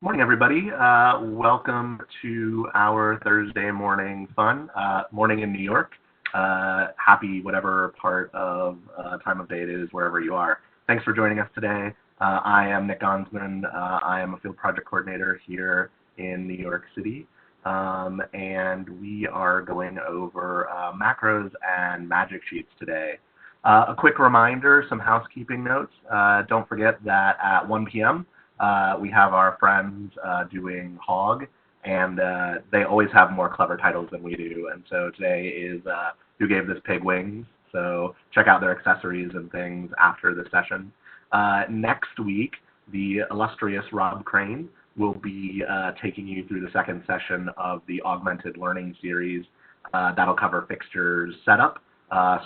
Morning, everybody. Welcome to our Thursday morning fun. Morning in New York. Happy whatever part of time of day it is, wherever you are. Thanks for joining us today. I am Nick Gonsman. I am a field project coordinator here in New York City. And we are going over macros and magic sheets today. A quick reminder, some housekeeping notes. Don't forget that at 1 p.m., we have our friends doing Hog, and they always have more clever titles than we do. And so today is Who Gave This Pig Wings? So check out their accessories and things after the session. Next week, the illustrious Rob Crane will be taking you through the second session of the Augmented Learning series. That'll cover fixtures setup,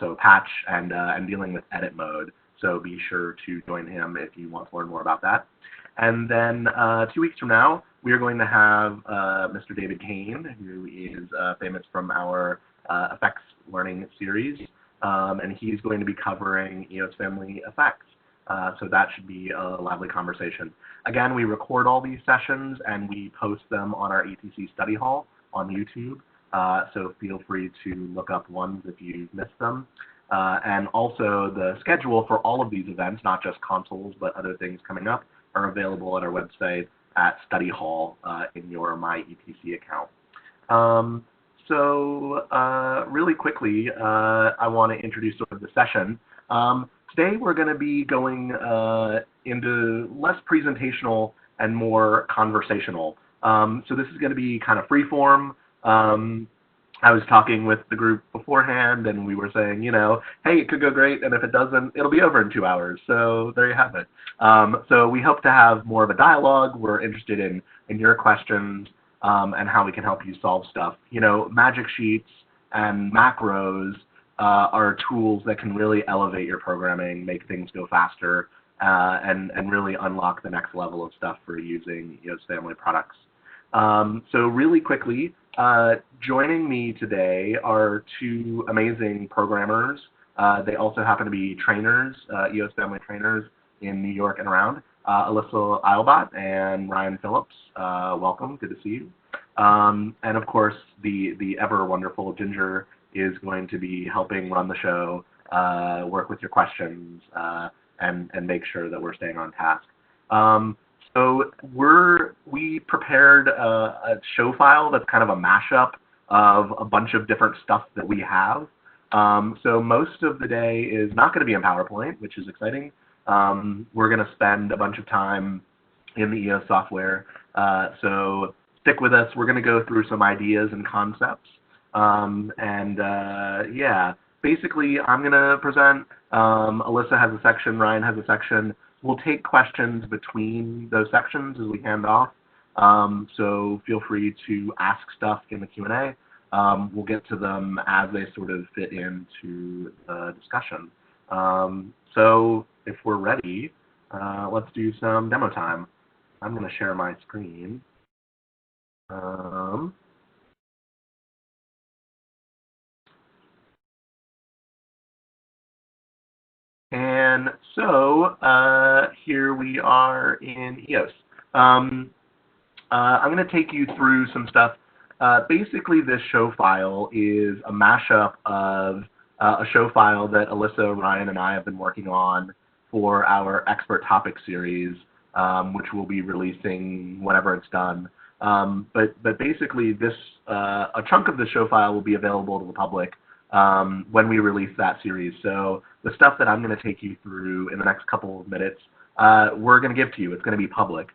so patch and dealing with edit mode. So be sure to join him if you want to learn more about that. And then 2 weeks from now, we are going to have Mr. David Kane, who is famous from our effects learning series, and he's going to be covering EOS family effects. So that should be a lively conversation. Again, we record all these sessions and we post them on our ETC study hall on YouTube. So feel free to look up ones if you've missed them. And also the schedule for all of these events, not just consoles, but other things coming up, are available at our website at Study Hall in your My ETC account. Really quickly, I want to introduce sort of the session. Today we're going to be going into less presentational and more conversational. So this is going to be kind of free form. I was talking with the group beforehand, and we were saying, you know, hey, it could go great, and if it doesn't, it'll be over in 2 hours. So there you have it. So we hope to have more of a dialogue. We're interested in your questions and how we can help you solve stuff. You know, magic sheets and macros are tools that can really elevate your programming, make things go faster, and really unlock the next level of stuff for using EOS family products. So really quickly, joining me today are two amazing programmers. They also happen to be trainers, EOS family trainers in New York and around. Alyssa Eilbott and Ryan Phillips, welcome, good to see you. And of course, the ever wonderful Ginger is going to be helping run the show, work with your questions, and make sure that we're staying on task. So we prepared a show file that's kind of a mashup of a bunch of different stuff that we have. So most of the day is not going to be in PowerPoint, which is exciting. We're going to spend a bunch of time in the EOS software. So stick with us. We're going to go through some ideas and concepts. Yeah, basically I'm going to present. Alyssa has a section, Ryan has a section. We'll take questions between those sections as we hand off, so feel free to ask stuff in the Q&A. We'll get to them as they sort of fit into the discussion. So if we're ready, let's do some demo time. I'm going to share my screen. And so here we are in EOS. I'm going to take you through some stuff. Basically, this show file is a mashup of a show file that Alyssa, Ryan, and I have been working on for our expert topic series, which we'll be releasing whenever it's done. But basically, this a chunk of the show file will be available to the public when we release that series. So the stuff that I'm going to take you through in the next couple of minutes, we're going to give to you. It's going to be public.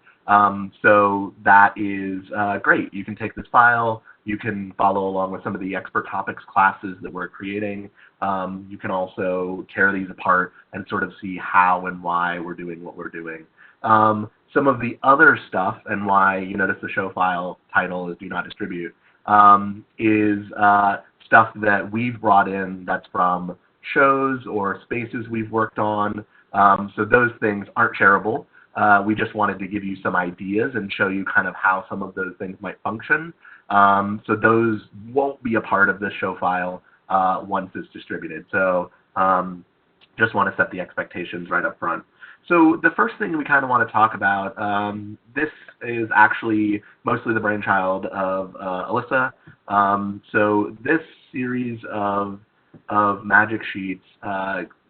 So that is great. You can take this file. You can follow along with some of the expert topics classes that we're creating. You can also tear these apart and sort of see how and why we're doing what we're doing. Some of the other stuff, and why you notice the show file title is Do Not Distribute, is stuff that we've brought in that's from shows or spaces we've worked on. So those things aren't shareable. We just wanted to give you some ideas and show you kind of how some of those things might function. So those won't be a part of this show file once it's distributed. So just want to set the expectations right up front. So the first thing we kind of want to talk about, this is actually mostly the brainchild of Alyssa. So this series of magic sheets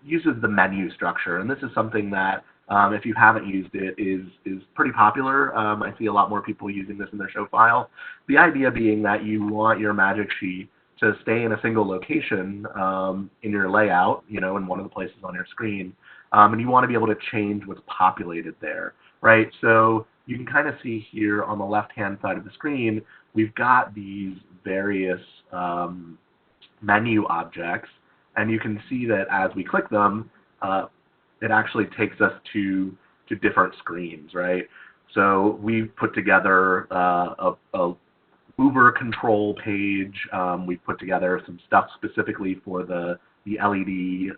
uses the menu structure, and this is something that, if you haven't used it, is pretty popular. I see a lot more people using this in their show file. The idea being that you want your magic sheet to stay in a single location in your layout, in one of the places on your screen, and you want to be able to change what's populated there, right? So you can kind of see here on the left-hand side of the screen, we've got these various menu objects, and you can see that as we click them, it actually takes us to different screens, right? So we've put together a mover control page. We've put together some stuff specifically for the LED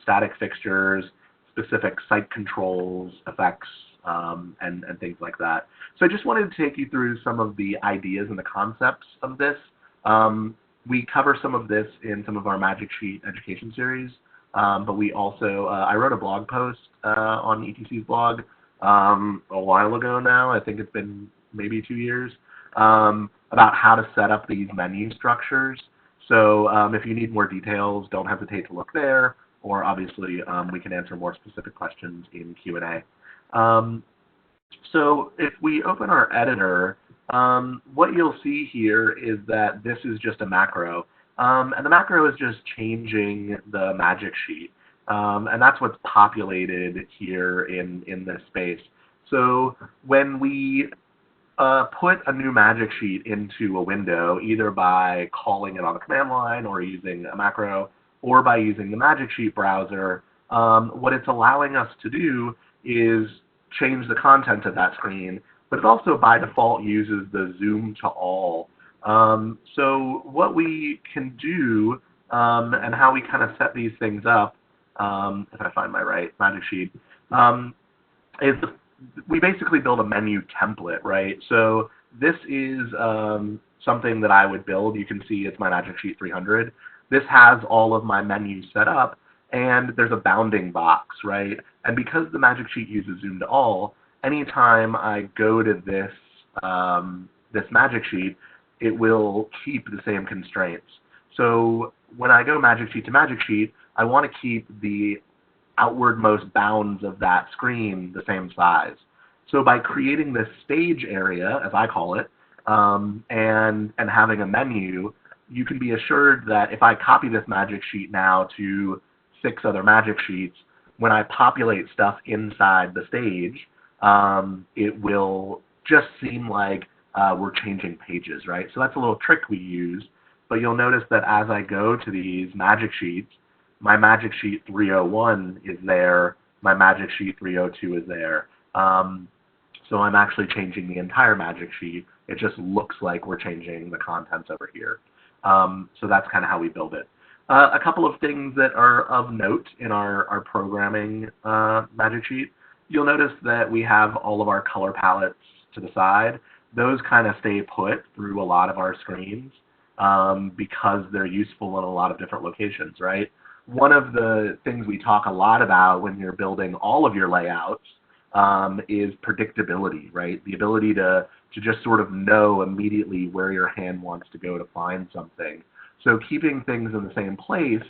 static fixtures, specific site controls, effects, and things like that. So I just wanted to take you through some of the ideas and the concepts of this. We cover some of this in some of our Magic Sheet education series, but we also, I wrote a blog post on ETC's blog a while ago now. I think it's been maybe 2 years, about how to set up these menu structures. So if you need more details, don't hesitate to look there, or obviously we can answer more specific questions in Q&A. So if we open our editor, what you'll see here is that this is just a macro. And the macro is just changing the magic sheet. And that's what's populated here in this space. So when we put a new magic sheet into a window, either by calling it on the command line or using a macro, or by using the magic sheet browser, what it's allowing us to do is change the content of that screen, but it also by default uses the zoom to all. So what we can do and how we kind of set these things up, if I find my right magic sheet, is we basically build a menu template, right? So this is something that I would build. You can see it's my Magic Sheet 300. This has all of my menus set up, and there's a bounding box, right? And because the Magic Sheet uses zoom to all, anytime I go to this, this Magic Sheet, it will keep the same constraints. So when I go Magic Sheet to Magic Sheet, I want to keep the outwardmost bounds of that screen the same size. So by creating this stage area, as I call it, and having a menu, you can be assured that if I copy this Magic Sheet now to 6 other Magic Sheets, when I populate stuff inside the stage, it will just seem like we're changing pages, right? So that's a little trick we use, but you'll notice that as I go to these Magic Sheets, my Magic Sheet 301 is there, my Magic Sheet 302 is there. So I'm actually changing the entire Magic Sheet. It just looks like we're changing the contents over here. So that's kind of how we build it. A couple of things that are of note in our programming Magic Sheet. You'll notice that we have all of our color palettes to the side. Those kind of stay put through a lot of our screens because they're useful in a lot of different locations, right? One of the things we talk a lot about when you're building all of your layouts is predictability, right? The ability to just sort of know immediately where your hand wants to go to find something. So keeping things in the same place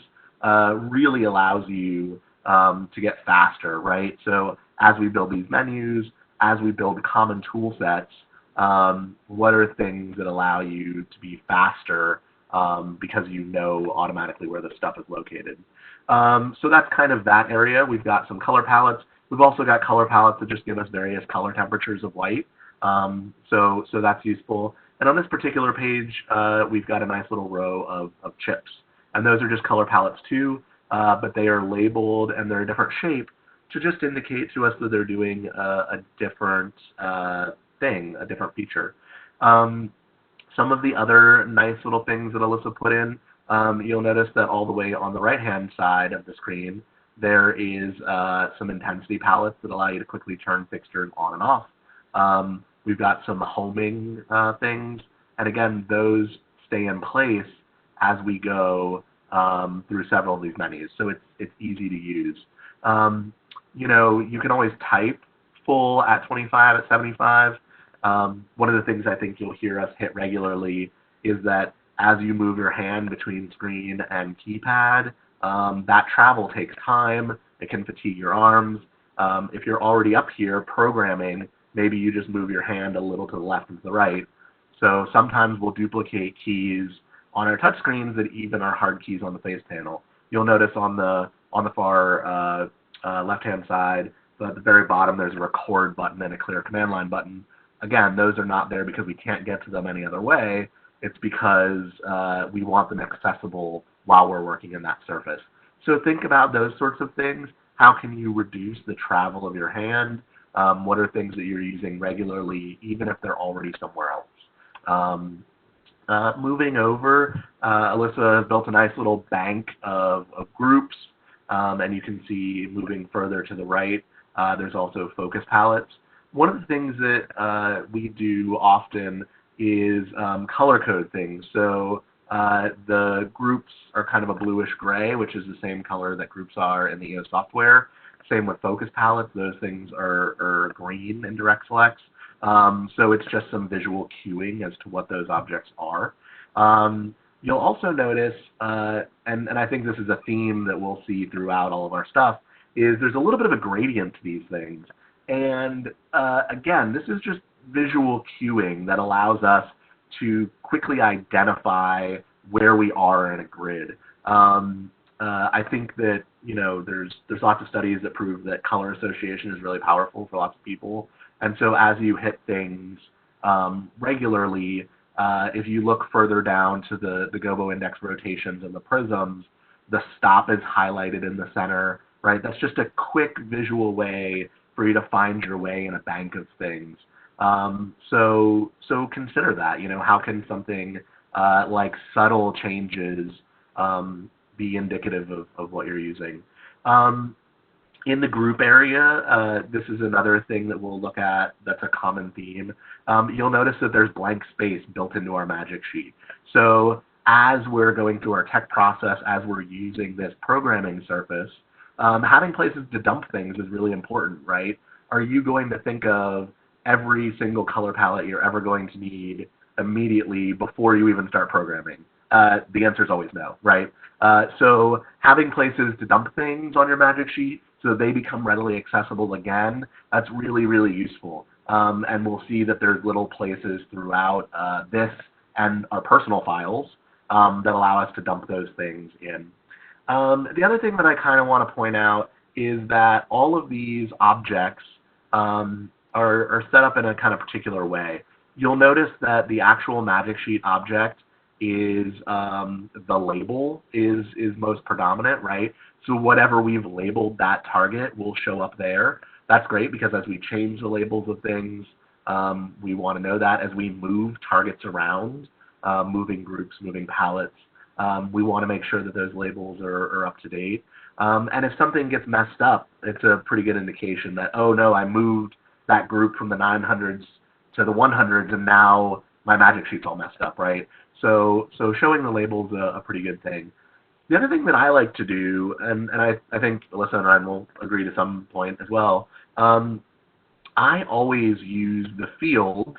really allows you to get faster, right? So as we build these menus, as we build common tool sets, what are things that allow you to be faster because you know automatically where the stuff is located. So that's kind of that area. We've got some color palettes. We've also got color palettes that just give us various color temperatures of white. So that's useful. And on this particular page, we've got a nice little row of chips. And those are just color palettes too, but they are labeled and they're a different shape to just indicate to us that they're doing a different thing, a different feature. Some of the other nice little things that Alyssa put in, you'll notice that all the way on the right-hand side of the screen, there is some intensity palettes that allow you to quickly turn fixtures on and off. We've got some homing things, and again, those stay in place as we go through several of these menus, so it's easy to use. you can always type full at 25, at 75. One of the things I think you'll hear us hit regularly is that as you move your hand between screen and keypad, that travel takes time. It can fatigue your arms. If you're already up here programming, maybe you just move your hand a little to the left and to the right. So sometimes we'll duplicate keys on our touch screens that even are hard keys on the face panel. You'll notice on the far left-hand side, so at the very bottom, there's a record button and a clear command line button. Again, those are not there because we can't get to them any other way. It's because we want them accessible while we're working in that surface. So think about those sorts of things. How can you reduce the travel of your hand? What are things that you're using regularly, even if they're already somewhere else? Moving over, Alyssa built a nice little bank of groups, and you can see moving further to the right, there's also focus palettes. One of the things that we do often is color code things. So the groups are kind of a bluish gray, which is the same color that groups are in the EOS software. Same with focus palettes. Those things are green in direct selects. So it's just some visual cueing as to what those objects are. You'll also notice, and I think this is a theme that we'll see throughout all of our stuff, is there's a little bit of a gradient to these things. And again, this is just visual cueing that allows us to quickly identify where we are in a grid. I think that there's lots of studies that prove that color association is really powerful for lots of people. And so as you hit things regularly, if you look further down to the gobo index rotations and the prisms, the stop is highlighted in the center, right? That's just a quick visual way for you to find your way in a bank of things. So consider that. How can something like subtle changes be indicative of what you're using? In the group area, this is another thing that we'll look at that's a common theme. You'll notice that there's blank space built into our magic sheet. So as we're going through our tech process, as we're using this programming surface, having places to dump things is really important, right? Are you going to think of every single color palette you're ever going to need immediately before you even start programming? The answer is always no, right? So having places to dump things on your magic sheet so they become readily accessible again, that's really, really useful. And we'll see that there's little places throughout this and our personal files that allow us to dump those things in. The other thing that I kind of want to point out is that all of these objects are set up in a kind of particular way. You'll notice that the actual magic sheet object is the label is most predominant, right? So whatever we've labeled that target will show up there. That's great because as we change the labels of things, we want to know that as we move targets around, moving groups, moving palettes, we want to make sure that those labels are up to date. And if something gets messed up, it's a pretty good indication that, oh no, I moved that group from the 900s to the 100s and now my magic sheet's all messed up, right? So showing the label's a pretty good thing. The other thing that I like to do, and I think Alyssa and Ryan will agree to some point as well, I always use the fields,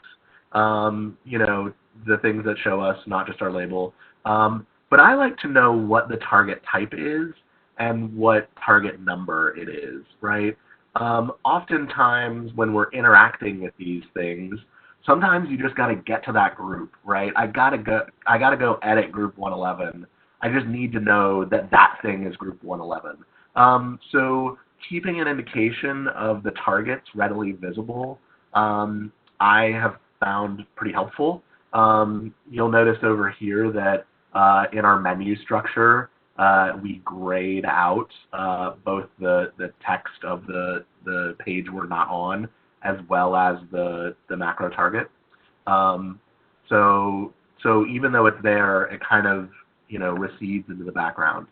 the things that show us, not just our label, but I like to know what the target type is and what target number it is, right? Oftentimes when we're interacting with these things, sometimes you just got to get to that group, right? I gotta go edit group 111. I just need to know that that thing is group 111. So keeping an indication of the targets readily visible, I have found pretty helpful. You'll notice over here that in our menu structure, we grayed out both the text of the page we're not on, as well as the macro target. So even though it's there, it kind of recedes into the background.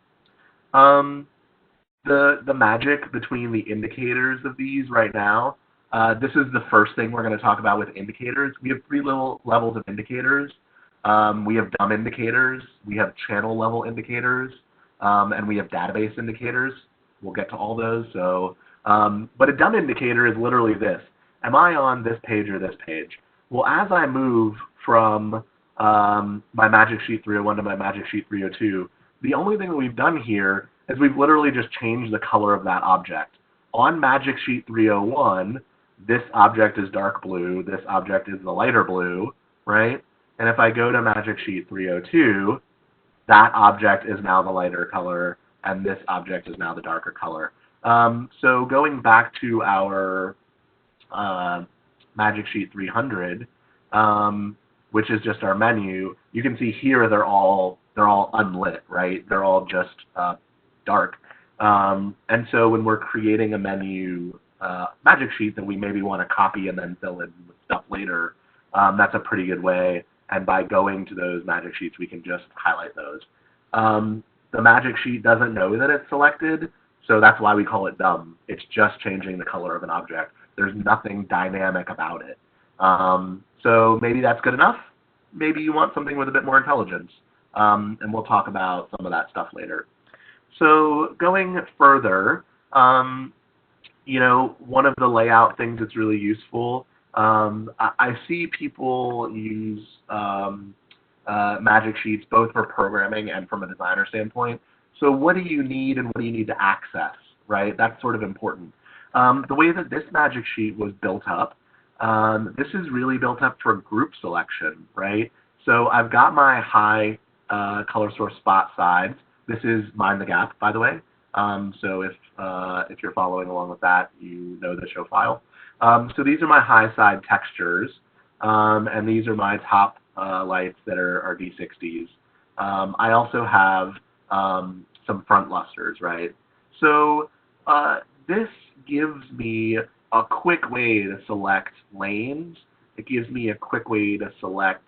The magic between the indicators of these right now, this is the first thing we're going to talk about with indicators. We have three levels of indicators. We have dumb indicators, we have channel level indicators, and we have database indicators. We'll get to all those. So But a dumb indicator is literally this. Am I on this page or this page? Well, as I move from my Magic Sheet 301 to my Magic Sheet 302, the only thing that we've done here is we've literally just changed the color of that object. On Magic Sheet 301, this object is dark blue, this object is the lighter blue, right? And if I go to Magic Sheet 302, that object is now the lighter color, and this object is now the darker color. So going back to our Magic Sheet 300, which is just our menu, you can see here they're all unlit, right? They're all just dark. And so when we're creating a menu Magic Sheet that we maybe want to copy and then fill in with stuff later, that's a pretty good way. And by going to those Magic Sheets, we can just highlight those. The Magic Sheet doesn't know that it's selected, so that's why we call it dumb. It's just changing the color of an object. There's nothing dynamic about it. So maybe that's good enough. Maybe you want something with a bit more intelligence. And we'll talk about some of that stuff later. So going further, you know, one of the layout things that's really useful, I see people use Magic Sheets both for programming and from a designer standpoint. So what do you need and what do you need to access, right? That's sort of important. The way that this Magic Sheet was built up, this is really built up for group selection, right? So I've got my high color source spot sides. This is Mind the Gap, by the way. So if you're following along with that, you know the show file. So these are my high side textures, and these are my top lights that are D60s. I also have some front lusters, right? So this gives me a quick way to select lanes. It gives me a quick way to select,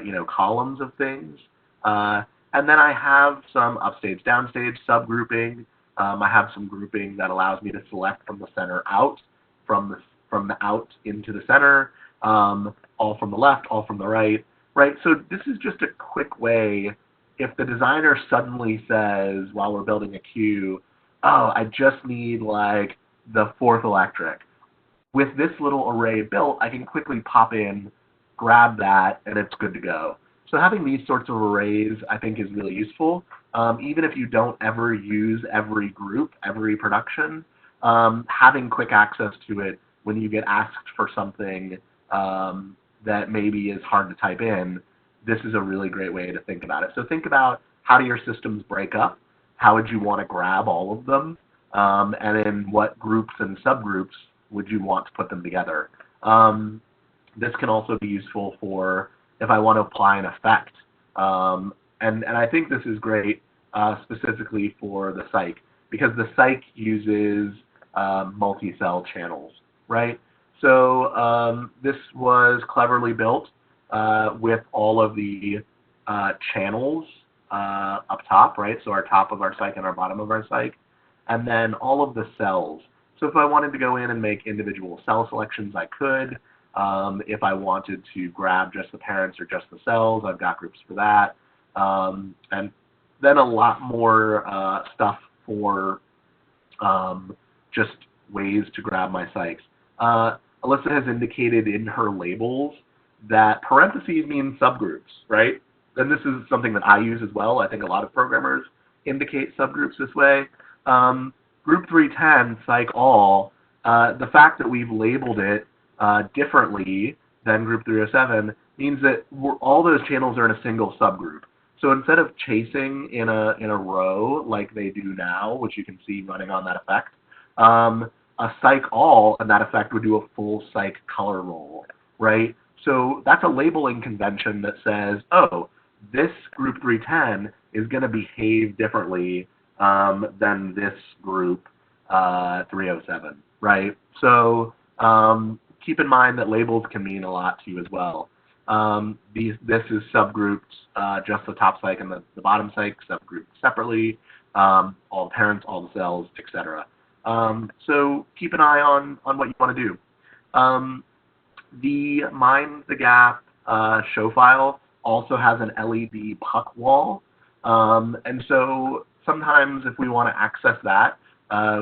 you know, columns of things. And then I have some upstage, downstage subgrouping. I have some grouping that allows me to select from the center out, from the out into the center, all from the left, all from the right, right? So this is just a quick way. If the designer suddenly says, while we're building a queue, oh, I just need like the fourth electric. With this little array built, I can quickly pop in, grab that, and it's good to go. So having these sorts of arrays, I think, is really useful. Even if you don't ever use every group, every production, having quick access to it when you get asked for something that maybe is hard to type in, this is a really great way to think about it. So think about, how do your systems break up? How would you want to grab all of them? And in what groups and subgroups would you want to put them together? This can also be useful for if I want to apply an effect. And I think this is great specifically for the psych, because the psych uses multi-cell channels, right? So this was cleverly built with all of the channels up top, right? So our top of our psych and our bottom of our psych, and then all of the cells. So if I wanted to go in and make individual cell selections, I could. If I wanted to grab just the parents or just the cells, I've got groups for that. And then a lot more stuff for just ways to grab my psychs. Alyssa has indicated in her labels that parentheses mean subgroups, right? And this is something that I use as well. I think a lot of programmers indicate subgroups this way. Group 310, psych all, the fact that we've labeled it differently than group 307 means that all those channels are in a single subgroup. So instead of chasing in a row like they do now, which you can see running on that effect, a psych all and that effect would do a full psych color roll, right? So that's a labeling convention that says, oh, this group 310 is going to behave differently than this group 307, right? So keep in mind that labels can mean a lot to you as well. This is subgrouped, just the top psych and the bottom psych, subgrouped separately, all the parents, all the cells, etc. So keep an eye on what you want to do. The Mind the Gap show file also has an LED puck wall. And so sometimes if we want to access that,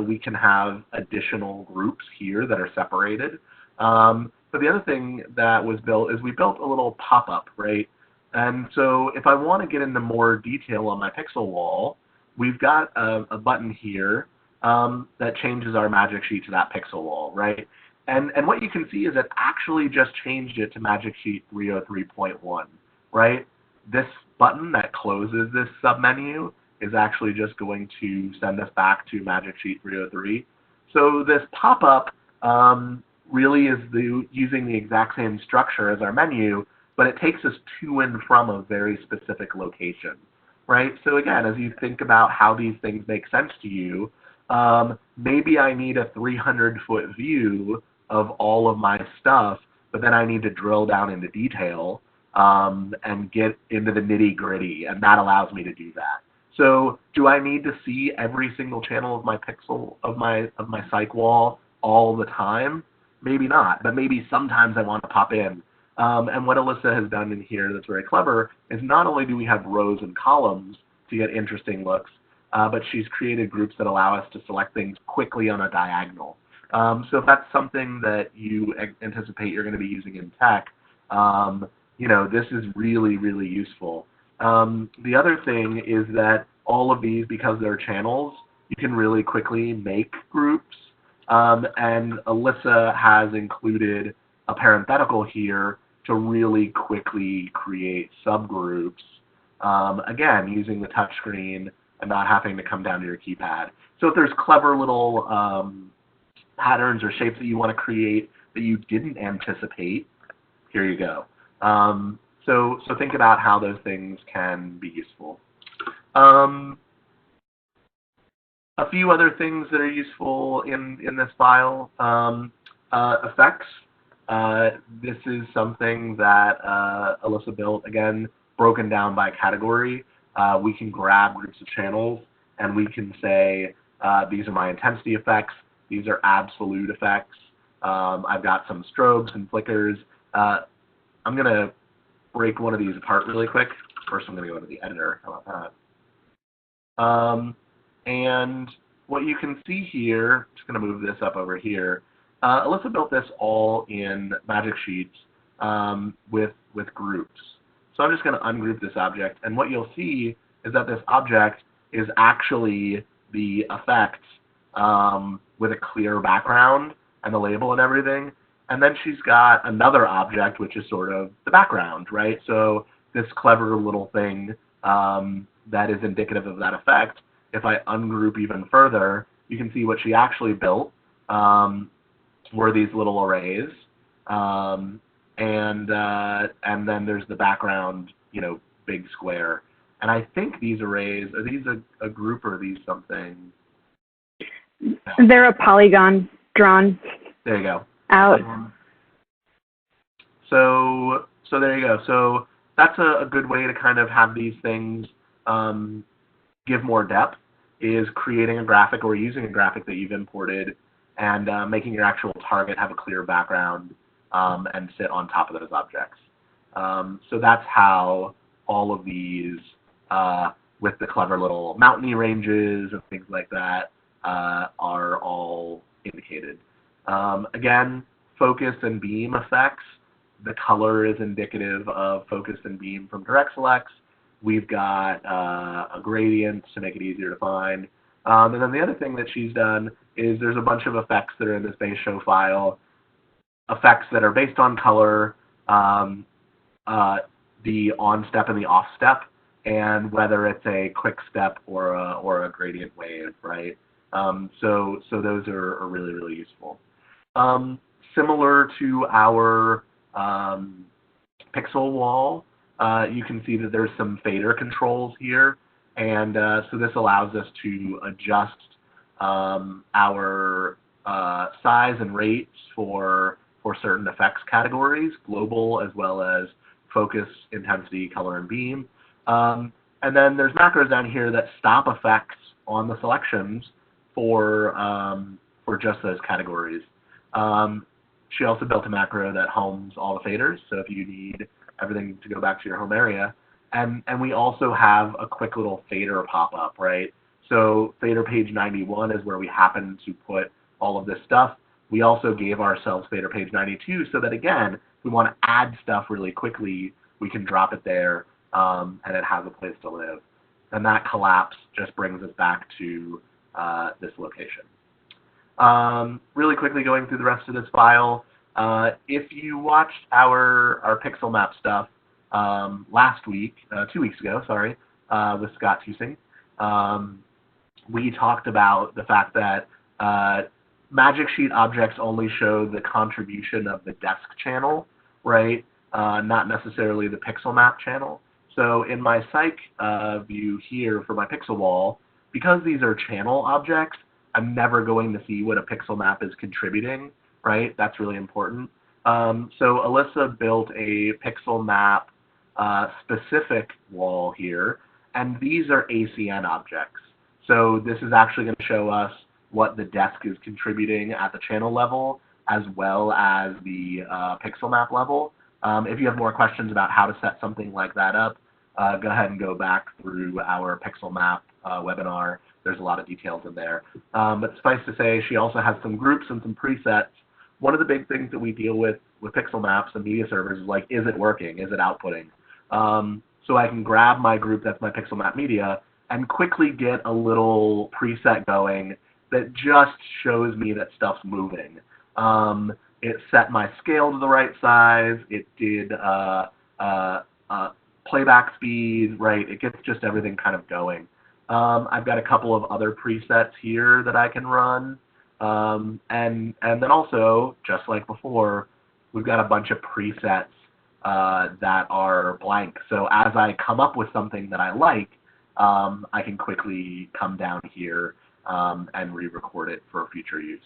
we can have additional groups here that are separated. But the other thing that was built is we built a little pop-up, right? And so if I want to get into more detail on my pixel wall, we've got a button here that changes our magic sheet to that pixel wall, right? And what you can see is it actually just changed it to magic sheet 303.1, right? This button that closes this submenu is actually just going to send us back to magic sheet 303. So this pop-up really is using the exact same structure as our menu, but it takes us to and from a very specific location, right? So again, as you think about how these things make sense to you, maybe I need a 300-foot view of all of my stuff, but then I need to drill down into detail and get into the nitty-gritty, and that allows me to do that. So do I need to see every single channel of my pixel of my cyc wall all the time? Maybe not, but maybe sometimes I want to pop in. And what Alyssa has done in here that's very clever is not only do we have rows and columns to get interesting looks, but she's created groups that allow us to select things quickly on a diagonal. So if that's something that you anticipate you're going to be using in tech, you know, this is really, really useful. The other thing is that all of these, because they're channels, you can really quickly make groups. And Alyssa has included a parenthetical here to really quickly create subgroups, again, using the touchscreen and not having to come down to your keypad. So if there's clever little patterns or shapes that you want to create that you didn't anticipate, here you go. So think about how those things can be useful. A few other things that are useful in this file, effects. This is something that Alyssa built, again, broken down by category. We can grab groups of channels and we can say, these are my intensity effects, these are absolute effects. I've got some strobes and flickers. I'm going to break one of these apart really quick. First, I'm going to go to the editor. How about that? And what you can see here, I'm just going to move this up over here. Alyssa built this all in Magic Sheets with groups. So I'm just going to ungroup this object, and what you'll see is that this object is actually the effect with a clear background and the label and everything. And then she's got another object, which is sort of the background, right? So this clever little thing that is indicative of that effect, if I ungroup even further, you can see what she actually built were these little arrays. And then there's the background, you know, big square. And I think these arrays, are these a group or are these something? No. They're a polygon drawn There you go. out. So there you go. So that's a good way to kind of have these things give more depth, is creating a graphic or using a graphic that you've imported and making your actual target have a clear background and sit on top of those objects. So that's how all of these, with the clever little mountainy ranges and things like that, are all indicated. Again, focus and beam effects. The color is indicative of focus and beam from direct selects. We've got a gradient to make it easier to find. And then the other thing that she's done is there's a bunch of effects that are in this base show file, effects that are based on color, the on step and the off step, and whether it's a quick step or a gradient wave, right? So those are really, really useful. Similar to our pixel wall, you can see that there's some fader controls here, and so this allows us to adjust our size and rates for certain effects categories, global as well as focus, intensity, color, and beam. And then there's macros down here that stop effects on the selections for just those categories. She also built a macro that homes all the faders, so if you need everything to go back to your home area. And we also have a quick little fader pop-up, right? So fader page 91 is where we happen to put all of this stuff. We also gave ourselves fader page 92 so that, again, if we want to add stuff really quickly, we can drop it there, and it has a place to live. And that collapse just brings us back to this location. Really quickly going through the rest of this file, if you watched our pixel map stuff last week, 2 weeks ago, sorry, with Scott Tusing, we talked about the fact that Magic Sheet objects only show the contribution of the desk channel, right? Not necessarily the pixel map channel. So in my psych view here for my pixel wall, because these are channel objects, I'm never going to see what a pixel map is contributing, right? That's really important. So Alyssa built a pixel map specific wall here, and these are ACN objects. So this is actually going to show us what the desk is contributing at the channel level, as well as the pixel map level. If you have more questions about how to set something like that up, go ahead and go back through our pixel map webinar. There's a lot of details in there. But suffice to say, she also has some groups and some presets. One of the big things that we deal with pixel maps and media servers is like, is it working? Is it outputting? So I can grab my group that's my pixel map media and quickly get a little preset going that just shows me that stuff's moving. It set my scale to the right size. It did playback speed, right? It gets just everything kind of going. I've got a couple of other presets here that I can run. And then also, just like before, we've got a bunch of presets that are blank. So as I come up with something that I like, I can quickly come down here and re-record it for future use.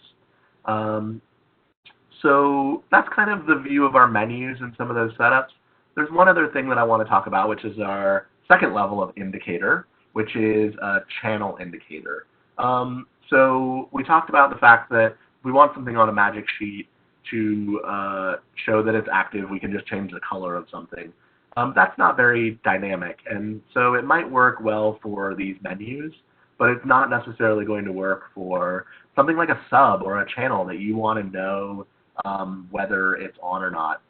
So that's kind of the view of our menus and some of those setups. There's one other thing that I want to talk about, which is our second level of indicator, which is a channel indicator. So we talked about the fact that we want something on a magic sheet to show that it's active. We can just change the color of something. That's not very dynamic, and so it might work well for these menus, but it's not necessarily going to work for something like a sub or a channel that you want to know whether it's on or not.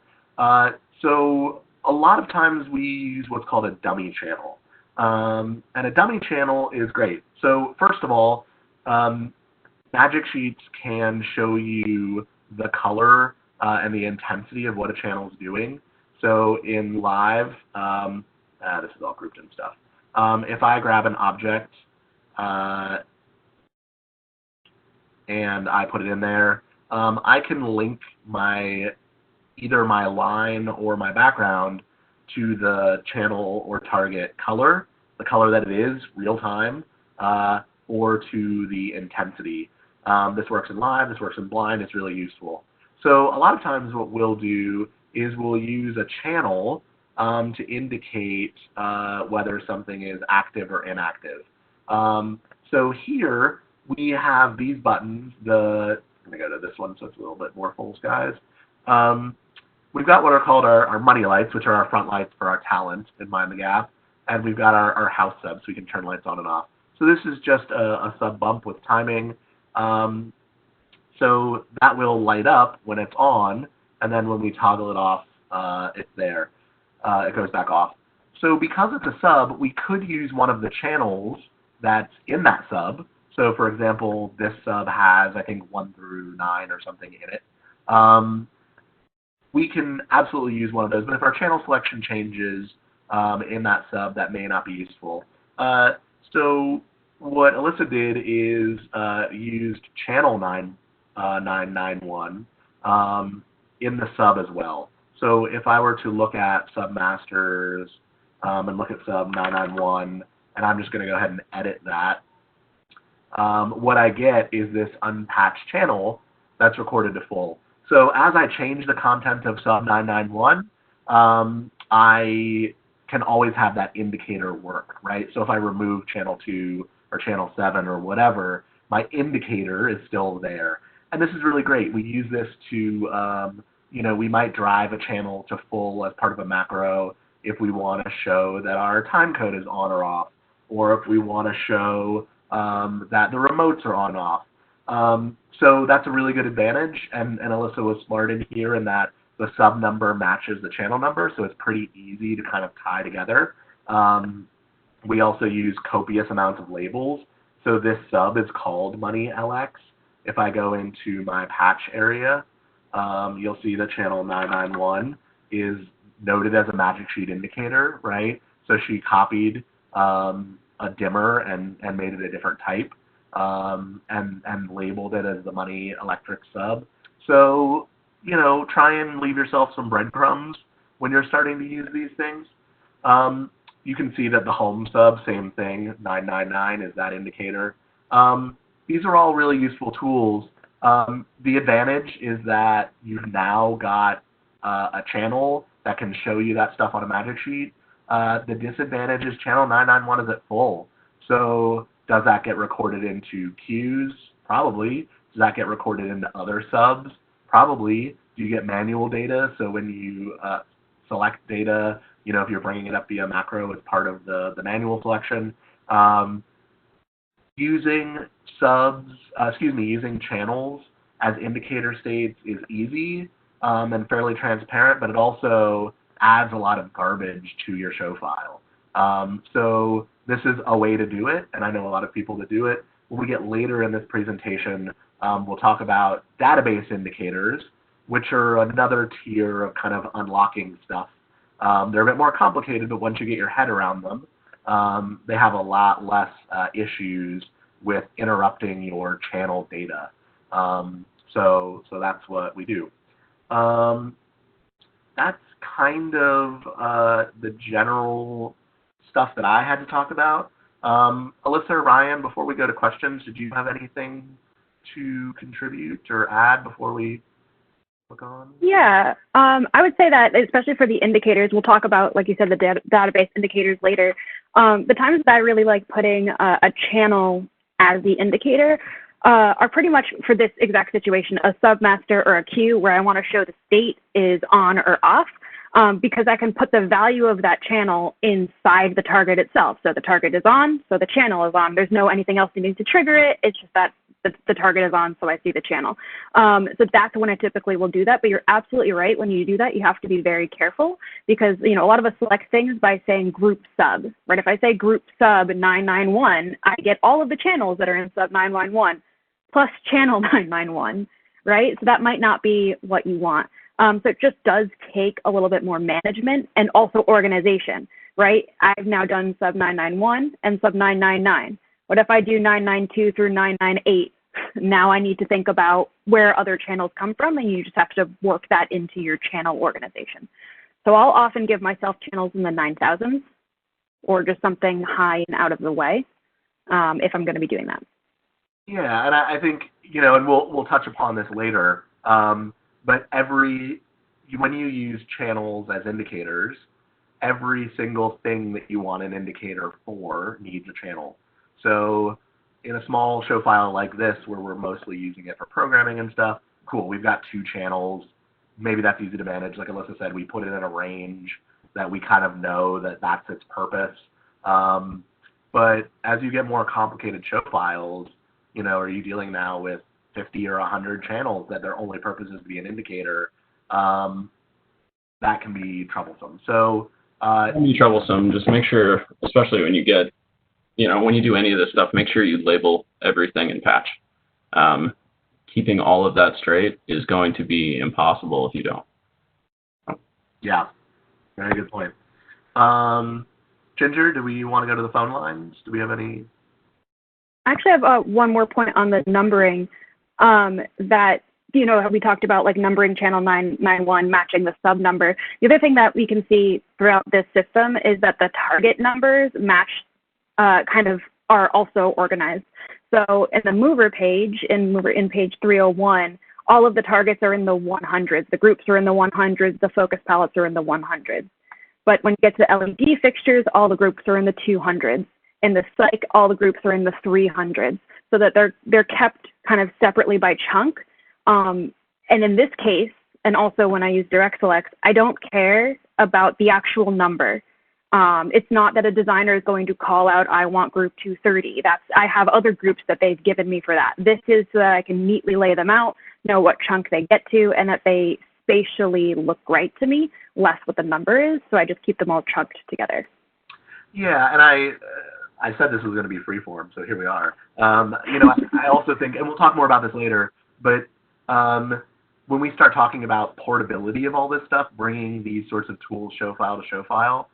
So a lot of times we use what's called a dummy channel. And a dummy channel is great. So first of all, Magic Sheets can show you the color and the intensity of what a channel is doing. So in live, this is all grouped in stuff. If I grab an object and I put it in there, I can link either my line or my background to the channel or target color, the color that it is, real time, or to the intensity. This works in live, this works in blind, it's really useful. So a lot of times what we'll do is we'll use a channel to indicate whether something is active or inactive. So here we have these buttons. I'm going to go to this one so it's a little bit more full skies. We've got what are called our money lights, which are our front lights for our talent in Mind the Gap. And we've got our house subs, so we can turn lights on and off. So this is just a sub bump with timing. So that will light up when it's on, and then when we toggle it off, it's there. It goes back off. So because it's a sub, we could use one of the channels that's in that sub. So for example, this sub has, I think, 1 through 9 or something in it. We can absolutely use one of those, but if our channel selection changes in that sub, that may not be useful. So what Alyssa did is used channel 991 in the sub as well. So if I were to look at submasters and look at sub 991, and I'm just going to go ahead and edit that, what I get is this unpatched channel that's recorded to full. So as I change the content of sub 991, I can always have that indicator work, right? So if I remove channel 2 or channel 7 or whatever, my indicator is still there. And this is really great. We use this to, we might drive a channel to full as part of a macro if we want to show that our time code is on or off, or if we want to show that the remotes are on and off. So that's a really good advantage, and Alyssa was smart in here in that the sub number matches the channel number, so it's pretty easy to kind of tie together. We also use copious amounts of labels. So this sub is called Money LX. If I go into my patch area, you'll see that channel 991 is noted as a magic sheet indicator, right? So she copied a dimmer and made it a different type and labeled it as the Money Electric sub. So, try and leave yourself some breadcrumbs when you're starting to use these things. You can see that the home sub, same thing, 999 is that indicator. These are all really useful tools. The advantage is that you've now got a channel that can show you that stuff on a magic sheet. The disadvantage is channel 991 is at full. So does that get recorded into queues? Probably. Does that get recorded into other subs? Probably. Do you get manual data? So when you select data, if you're bringing it up via macro as part of the manual selection, using channels as indicator states is easy and fairly transparent, but it also adds a lot of garbage to your show file. So this is a way to do it, and I know a lot of people that do it. When we get later in this presentation, we'll talk about database indicators, which are another tier of kind of unlocking stuff. They're a bit more complicated, but once you get your head around them, they have a lot less issues with interrupting your channel data. So that's what we do. That's kind of the general stuff that I had to talk about. Alyssa or Ryan, before we go to questions, did you have anything to contribute or add before we look on? Yeah, I would say that, especially for the indicators, we'll talk about, like you said, the database indicators later. The times that I really like putting a channel as the indicator are pretty much for this exact situation, a submaster or a queue where I want to show the state is on or off, because I can put the value of that channel inside the target itself. So the target is on, so the channel is on. There's no anything else needing to trigger it. It's just that the target is on, so I see the channel. So that's when I typically will do that. But you're absolutely right. When you do that, you have to be very careful because, a lot of us select things by saying group sub, right? If I say group sub 991, I get all of the channels that are in sub 991 plus channel 991, right? So that might not be what you want. So it just does take a little bit more management and also organization, right? I've now done sub 991 and sub 999. What if I do 992 through 998? Now I need to think about where other channels come from, and you just have to work that into your channel organization. So I'll often give myself channels in the 9,000s or just something high and out of the way if I'm going to be doing that. Yeah, and I think, and we'll touch upon this later, but when you use channels as indicators, every single thing that you want an indicator for needs a channel. So in a small show file like this, where we're mostly using it for programming and stuff, cool, we've got 2 channels. Maybe that's easy to manage. Like Alyssa said, we put it in a range that we kind of know that that's its purpose. But as you get more complicated show files, are you dealing now with 50 or 100 channels that their only purpose is to be an indicator? That can be troublesome. So it can be troublesome. Just make sure, especially when you get, when you do any of this stuff, make sure you label everything in patch. Keeping all of that straight is going to be impossible if you don't. Yeah, very good point. Ginger, do we want to go to the phone lines? Do we have any? I actually have one more point on the numbering that, we talked about like numbering channel 991, matching the sub number. The other thing that we can see throughout this system is that the target numbers match kind of are also organized. So in the mover page, in page 301, all of the targets are in the 100s. The groups are in the 100s. The focus palettes are in the 100s. But when you get to LED fixtures, all the groups are in the 200s. In the psych, all the groups are in the 300s, so that they're kept kind of separately by chunk. And in this case, and also when I use direct selects, I don't care about the actual number. It's not that a designer is going to call out, I want group 230. I have other groups that they've given me for that. This is so that I can neatly lay them out, know what chunk they get to, and that they spatially look right to me, less what the number is. So I just keep them all chunked together. Yeah, and I said this was going to be freeform, so here we are. I also think, and we'll talk more about this later, but when we start talking about portability of all this stuff, bringing these sorts of tools show file to show file,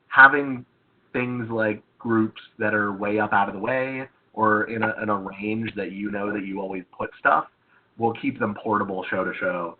having things like groups that are way up out of the way or in a range that you know that you always put stuff will keep them portable show to show.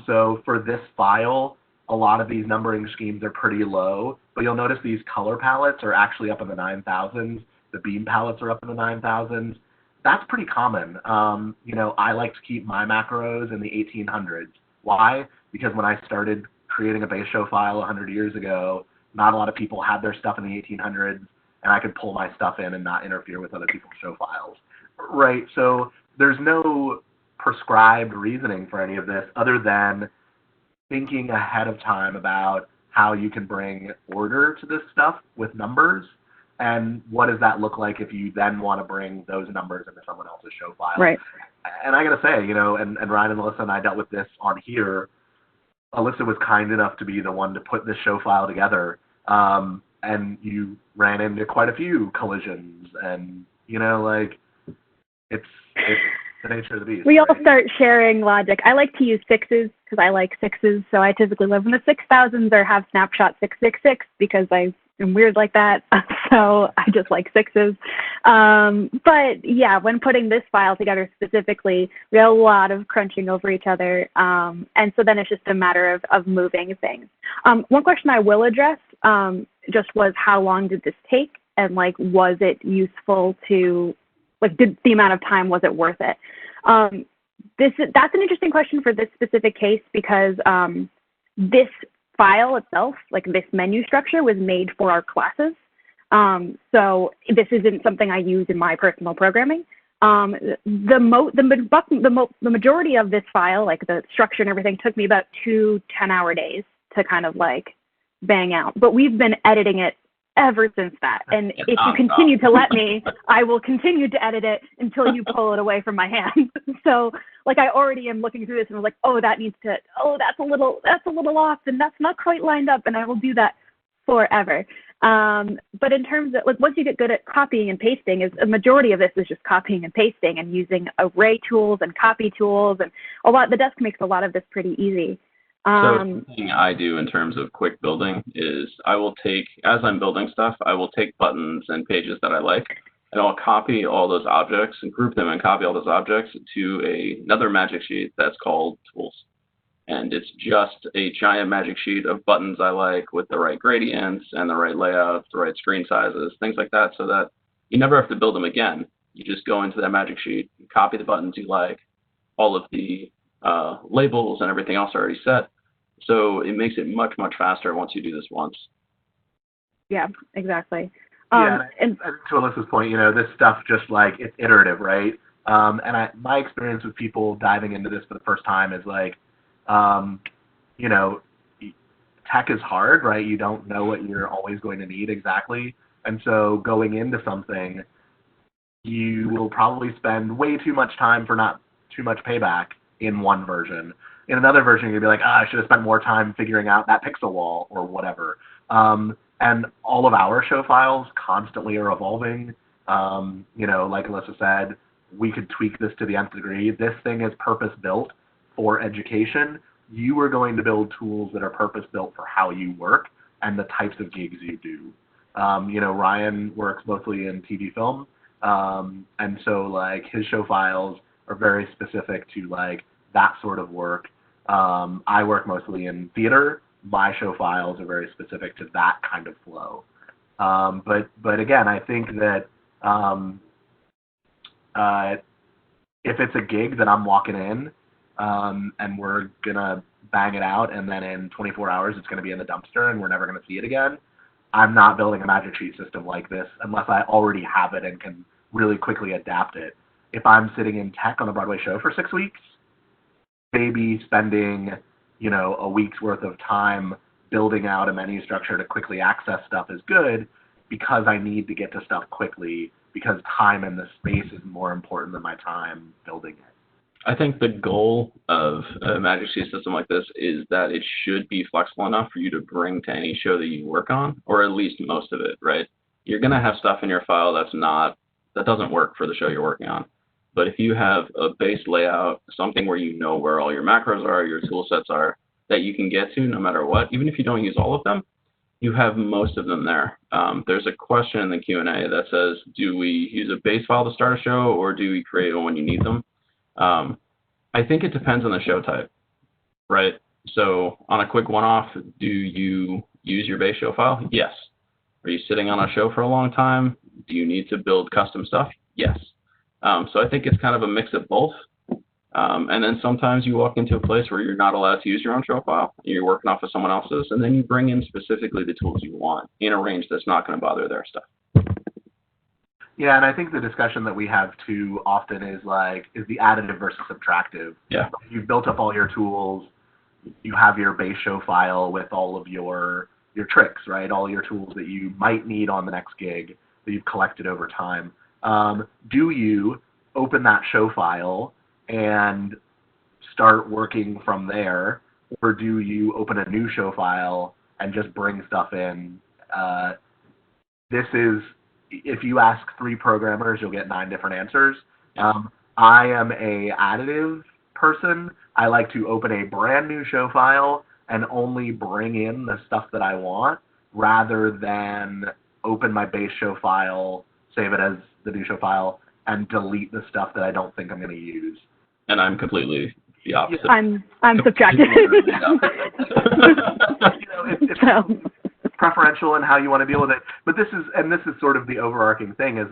So for this file, a lot of these numbering schemes are pretty low, but you'll notice these color palettes are actually up in the 9,000s. The beam palettes are up in the 9,000s. That's pretty common. I like to keep my macros in the 1800s. Why? Because when I started creating a base show file 100 years ago, not a lot of people had their stuff in the 1800s, and I could pull my stuff in and not interfere with other people's show files. Right, so there's no prescribed reasoning for any of this other than thinking ahead of time about how you can bring order to this stuff with numbers, and what does that look like if you then want to bring those numbers into someone else's show file. Right. And I got to say, and Ryan and Alyssa and I dealt with this on here. Alyssa was kind enough to be the one to put this show file together, and you ran into quite a few collisions, and, it's the nature of the beast. We all start sharing logic. I like to use sixes because I like sixes, so I typically live in the 6,000s or have snapshot 666 because I'm weird like that, so I just like sixes. But yeah, when putting this file together specifically, we had a lot of crunching over each other, and so then it's just a matter of moving things. One question I will address just was how long did this take, and was it useful to, did the amount of time, was it worth it? That's an interesting question for this specific case because this file itself, this menu structure, was made for our classes. So this isn't something I use in my personal programming. The majority of this file, the structure and everything, took me about 2 10-hour days to kind of bang out. But we've been editing it ever since that. And if you continue to let me, I will continue to edit it until you pull it away from my hand. So I already am looking through this and was like, oh, that's a little off, and that's not quite lined up, and I will do that forever. But in terms of once you get good at copying and pasting, a majority of this is just copying and pasting and using array tools and copy tools, and the desk makes a lot of this pretty easy. So the thing I do in terms of quick building is I will take, as I'm building stuff, I will take buttons and pages that I like, and I'll copy all those objects and group them and copy all those objects to another magic sheet that's called tools. And it's just a giant magic sheet of buttons I like with the right gradients and the right layouts, the right screen sizes, things like that, so that you never have to build them again. You just go into that magic sheet, copy the buttons you like, all of the labels and everything else are already set. So it makes it much, much faster once you do this once. Yeah, exactly. And to Alyssa's point, this stuff just it's iterative, right? And my experience with people diving into this for the first time is tech is hard, right? You don't know what you're always going to need exactly. And so going into something, you will probably spend way too much time for not too much payback in one version. In another version, you'd be like, I should have spent more time figuring out that pixel wall or whatever. And all of our show files constantly are evolving. Like Alyssa said, we could tweak this to the nth degree. This thing is purpose-built for education. You are going to build tools that are purpose-built for how you work and the types of gigs you do. Ryan works mostly in TV film, and so his show files are very specific to that sort of work. I work mostly in theater. My show files are very specific to that kind of flow. But again, I think that if it's a gig that I'm walking in and we're going to bang it out and then in 24 hours it's going to be in the dumpster and we're never going to see it again, I'm not building a magic sheet system like this unless I already have it and can really quickly adapt it. If I'm sitting in tech on a Broadway show for 6 weeks, maybe spending, a week's worth of time building out a menu structure to quickly access stuff is good because I need to get to stuff quickly because time and the space is more important than my time building it. I think the goal of a Magic Sheet system like this is that it should be flexible enough for you to bring to any show that you work on, or at least most of it, right? You're going to have stuff in your file that doesn't work for the show you're working on. But if you have a base layout, something where you know where all your macros are, your tool sets are, that you can get to no matter what, even if you don't use all of them, you have most of them there. There's a question in the Q&A that says, do we use a base file to start a show, or do we create one when you need them? I think it depends on the show type, right? So on a quick one-off, do you use your base show file? Yes. Are you sitting on a show for a long time? Do you need to build custom stuff? Yes. So I think it's kind of a mix of both. And then sometimes you walk into a place where you're not allowed to use your own show file. You're working off of someone else's, and then you bring in specifically the tools you want in a range that's not going to bother their stuff. Yeah, and I think the discussion that we have too often is the additive versus subtractive. Yeah. You've built up all your tools. You have your base show file with all of your tricks, right? All your tools that you might need on the next gig that you've collected over time. Do you open that show file and start working from there, or do you open a new show file and just bring stuff in? If you ask 3 programmers, you'll get 9 different answers. I am a additive person. I like to open a brand new show file and only bring in the stuff that I want, rather than open my base show file, save it as the new show file, and delete the stuff that I don't think I'm going to use. And I'm completely the opposite. I'm subtractive. It's preferential in how you want to deal with it. But this is sort of the overarching thing, is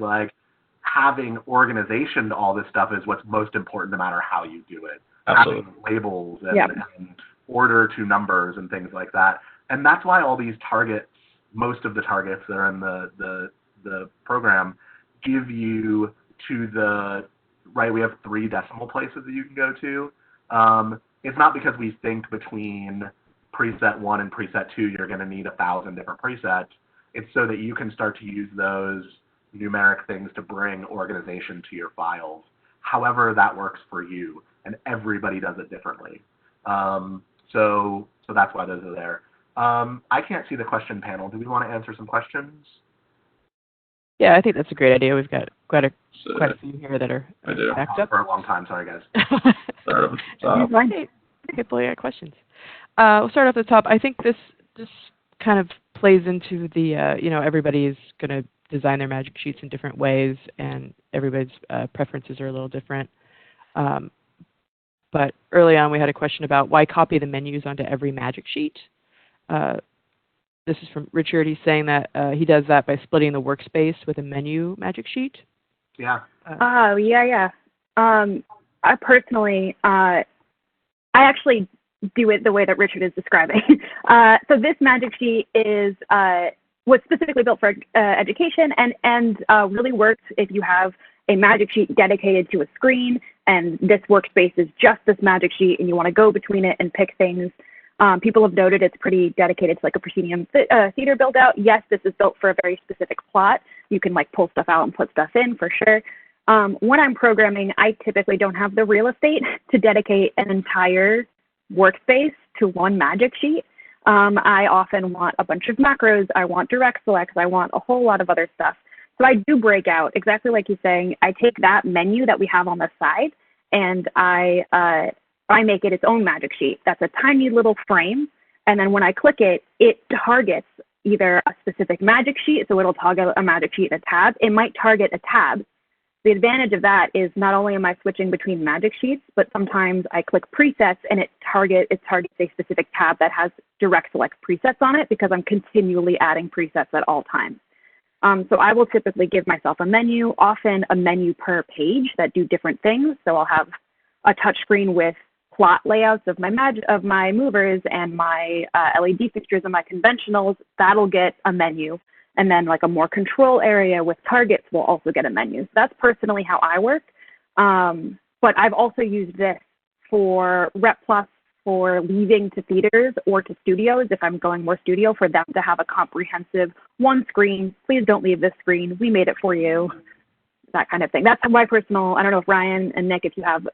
having organization to all this stuff is what's most important no matter how you do it. Absolutely. Having labels and order to numbers and things like that. And that's why all these targets, most of the targets that are in the program, give you to the, right, we have 3 decimal places that you can go to. It's not because we think between preset 1 and preset 2 you're going to need 1,000 different presets. It's so that you can start to use those numeric things to bring organization to your files, however that works for you, and everybody does it differently. So that's why those are there. I can't see the question panel. Do we want to answer some questions? Yeah, I think that's a great idea. We've got quite a few here that are backed up. For a long time, sorry guys. People got questions. We'll start off at the top. I think this kind of plays into the everybody's going to design their magic sheets in different ways, and everybody's preferences are a little different. But early on, we had a question about why copy the menus onto every magic sheet. This is from Richard. He's saying that he does that by splitting the workspace with a menu magic sheet. Yeah. I personally, I actually do it the way that Richard is describing. So this magic sheet was specifically built for education and really works if you have a magic sheet dedicated to a screen, and this workspace is just this magic sheet, and you want to go between it and pick things. People have noted it's pretty dedicated to a proscenium theater build out. Yes, this is built for a very specific plot. You can pull stuff out and put stuff in for sure. When I'm programming, I typically don't have the real estate to dedicate an entire workspace to one magic sheet. I often want a bunch of macros. I want direct selects. I want a whole lot of other stuff. So I do break out, exactly like you're saying. I take that menu that we have on the side, and I make it its own magic sheet. That's a tiny little frame. And then when I click it, it targets either a specific magic sheet. So it'll target a magic sheet and a tab. It might target a tab. The advantage of that is not only am I switching between magic sheets, but sometimes I click presets and it targets a specific tab that has direct select presets on it, because I'm continually adding presets at all times. So I will typically give myself a menu, often a menu per page that do different things. So I'll have a touch screen with plot layouts of my movers and my LED fixtures and my conventionals. That'll get a menu. And then a more control area with targets will also get a menu. So that's personally how I work. But I've also used this for Rep Plus for leaving to theaters or to studios, if I'm going more studio, for them to have a comprehensive one screen. Please don't leave this screen. We made it for you. That kind of thing. That's my personal, I don't know if Ryan and Nick, if you have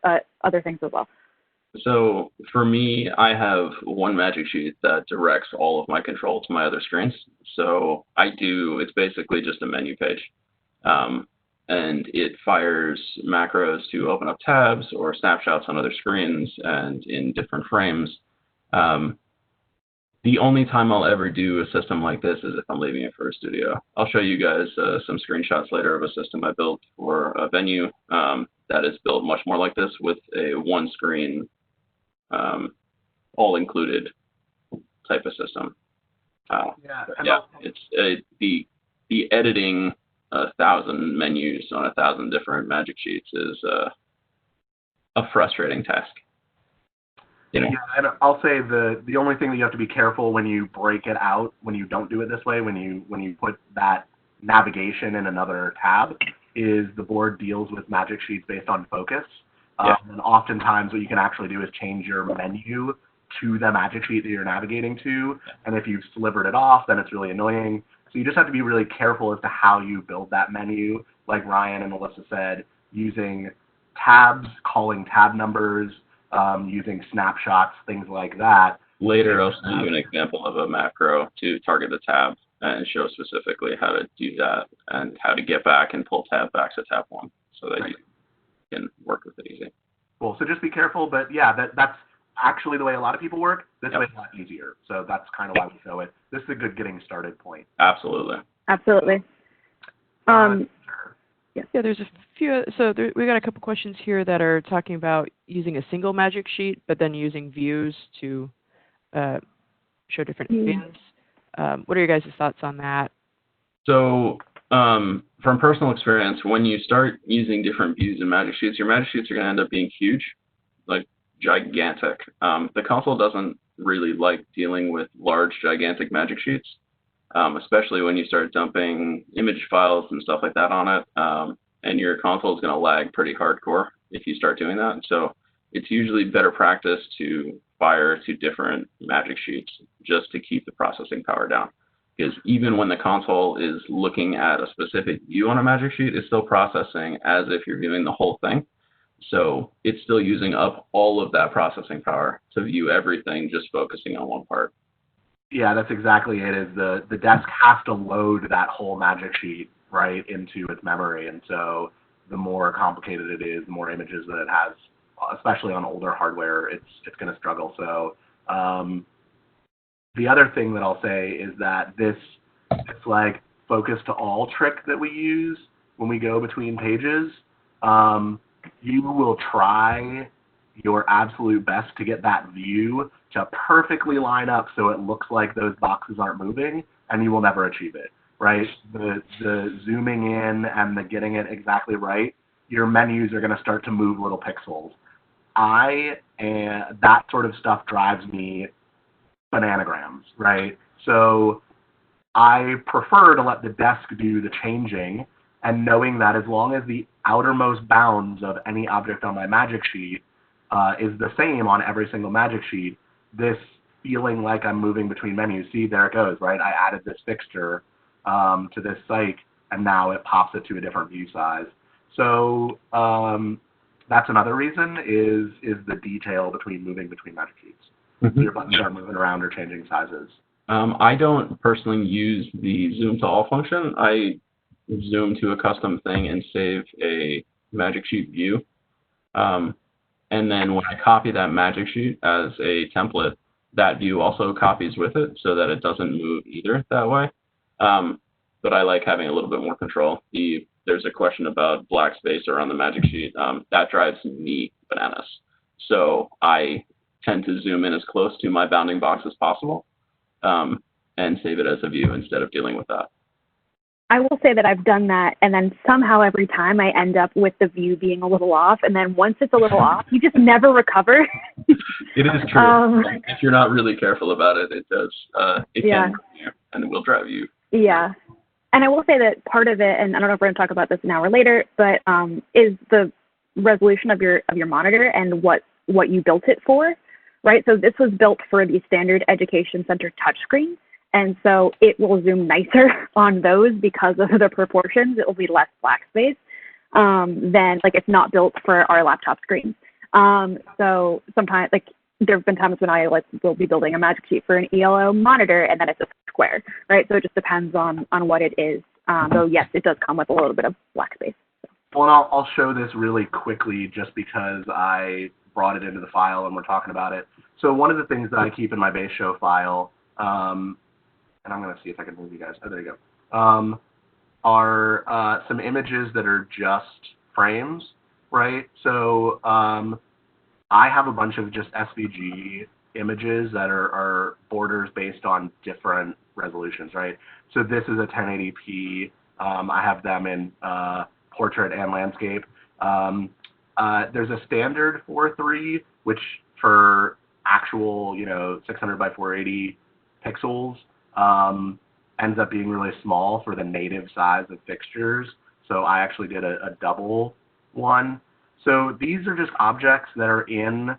other things as well. So for me, I have one magic sheet that directs all of my control to my other screens. So it's basically just a menu page. And it fires macros to open up tabs or snapshots on other screens and in different frames. The only time I'll ever do a system like this is if I'm leaving it for a studio. I'll show you guys some screenshots later of a system I built for a venue that is built much more like this with a one screen, all included type of system. It's the editing 1,000 menus on 1,000 different magic sheets is a frustrating task. You know? Yeah, and I'll say the only thing that you have to be careful when you break it out, when you don't do it this way, when you put that navigation in another tab, is the board deals with magic sheets based on focus. And oftentimes what you can actually do is change your menu to the magic sheet that you're navigating to. And if you've slivered it off, then it's really annoying. So you just have to be really careful as to how you build that menu, like Ryan and Alyssa said, using tabs, calling tab numbers, using snapshots, things like that. Later, I'll send you an example of a macro to target the tab and show specifically how to do that and how to get back and pull tab back to tab 1 so that you can work with it easy. Cool. So just be careful, but yeah, that's actually the way a lot of people work. This way it's a lot easier. So that's kind of why we show it. This is a good getting started point. Absolutely. Absolutely. Yeah, there's a few. So we got a couple questions here that are talking about using a single magic sheet, but then using views to show different views. What are your guys' thoughts on that? So from personal experience, when you start using different views in magic sheets, your magic sheets are going to end up being huge, like gigantic. The console doesn't really like dealing with large, gigantic magic sheets. Especially when you start dumping image files and stuff like that on it, and your console is going to lag pretty hardcore if you start doing that. So it's usually better practice to fire to different magic sheets just to keep the processing power down. Because even when the console is looking at a specific view on a magic sheet, it's still processing as if you're viewing the whole thing. So it's still using up all of that processing power to view everything, just focusing on one part. Yeah, that's exactly it. Is the desk has to load that whole magic sheet right into its memory, and so the more complicated it is, the more images that it has, especially on older hardware, it's going to struggle. So the other thing that I'll say is that it's like focus to all trick that we use when we go between pages. You will try your absolute best to get that view to perfectly line up so it looks like those boxes aren't moving, and you will never achieve it, right? The zooming in and the getting it exactly right, your menus are going to start to move little pixels. That sort of stuff drives me bananagrams, right? So I prefer to let the desk do the changing, and knowing that as long as the outermost bounds of any object on my magic sheet is the same on every single magic sheet, this feeling like I'm moving between menus, see, there it goes, right? I added this fixture to this site, and now it pops it to a different view size. So that's another reason is the detail moving between magic sheets. Mm-hmm. Your buttons are moving around or changing sizes. I don't personally use the zoom to all function. I zoom to a custom thing and save a magic sheet view. And then when I copy that magic sheet as a template, that view also copies with it so that it doesn't move either that way. But I like having a little bit more control. There's a question about black space around the magic sheet. That drives me bananas. So I tend to zoom in as close to my bounding box as possible and save it as a view instead of dealing with that. I will say that I've done that, and then somehow every time I end up with the view being a little off, and then once it's a little off, you just never recover. It is true. If you're not really careful about it, it does. It can hurt you, and it will drive you. Yeah. And I will say that part of it, and I don't know if we're going to talk about this an hour later, but is the resolution of your monitor and what you built it for. right? So this was built for the standard education center touchscreen. And so it will zoom nicer on those because of the proportions. It will be less black space than, like, it's not built for our laptop screens. So sometimes, like, there have been times when I will be building a Magic Sheet for an ELO monitor, and then it's a square, right? So it just depends on what it is. Though yes, it does come with a little bit of black space. So. Well, and I'll show this really quickly just because I brought it into the file and we're talking about it. So one of the things that I keep in my base show file, and I'm going to see if I can move you guys. Oh, there you go. Are some images that are just frames, right? So I have a bunch of just SVG images that are borders based on different resolutions, right? So this is a 1080p. I have them in portrait and landscape. There's a standard 4:3, which for actual, 600 by 480 pixels ends up being really small for the native size of fixtures. So I actually did a double one. So these are just objects that are in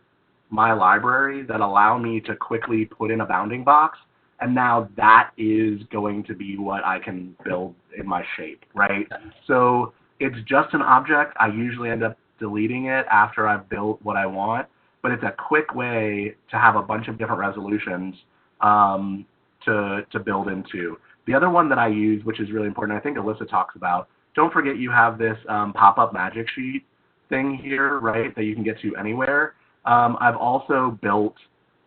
my library that allow me to quickly put in a bounding box. And now that is going to be what I can build in my shape, right? So it's just an object. I usually end up deleting it after I've built what I want, but it's a quick way to have a bunch of different resolutions to build into. The other one that I use, which is really important, I think Alyssa talks about, don't forget you have this pop-up Magic Sheet thing here, right, that you can get to anywhere. I've also built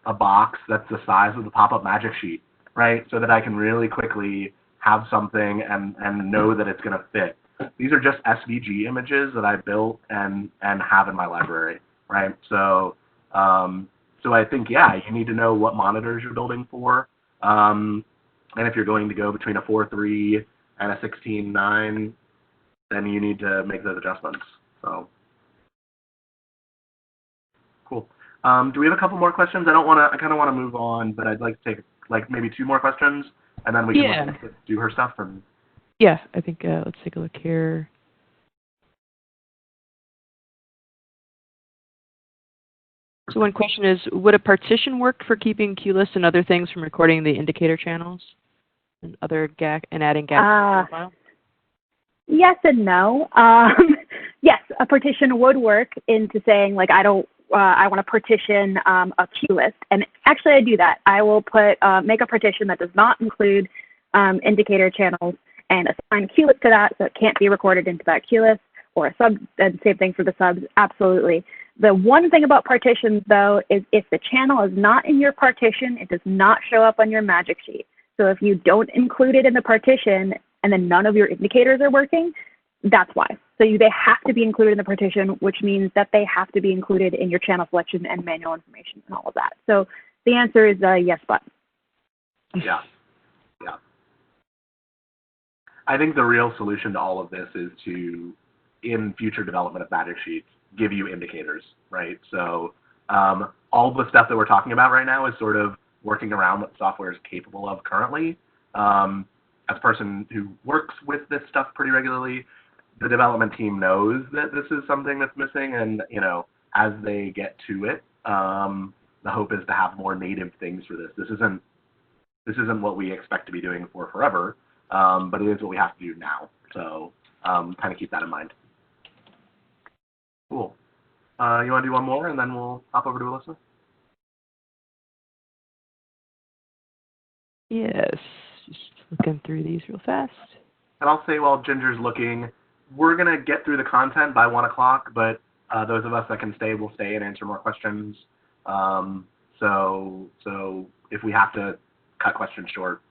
a box that's the size of the pop-up Magic Sheet, right, so that I can really quickly have something and know that it's going to fit. These are just SVG images that I built and have in my library, right? So I think, yeah, you need to know what monitors you're building for. And if you're going to go between a 4:3 and a 16:9, then you need to make those adjustments. So cool. Do we have a couple more questions? I kind of want to move on, but I'd like to take like maybe 2 more questions, and then we can do her stuff. And yeah, I think let's take a look here. So one question is, would a partition work for keeping cue lists and other things from recording the indicator channels and other and adding gaps to the file? Yes and no. Yes, a partition would work into saying, like, I want to partition a cue list. And actually I do that. I will make a partition that does not include indicator channels and assign cue list to that so it can't be recorded into that cue list, or a sub, and same thing for the subs, absolutely. The one thing about partitions, though, is if the channel is not in your partition, it does not show up on your Magic Sheet. So if you don't include it in the partition and then none of your indicators are working, that's why. So they have to be included in the partition, which means that they have to be included in your channel selection and manual information and all of that. So the answer is yes, but. Yeah. I think the real solution to all of this is to, in future development of Magic Sheets, give you indicators, right? So all the stuff that we're talking about right now is sort of working around what software is capable of currently. As a person who works with this stuff pretty regularly, the development team knows that this is something that's missing, and as they get to it, the hope is to have more native things for this. This isn't what we expect to be doing for forever, but it is what we have to do now. So kind of keep that in mind. Cool. You want to do one more, and then we'll hop over to Alyssa? Yes. Just looking through these real fast. And I'll say while Ginger's looking, we're going to get through the content by 1 o'clock, but those of us that can stay will stay and answer more questions. So if we have to cut questions short,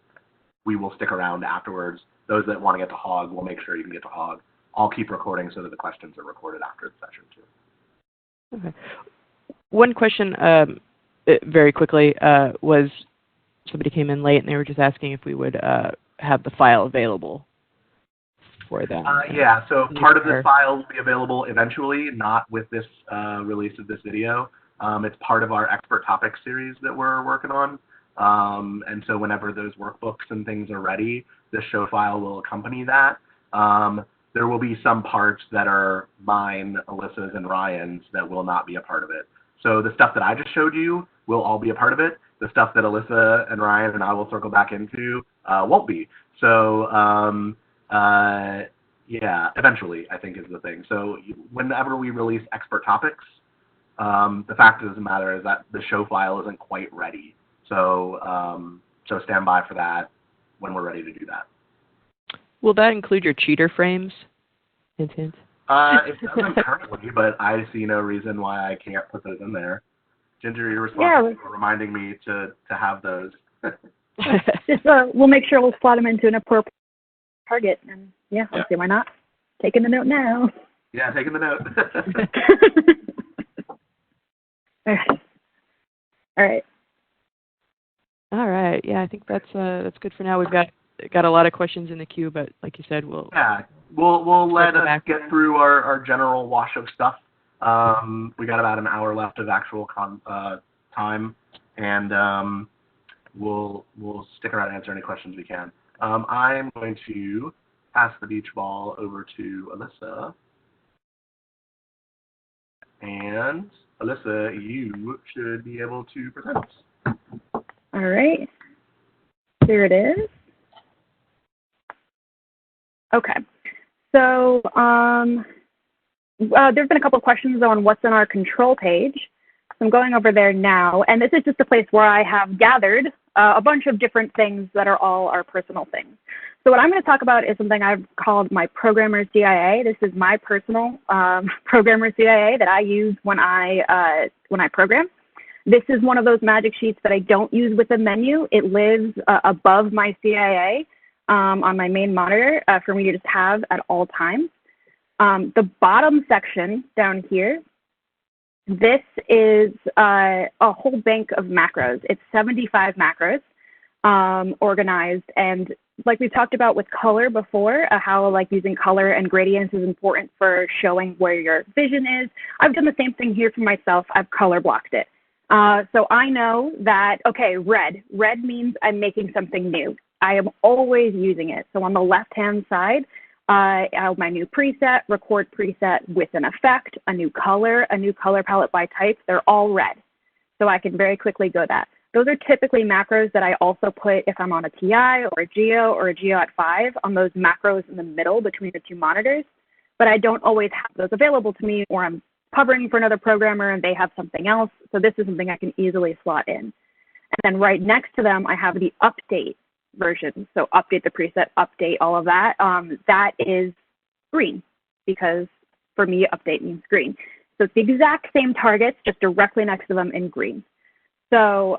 we will stick around afterwards. Those that want to get to Hog, we'll make sure you can get to Hog. I'll keep recording so that the questions are recorded after the session too. Okay. One question very quickly was somebody came in late and they were just asking if we would have the file available for them. Yeah, so part of this file will be available eventually, not with this release of this video. It's part of our expert topics series that we're working on. And so whenever those workbooks and things are ready, the show file will accompany that. There will be some parts that are mine, Alyssa's, and Ryan's that will not be a part of it. So the stuff that I just showed you, will all be a part of it. The stuff that Alyssa and Ryan and I will circle back into won't be. So yeah, eventually, I think is the thing. So whenever we release expert topics, the fact of the matter is that the show file isn't quite ready. So so stand by for that when we're ready to do that. Will that include your cheater frames? Hint, hint. It doesn't currently, but I see no reason why I can't put those in there. Ginger, you're responsible for reminding me to have those. Just, we'll make sure we'll slot them into an appropriate target. And yeah, I'll see why not. Taking the note now. Yeah, taking the note. All right. All right. Yeah, I think that's good for now. We've got a lot of questions in the queue, but like you said, we'll let us get through our general wash of stuff. We got about an hour left of actual time, and we'll stick around and answer any questions we can. I'm going to pass the beach ball over to Alyssa. And Alyssa, you should be able to present. All right. Here it is. Okay. So there's been a couple of questions on what's in our control page. So I'm going over there now. And this is just a place where I have gathered a bunch of different things that are all our personal things. So what I'm going to talk about is something I've called my programmer CIA. This is my personal programmer CIA that I use when I program. This is one of those magic sheets that I don't use with the menu. It lives above my CIA on my main monitor for me to just have at all times. The bottom section down here, this is a whole bank of macros. It's 75 macros organized. And like we talked about with color before, how like using color and gradients is important for showing where your vision is. I've done the same thing here for myself. I've color blocked it. So I know that, okay, red means I'm making something new. I am always using it. So on the left-hand side, I have my new preset, record preset with an effect, a new color palette by type. They're all red. So I can very quickly go that. Those are typically macros that I also put if I'm on a TI or a Geo at 5 on those macros in the middle between the two monitors. But I don't always have those available to me, or I'm covering for another programmer and they have something else. So this is something I can easily slot in. And then right next to them, I have the update version. So update the preset, update all of that. That is green, because for me, update means green. So it's the exact same targets, just directly next to them in green. So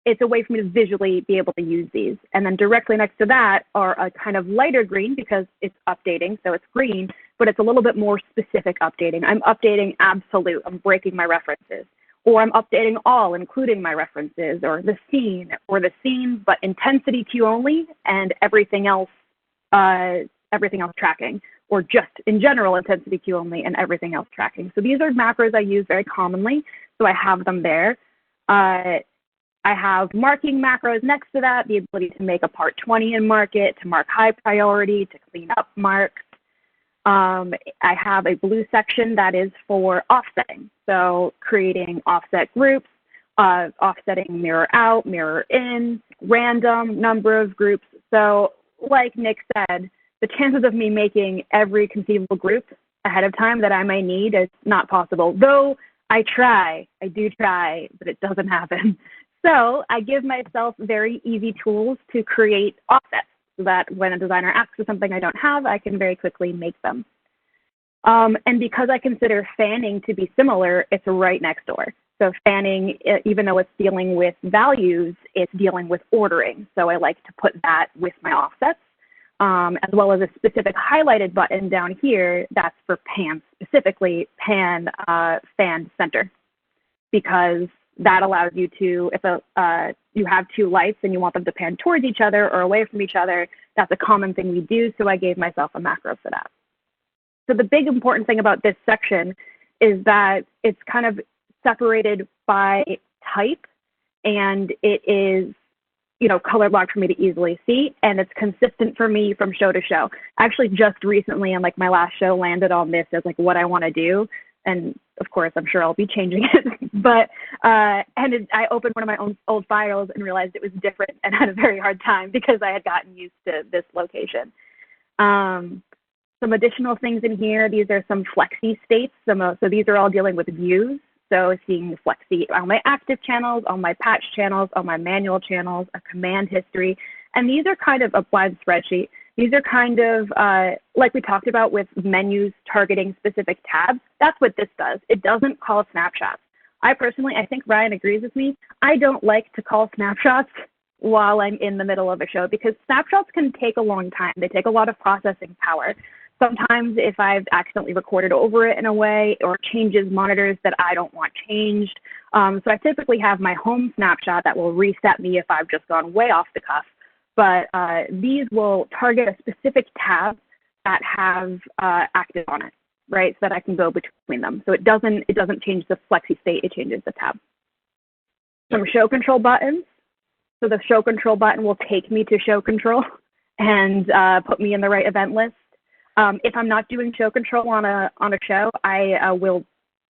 it's a way for me to visually be able to use these. And then directly next to that are a kind of lighter green because it's updating, so it's green, but it's a little bit more specific updating. I'm updating absolute, I'm breaking my references. Or I'm updating all, including my references, or the scene, but intensity queue only, and everything else tracking, or just in general intensity queue only and everything else tracking. So these are macros I use very commonly, so I have them there. I have marking macros next to that, the ability to make a part 20 and mark it, to mark high priority, to clean up marks. I have a blue section that is for offsetting. So creating offset groups, offsetting mirror out, mirror in, random number of groups. So like Nick said, the chances of me making every conceivable group ahead of time that I may need is not possible. Though I do try, but it doesn't happen. So I give myself very easy tools to create offsets, so that when a designer asks for something I don't have, I can very quickly make them. And because I consider fanning to be similar, it's right next door. So fanning, even though it's dealing with values, it's dealing with ordering. So I like to put that with my offsets, as well as a specific highlighted button down here that's for pan, specifically pan fan center, because that allows you to, if you have two lights and you want them to pan towards each other or away from each other, that's a common thing we do, so I gave myself a macro for that. So the big important thing about this section is that it's kind of separated by type, and it is, color blocked for me to easily see, and it's consistent for me from show to show. Actually, just recently, in like my last show, landed on this as like what I want to do, and of course, I'm sure I'll be changing it. But I opened one of my own old files and realized it was different and had a very hard time because I had gotten used to this location. Some additional things in here, these are some flexi states. So these are all dealing with views. So seeing flexi on my active channels, on my patch channels, on my manual channels, a command history. And these are kind of a blind spreadsheet. These are kind of like we talked about with menus targeting specific tabs. That's what this does. It doesn't call snapshots. I think Ryan agrees with me. I don't like to call snapshots while I'm in the middle of a show because snapshots can take a long time. They take a lot of processing power. Sometimes if I've accidentally recorded over it in a way or changes monitors that I don't want changed. So I typically have my home snapshot that will reset me if I've just gone way off the cuff. But these will target a specific tab that have active on it, right? So that I can go between them. So it doesn't change the flexi state, it changes the tab. Some show control buttons. So the show control button will take me to show control and put me in the right event list. If I'm not doing show control on a show, I will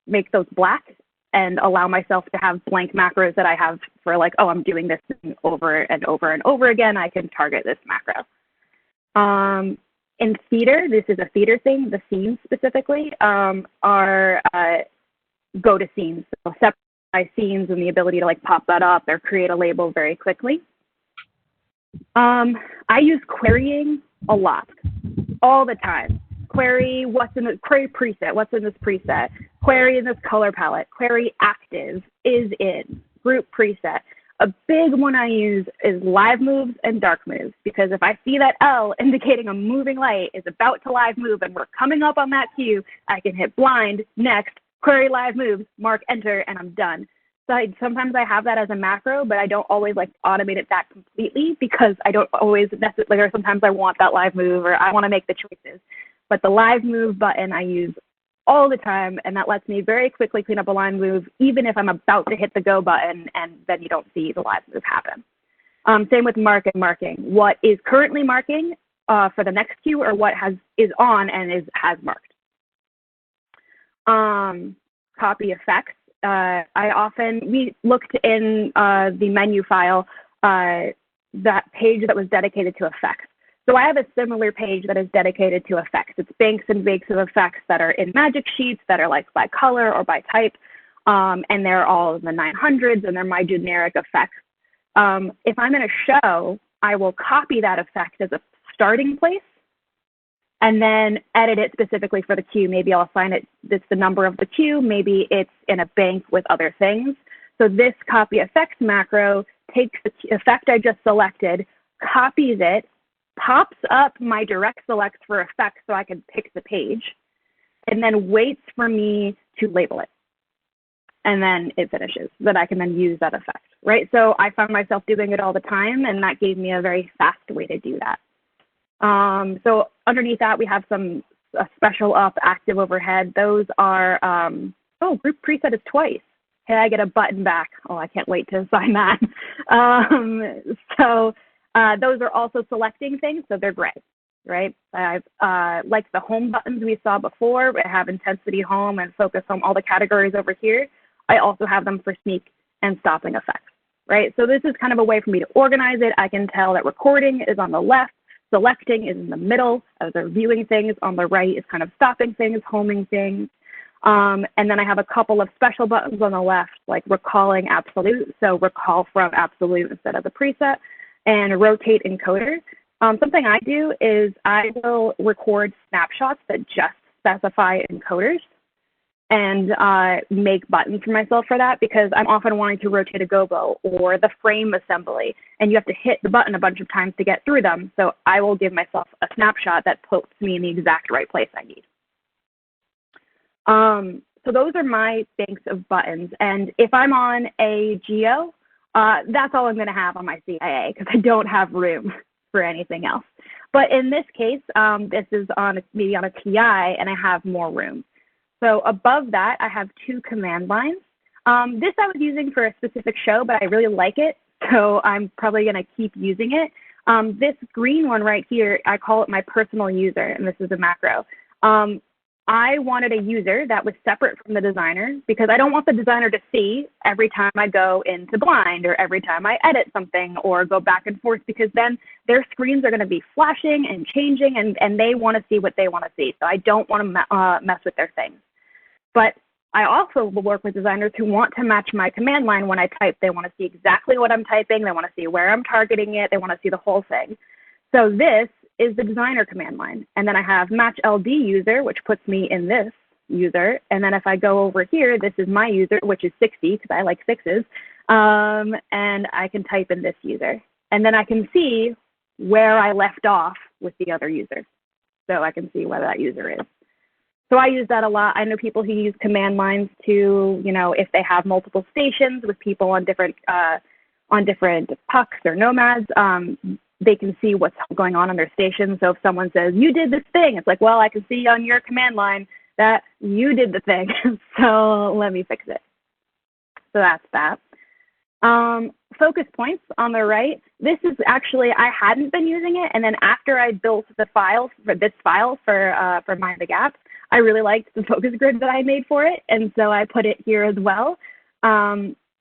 make those black and allow myself to have blank macros that I have for like, oh, I'm doing this over and over and over again. I can target this macro. In theater, this is a theater thing, the scenes specifically are go to scenes. So separate by scenes and the ability to like pop that up or create a label very quickly. I use querying a lot. All the time. Query query preset, what's in this preset? Query in this color palette. Query active, is in, group preset. A big one I use is live moves and dark moves because if I see that L indicating a moving light is about to live move and we're coming up on that cue, I can hit blind, next, query live moves, mark enter, and I'm done. So sometimes I have that as a macro, but I don't always like automate it that completely because I don't always necessarily, or sometimes I want that live move or I want to make the choices. But the live move button I use all the time, and that lets me very quickly clean up a live move, even if I'm about to hit the go button and then you don't see the live move happen. Same with mark and marking. What is currently marking for the next cue or what is on and has marked. Copy effects. We looked in the menu file, that page that was dedicated to effects. So I have a similar page that is dedicated to effects. It's banks and banks of effects that are in magic sheets that are like by color or by type. And they're all in the 900s and they're my generic effects. If I'm in a show, I will copy that effect as a starting place and then edit it specifically for the queue. Maybe I'll assign it's the number of the queue. Maybe it's in a bank with other things. So this copy effects macro takes the effect I just selected, copies it, pops up my direct selects for effects so I can pick the page, and then waits for me to label it. And then it finishes, that I can then use that effect, right? So I found myself doing it all the time, and that gave me a very fast way to do that. So underneath that, we have some special up, active overhead. Those are, group preset is twice. Hey, I get a button back. Oh, I can't wait to assign that. Those are also selecting things, so they're gray, right? I've like the home buttons we saw before, I have intensity home and focus home, all the categories over here. I also have them for sneak and stopping effects, right? So this is kind of a way for me to organize it. I can tell that recording is on the left, selecting is in the middle, as they're viewing things. On the right is kind of stopping things, homing things. And then I have a couple of special buttons on the left, like recalling absolute. So recall from absolute instead of the preset, and rotate encoder. Something I do is I will record snapshots that just specify encoders and make buttons for myself for that because I'm often wanting to rotate a gobo or the frame assembly, and you have to hit the button a bunch of times to get through them. So I will give myself a snapshot that puts me in the exact right place I need. So those are my banks of buttons. And if I'm on a geo, that's all I'm going to have on my CIA because I don't have room for anything else. But in this case, this is maybe on a TI, and I have more room. So above that, I have two command lines. This I was using for a specific show, but I really like it, so I'm probably going to keep using it. This green one right here, I call it my personal user, and this is a macro. I wanted a user that was separate from the designer because I don't want the designer to see every time I go into Blind or every time I edit something or go back and forth, because then their screens are going to be flashing and changing, and they want to see what they want to see. So I don't want to mess with their things. But I also will work with designers who want to match my command line when I type. They want to see exactly what I'm typing. They want to see where I'm targeting it. They want to see the whole thing. So this is the designer command line. And then I have match LD user, which puts me in this user. And then if I go over here, this is my user, which is 60, because I like sixes. And I can type in this user. And then I can see where I left off with the other user. So I can see where that user is. So I use that a lot. I know people who use command lines to, you know, if they have multiple stations with people on different pucks or nomads, they can see what's going on their station. So if someone says, you did this thing, it's like, well, I can see on your command line that you did the thing. So let me fix it. So that's that. Focus points on the right. This is actually, I hadn't been using it. And then after I built the file for this file for Mind the Gap, I really liked the focus grid that I made for it. And so I put it here as well.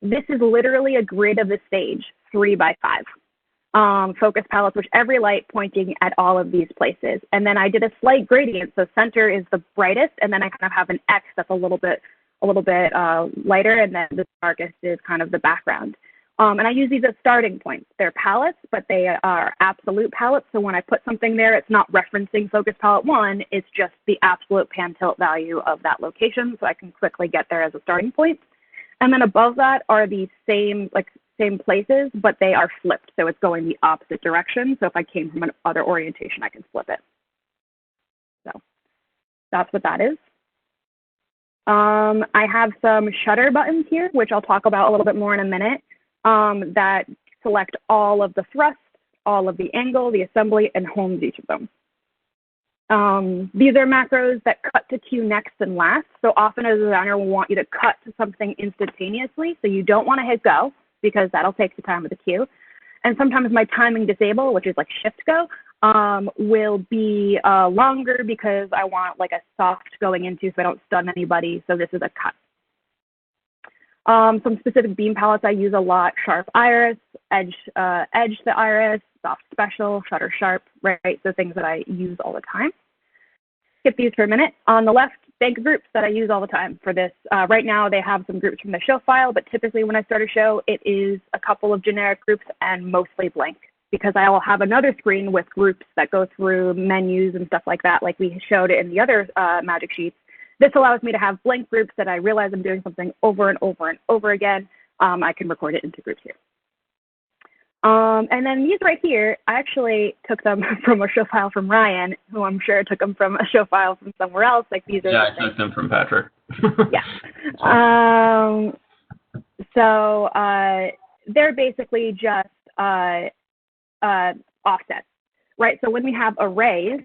This is literally a grid of the stage, 3 by 5. Focus palettes, which every light pointing at all of these places. And then I did a slight gradient. So center is the brightest, and then I kind of have an X that's a little bit lighter, and then the darkest is kind of the background. And I use these as starting points. They're palettes, but they are absolute palettes. So when I put something there, it's not referencing focus palette 1, it's just the absolute pan tilt value of that location. So I can quickly get there as a starting point. And then above that are the same places, but they are flipped. So it's going the opposite direction. So if I came from another orientation, I can flip it. So that's what that is. I have some shutter buttons here, which I'll talk about a little bit more in a minute, that select all of the thrust, all of the angle, the assembly, and homes each of them. These are macros that cut to cue next and last. So often a designer will want you to cut to something instantaneously. So you don't want to hit go, because that'll take the time of the cue. And sometimes my timing disable, which is like shift go, will be longer because I want like a soft going into so I don't stun anybody. So this is a cut. Some specific beam palettes I use a lot: sharp iris, edge the iris, soft special, shutter sharp, right? So things that I use all the time. Skip these for a minute. On the left, bank groups that I use all the time for this. Right now they have some groups from the show file, but typically when I start a show, it is a couple of generic groups and mostly blank, because I will have another screen with groups that go through menus and stuff like that, like we showed in the other magic sheets. This allows me to have blank groups that I realize I'm doing something over and over and over again. I can record it into groups here. And then these right here, I actually took them from a show file from Ryan, who I'm sure took them from a show file from somewhere else. Like these are. Yeah, I took them from Patrick. Yeah. So they're basically just offsets, right? So when we have arrays,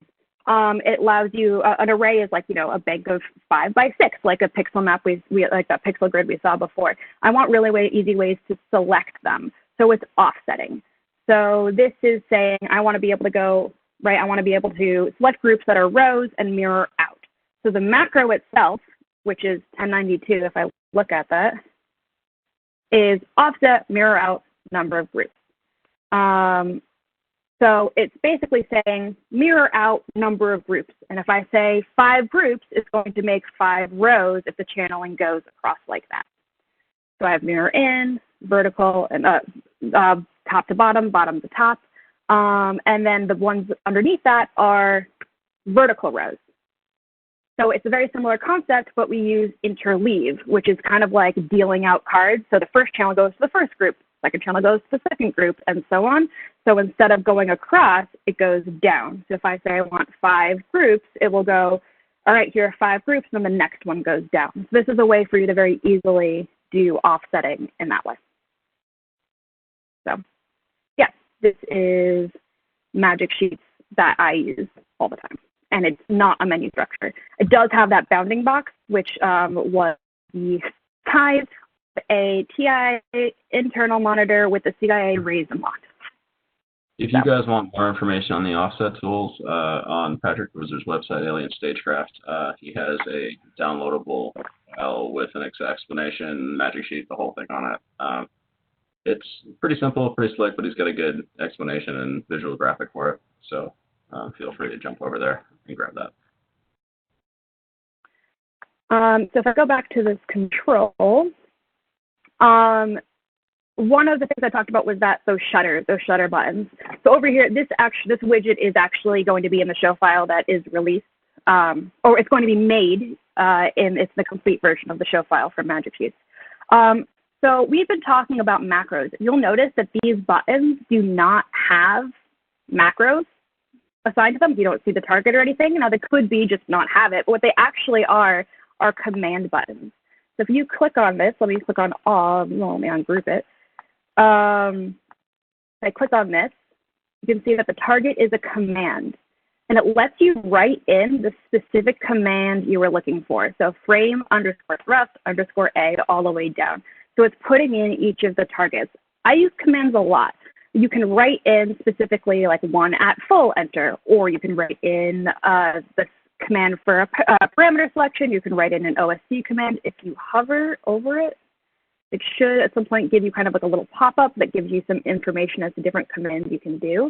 it allows you, an array is like, you know, a bank of 5 by 6, like a pixel map, we like that pixel grid we saw before. I want really easy ways to select them. So it's offsetting. So this is saying I want to be able to go, right, I want to be able to select groups that are rows and mirror out. So the macro itself, which is 1092, if I look at that, is offset, mirror out, number of groups. So it's basically saying mirror out number of groups. And if I say 5 groups, it's going to make 5 rows if the channeling goes across like that. So I have mirror in, vertical, and top to bottom, bottom to top. And then the ones underneath that are vertical rows. So it's a very similar concept, but we use interleave, which is kind of like dealing out cards. So the first channel goes to the first group, second channel goes to the second group, and so on. So instead of going across, it goes down. So if I say I want 5 groups, it will go, all right, here are 5 groups, and then the next one goes down. So this is a way for you to very easily do offsetting in that way. So yeah, this is magic sheets that I use all the time. And it's not a menu structure. It does have that bounding box, which was the ties, a TI internal monitor with the CIA raised and locked. If you guys want more information on the offset tools, on Patrick Wizard's website, Alien Stagecraft, he has a downloadable file with an explanation, magic sheet, the whole thing on it. It's pretty simple, pretty slick, but he's got a good explanation and visual graphic for it. So feel free to jump over there and grab that. So if I go back to this control, one of the things I talked about was that those shutter buttons. So over here, this widget is actually going to be in the show file that is released, or it's going to be made it's the complete version of the show file for Magic Sheets. So we've been talking about macros. You'll notice that these buttons do not have macros assigned to them. You don't see the target or anything. Now, they could be just not have it, but what they actually are command buttons. So if you click on this, let me click on all, well, let me ungroup it. I click on this, you can see that the target is a command, and it lets you write in the specific command you were looking for. So frame _ thrust _ A all the way down. So it's putting in each of the targets. I use commands a lot. You can write in specifically like one at full enter, or you can write in the command for a parameter selection. You can write in an OSC command. If you hover over it, it should at some point give you kind of like a little pop-up that gives you some information as to different commands you can do.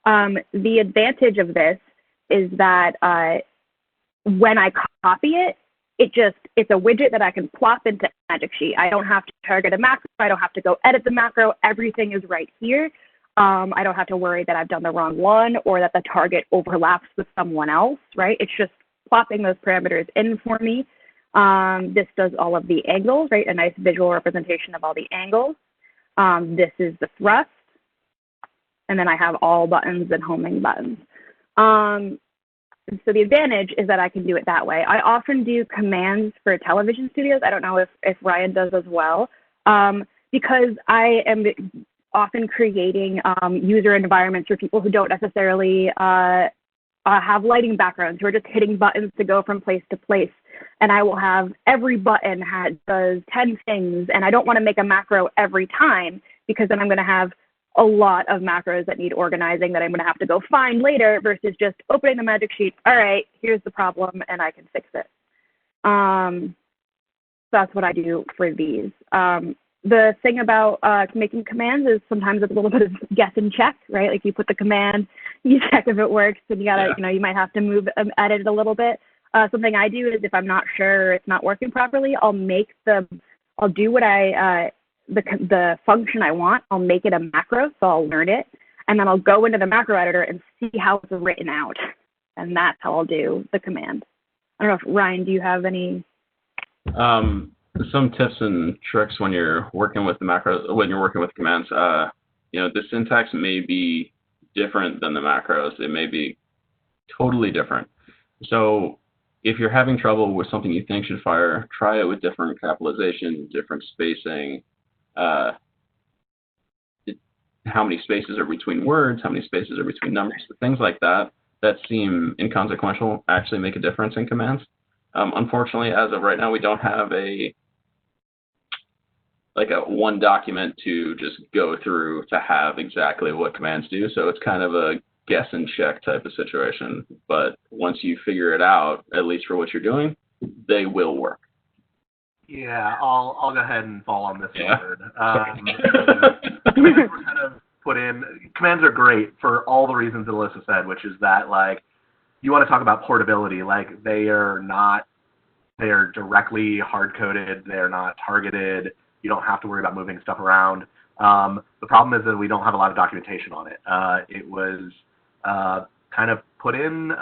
The advantage of this is that when I copy it, it's a widget that I can plop into Magic Sheet. I don't have to target a macro. I don't have to go edit the macro. Everything is right here. I don't have to worry that I've done the wrong one or that the target overlaps with someone else, right? It's just plopping those parameters in for me. This does all of the angles, right? A nice visual representation of all the angles. This is the thrust. And then I have all buttons and homing buttons. So the advantage is that I can do it that way. I often do commands for television studios. I don't know if Ryan does as well, because I am often creating user environments for people who don't necessarily have lighting backgrounds, who are just hitting buttons to go from place to place. And I will have every button does 10 things, and I don't want to make a macro every time because then I'm going to have a lot of macros that need organizing that I'm going to have to go find later versus just opening the Magic Sheet. All right, here's the problem, and I can fix it. So that's what I do for these. The thing about making commands is sometimes it's a little bit of guess and check, right? Like you put the command, you check if it works, and you gotta, you might have to move, edit it a little bit. Something I do is if I'm not sure it's not working properly, I'll do what the function I want, I'll make it a macro, so I'll learn it, and then I'll go into the macro editor and see how it's written out, and that's how I'll do the command. I don't know if Ryan, do you have any? Some tips and tricks when you're working with the macros, when you're working with commands. The syntax may be different than the macros. It may be totally different. So if you're having trouble with something you think should fire, try it with different capitalization, different spacing. How many spaces are between words, how many spaces are between numbers, things like that seem inconsequential actually make a difference in commands. Unfortunately, as of right now, we don't have a one document to just go through to have exactly what commands do. So it's kind of a guess and check type of situation. But once you figure it out, at least for what you're doing, they will work. Yeah, I'll go ahead and fall on this word. Commands are great for all the reasons that Alyssa said, which is that you want to talk about portability. They are directly hard coded. They're not targeted. You don't have to worry about moving stuff around. The problem is that we don't have a lot of documentation on it. It was kind of put in.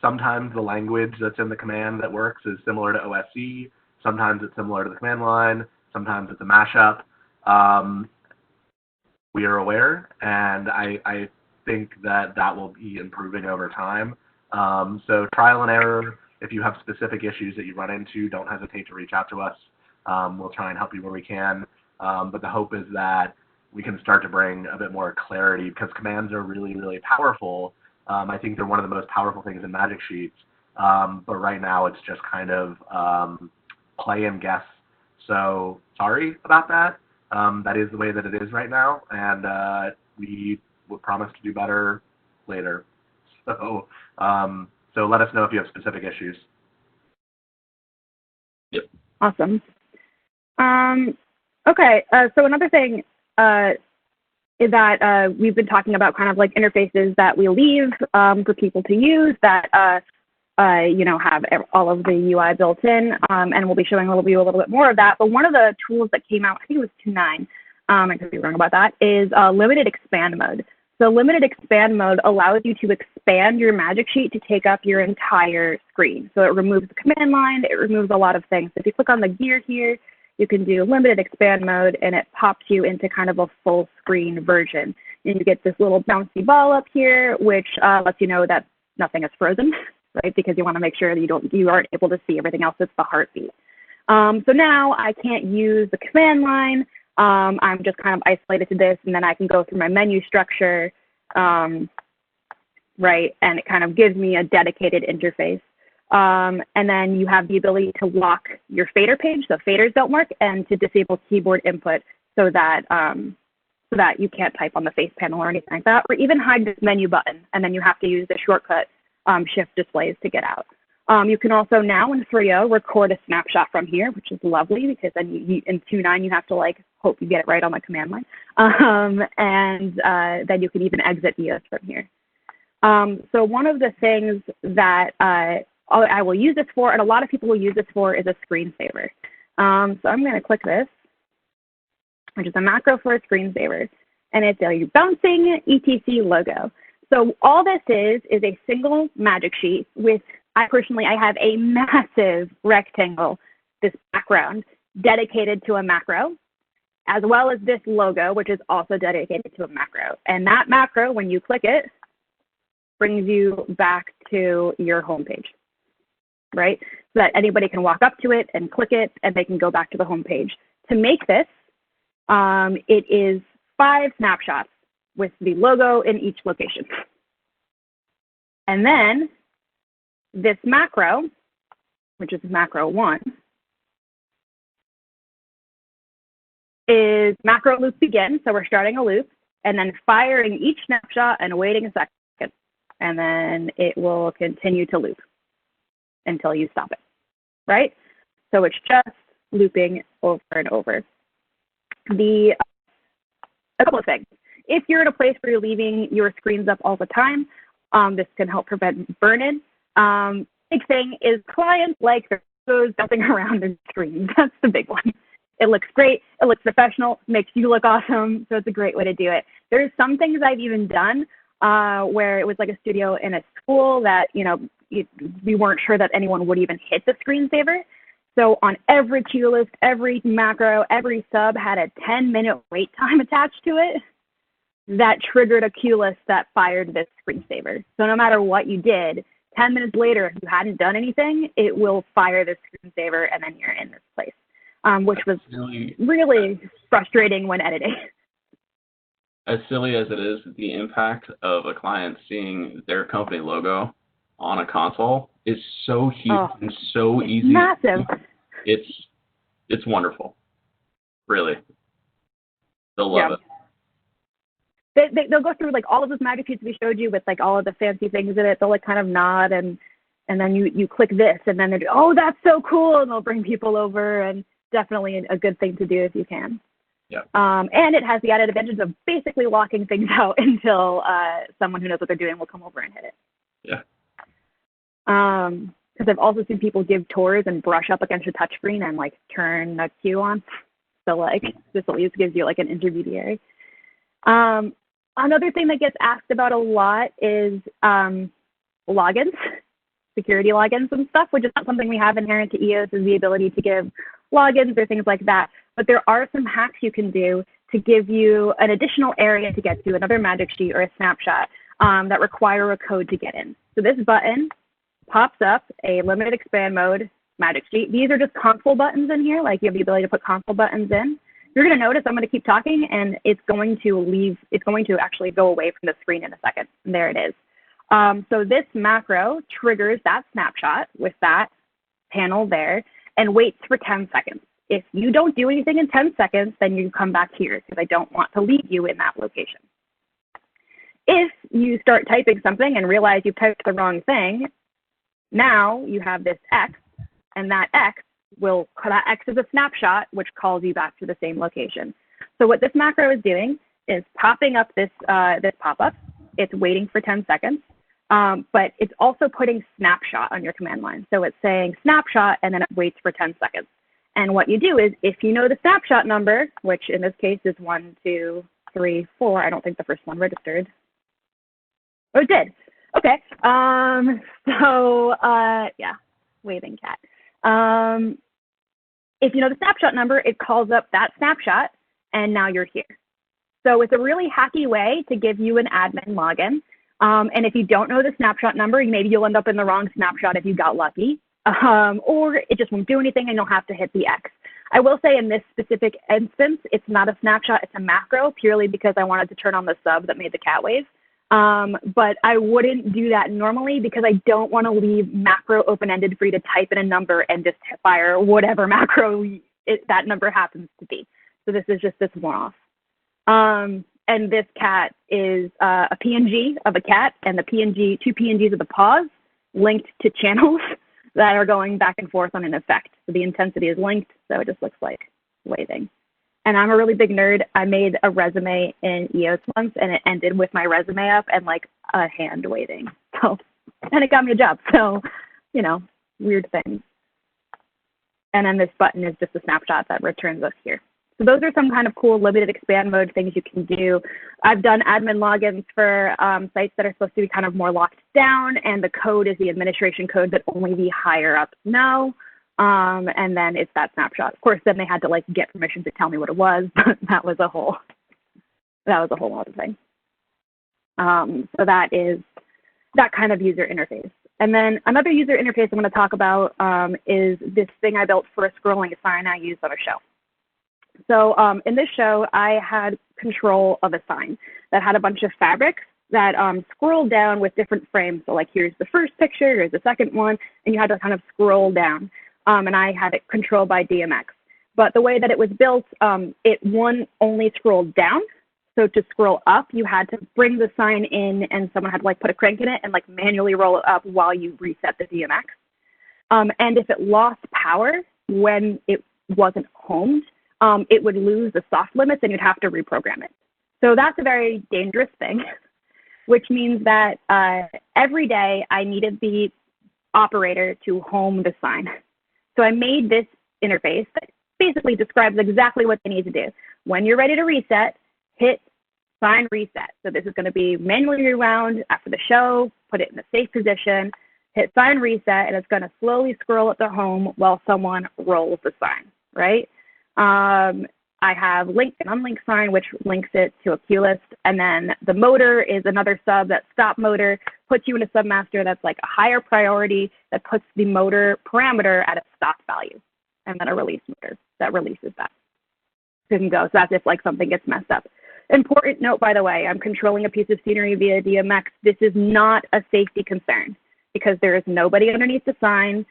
Sometimes the language that's in the command that works is similar to OSC. Sometimes it's similar to the command line. Sometimes it's a mashup. We are aware, and I think that will be improving over time. So trial and error. If you have specific issues that you run into, don't hesitate to reach out to us. We'll try and help you where we can. But the hope is that we can start to bring a bit more clarity because commands are really, really powerful. I think they're one of the most powerful things in Magic Sheets. But right now it's just kind of play and guess. So sorry about that. That is the way that it is right now. And we're we'll promise to do better later. So, so let us know if you have specific issues. Yep. Awesome. Okay, so another thing is that we've been talking about kind of like interfaces that we leave for people to use that you know, have all of the UI built in, and we'll be showing a little bit more of that. But one of the tools that came out, I think it was 2.9, I could be wrong about that, is limited expand mode. So limited expand mode allows you to expand your magic sheet to take up your entire screen. So it removes the command line, it removes a lot of things. If you click on the gear here, you can do limited expand mode and it pops you into kind of a full screen version. And you get this little bouncy ball up here, which lets you know that nothing is frozen, right? Because you want to make sure that you aren't able to see everything else. It's the heartbeat. So now I can't use the command line. I'm just kind of isolated to this, and then I can go through my menu structure, right? And it kind of gives me a dedicated interface. And then you have the ability to lock your fader page, so faders don't work, and to disable keyboard input so that you can't type on the face panel or anything like that, or even hide this menu button, and then you have to use the shortcut shift displays to get out. You can also now in 3.0 record a snapshot from here, which is lovely because then in 2.9 you have to like hope you get it right on the command line, and then you can even exit EOS from here. So one of the things that I will use this for, and a lot of people will use this for, is a screensaver. So I'm going to click this, which is a macro for a screensaver, and it's a bouncing ETC logo. So all this is a single magic sheet with, I have a massive rectangle, this background, dedicated to a macro, as well as this logo, which is also dedicated to a macro. And that macro, when you click it, brings you back to your home page, right? So that anybody can walk up to it and click it, and they can go back to the home page. To make this, it is 5 snapshots with the logo in each location. And then this macro, which is macro 1, is macro loop begin. So we're starting a loop and then firing each snapshot and waiting a second. And then it will continue to loop until you stop it, right? So it's just looping over and over. A couple of things. If you're in a place where you're leaving your screens up all the time, this can help prevent burn-in. Big thing is clients like those jumping around their screens. That's the big one. It looks great. It looks professional. Makes you look awesome. So it's a great way to do it. There's some things I've even done where it was like a studio in a school that, you know, we weren't sure that anyone would even hit the screensaver. So on every cue list, every macro, every sub had a 10-minute wait time attached to it that triggered a cue list that fired this screensaver. So no matter what you did, 10 minutes later, if you hadn't done anything, it will fire this screensaver and then you're in this place, which was really frustrating when editing. As silly as it is, the impact of a client seeing their company logo on a console is so huge and so easy. Massive. It's wonderful. Really. They'll love it. They'll go through like all of those magic sheets we showed you with like all of the fancy things in it. They'll like kind of nod and then you click this and then they do, oh, that's so cool. And they'll bring people over, and definitely a good thing to do if you can. Yeah. And it has the added advantage of basically locking things out until someone who knows what they're doing will come over and hit it. Yeah. Because I've also seen people give tours and brush up against a touchscreen and like turn the cue on. So like this at least gives you like an intermediary. Another thing that gets asked about a lot is logins, security logins and stuff, which is not something we have inherent to EOS, is the ability to give logins or things like that. But there are some hacks you can do to give you an additional area to get to, another magic sheet or a snapshot that require a code to get in. So this button pops up a limited expand mode magic sheet. These are just console buttons in here, like you have the ability to put console buttons in. You're going to notice I'm going to keep talking and it's going to actually go away from the screen in a second. And there it is. So this macro triggers that snapshot with that panel there and waits for 10 seconds. If you don't do anything in 10 seconds, then you come back here because I don't want to leave you in that location. If you start typing something and realize you've typed the wrong thing, now you have this X, and that X is a snapshot, which calls you back to the same location. So what this macro is doing is popping up this pop-up. It's waiting for 10 seconds, but it's also putting snapshot on your command line. So it's saying snapshot, and then it waits for 10 seconds. And what you do is, if you know the snapshot number, which in this case is 1, 2, 3, 4, I don't think the first one registered. Oh, it did. Okay. Yeah, waving cat. If you know the snapshot number, it calls up that snapshot, and now you're here. So it's a really hacky way to give you an admin login. And if you don't know the snapshot number, maybe you'll end up in the wrong snapshot if you got lucky, or it just won't do anything and you'll have to hit the X. I will say in this specific instance, it's not a snapshot, it's a macro, purely because I wanted to turn on the sub that made the cat wave. But I wouldn't do that normally because I don't want to leave macro open-ended for you to type in a number and just fire whatever macro that number happens to be. So this is just this one-off. And this cat is a PNG of a cat, and the two PNGs of the paws linked to channels that are going back and forth on an effect. So the intensity is linked, so it just looks like waving. And I'm a really big nerd. I made a resume in EOS once, and it ended with my resume up and like a hand waving. So, and it got me a job. So, you know, weird things. And then this button is just a snapshot that returns us here. So those are some kind of cool limited expand mode things you can do. I've done admin logins for sites that are supposed to be kind of more locked down, and the code is the administration code that only the higher ups know. And then it's that snapshot. Of course, then they had to like get permission to tell me what it was, but that was a whole other thing. So that is that kind of user interface. And then another user interface I'm going to talk about is this thing I built for a scrolling sign I used on a show. So in this show, I had control of a sign that had a bunch of fabrics that scrolled down with different frames. So like, here's the first picture, here's the second one, and you had to kind of scroll down. And I had it controlled by DMX. But the way that it was built, it only scrolled down. So to scroll up, you had to bring the sign in, and someone had to like put a crank in it and like manually roll it up while you reset the DMX. And if it lost power when it wasn't homed, it would lose the soft limits and you'd have to reprogram it. So that's a very dangerous thing, which means that every day I needed the operator to home the sign. So I made this interface that basically describes exactly what they need to do. When you're ready to reset, hit sign reset. So this is going to be manually rewound after the show, put it in a safe position, hit sign reset, and it's going to slowly scroll at the home while someone rolls the sign, right? I have link and unlink sign, which links it to a queue list. And then the motor is another sub. That stop motor puts you in a submaster that's like a higher priority that puts the motor parameter at a stop value. And then a release motor that releases that. So you can go. So that's if like something gets messed up. Important note, by the way, I'm controlling a piece of scenery via DMX. This is not a safety concern because there is nobody underneath the sign.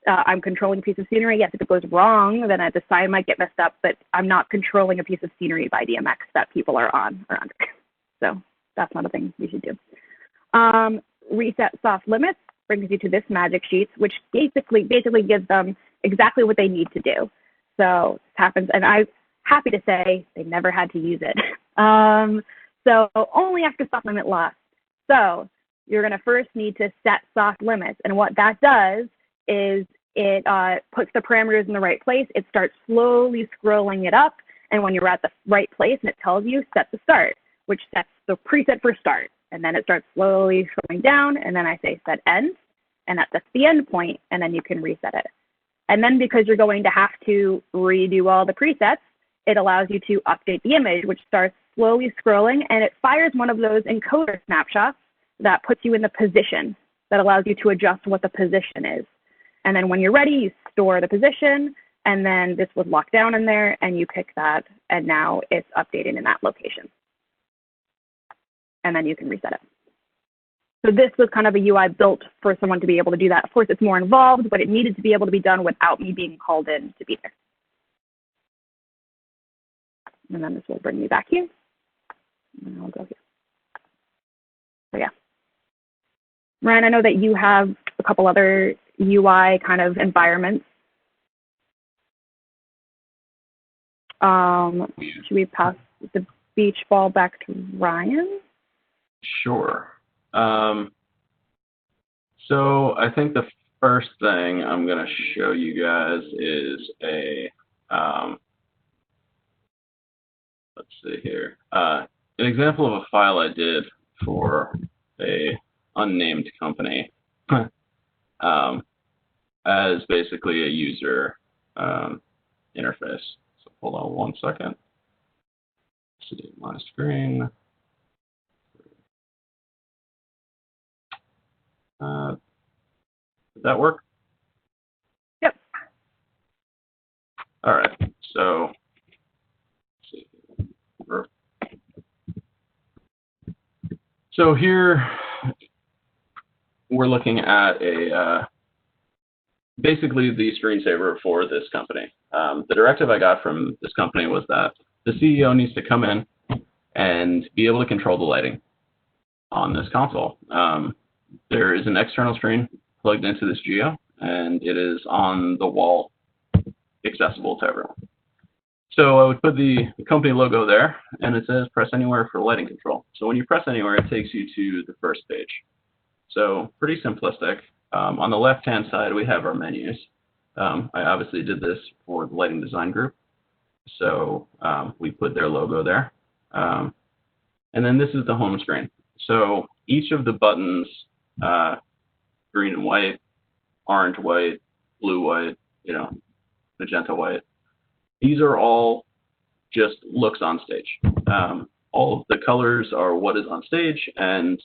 I'm controlling a piece of scenery. Yes, if it goes wrong, then the sign might get messed up, but I'm not controlling a piece of scenery by DMX that people are on or under. So that's not a thing you should do. Reset soft limits brings you to this magic sheets, which basically gives them exactly what they need to do. So this happens, and I'm happy to say they never had to use it. So only after soft limit lost. So you're going to first need to set soft limits. And what that does is it puts the parameters in the right place. It starts slowly scrolling it up. And when you're at the right place and it tells you set the start, which sets the preset for start. And then it starts slowly scrolling down. And then I say set end. And that's the end point. And then you can reset it. And then because you're going to have to redo all the presets, it allows you to update the image, which starts slowly scrolling. And it fires one of those encoder snapshots that puts you in the position that allows you to adjust what the position is. And then when you're ready, you store the position, and then this was locked down in there, and you pick that, and now it's updated in that location. And then you can reset it. So this was kind of a UI built for someone to be able to do that. Of course, it's more involved, but it needed to be able to be done without me being called in to be there. And then this will bring me back here. And I'll go here. So yeah. Ryan, I know that you have a couple other UI kind of environments. Should we pass the beach ball back to Ryan? Sure. So I think the first thing I'm going to show you guys is let's see here, an example of a file I did for a unnamed company as basically a user interface. So hold on one second. See my screen. Did that work? Yep. All right. So let's see. So here we're looking at basically the screensaver for this company. The directive I got from this company was that the CEO needs to come in and be able to control the lighting on this console. There is an external screen plugged into this geo, and it is on the wall, accessible to everyone. So I would put the company logo there, and it says press anywhere for lighting control. So when you press anywhere, it takes you to the first page. So pretty simplistic. On the left-hand side, we have our menus. I obviously did this for the lighting design group. So we put their logo there. And then this is the home screen. So each of the buttons, green and white, orange, white, blue, white, magenta, white, these are all just looks on stage. All of the colors are what is on stage, and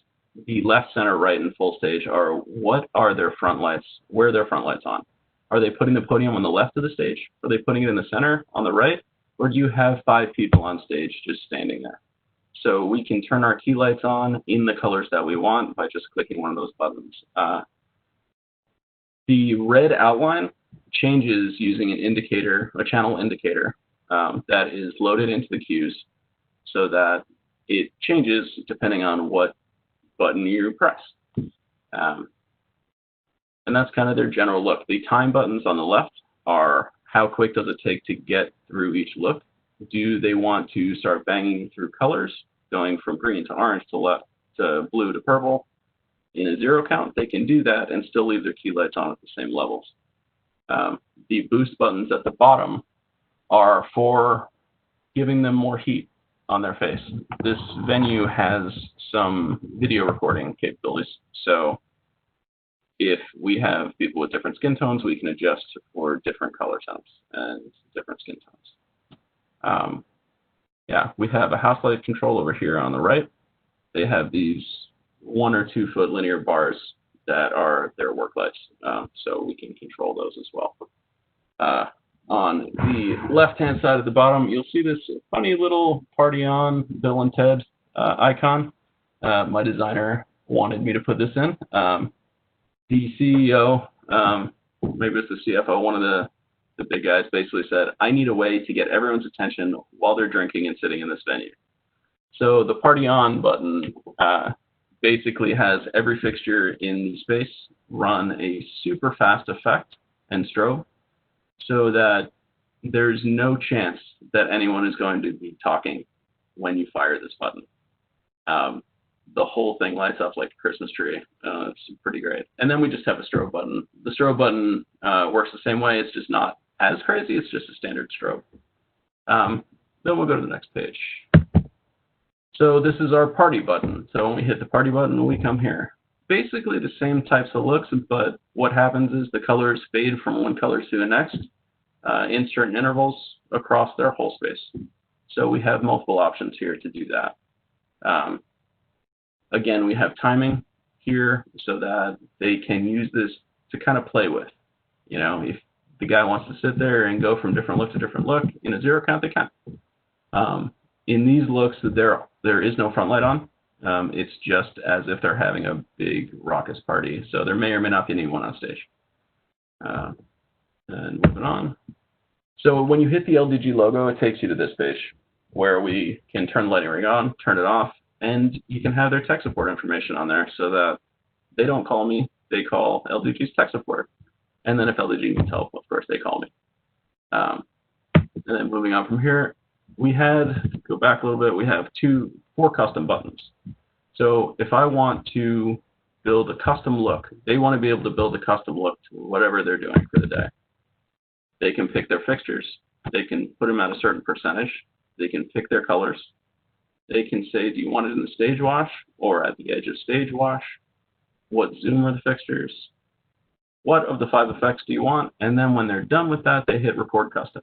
the left, center, right, and full stage are what are their front lights, where are their front lights on. Are they putting the podium on the left of the stage? Are they putting it in the center, on the right? Or do you have 5 people on stage just standing there? So we can turn our key lights on in the colors that we want by just clicking one of those buttons. The red outline changes using an indicator, a channel indicator, that is loaded into the cues so that it changes depending on what button you press. And that's kind of their general look. The time buttons on the left are how quick does it take to get through each look. Do they want to start banging through colors, going from green to orange to left to blue to purple? In a 0 count, they can do that and still leave their key lights on at the same levels. The boost buttons at the bottom are for giving them more heat on their face. This venue has some video recording capabilities. So if we have people with different skin tones, we can adjust for different color tones and different skin tones. Yeah, we have a house light control over here on the right. They have these 1 or 2 foot linear bars that are their work lights, so we can control those as well. On the left-hand side at the bottom, you'll see this funny little Party On Bill and Ted icon. My designer wanted me to put this in. The CEO, maybe it's the CFO, one of the big guys basically said, I need a way to get everyone's attention while they're drinking and sitting in this venue. So the Party On button basically has every fixture in the space run a super fast effect and strobe so that there's no chance that anyone is going to be talking when you fire this button. The whole thing lights up like a Christmas tree. It's pretty great. And then we just have a strobe button. The strobe button works the same way. It's just not as crazy. It's just a standard strobe. Then we'll go to the next page. So this is our party button. So when we hit the party button, we come here. Basically the same types of looks, but what happens is the colors fade from one color to the next in certain intervals across their whole space. So we have multiple options here to do that. Again, we have timing here so that they can use this to kind of play with. If the guy wants to sit there and go from different look to different look in a 0 count, they can. In these looks, there is no front light on. It's just as if they're having a big raucous party. So there may or may not be anyone on stage. And moving on. So when you hit the LDG logo, it takes you to this page where we can turn the lighting ring on, turn it off. And you can have their tech support information on there so that they don't call me, they call LDG's tech support. And then if LDG needs help, of course, they call me. And then moving on from here, we had, go back a little bit, we have 4 custom buttons. So if I want to build a custom look, they want to be able to build a custom look to whatever they're doing for the day. They can pick their fixtures. They can put them at a certain percentage. They can pick their colors. They can say, do you want it in the stage wash or at the edge of stage wash? What zoom are the fixtures? What of the 5 effects do you want? And then when they're done with that, they hit record custom.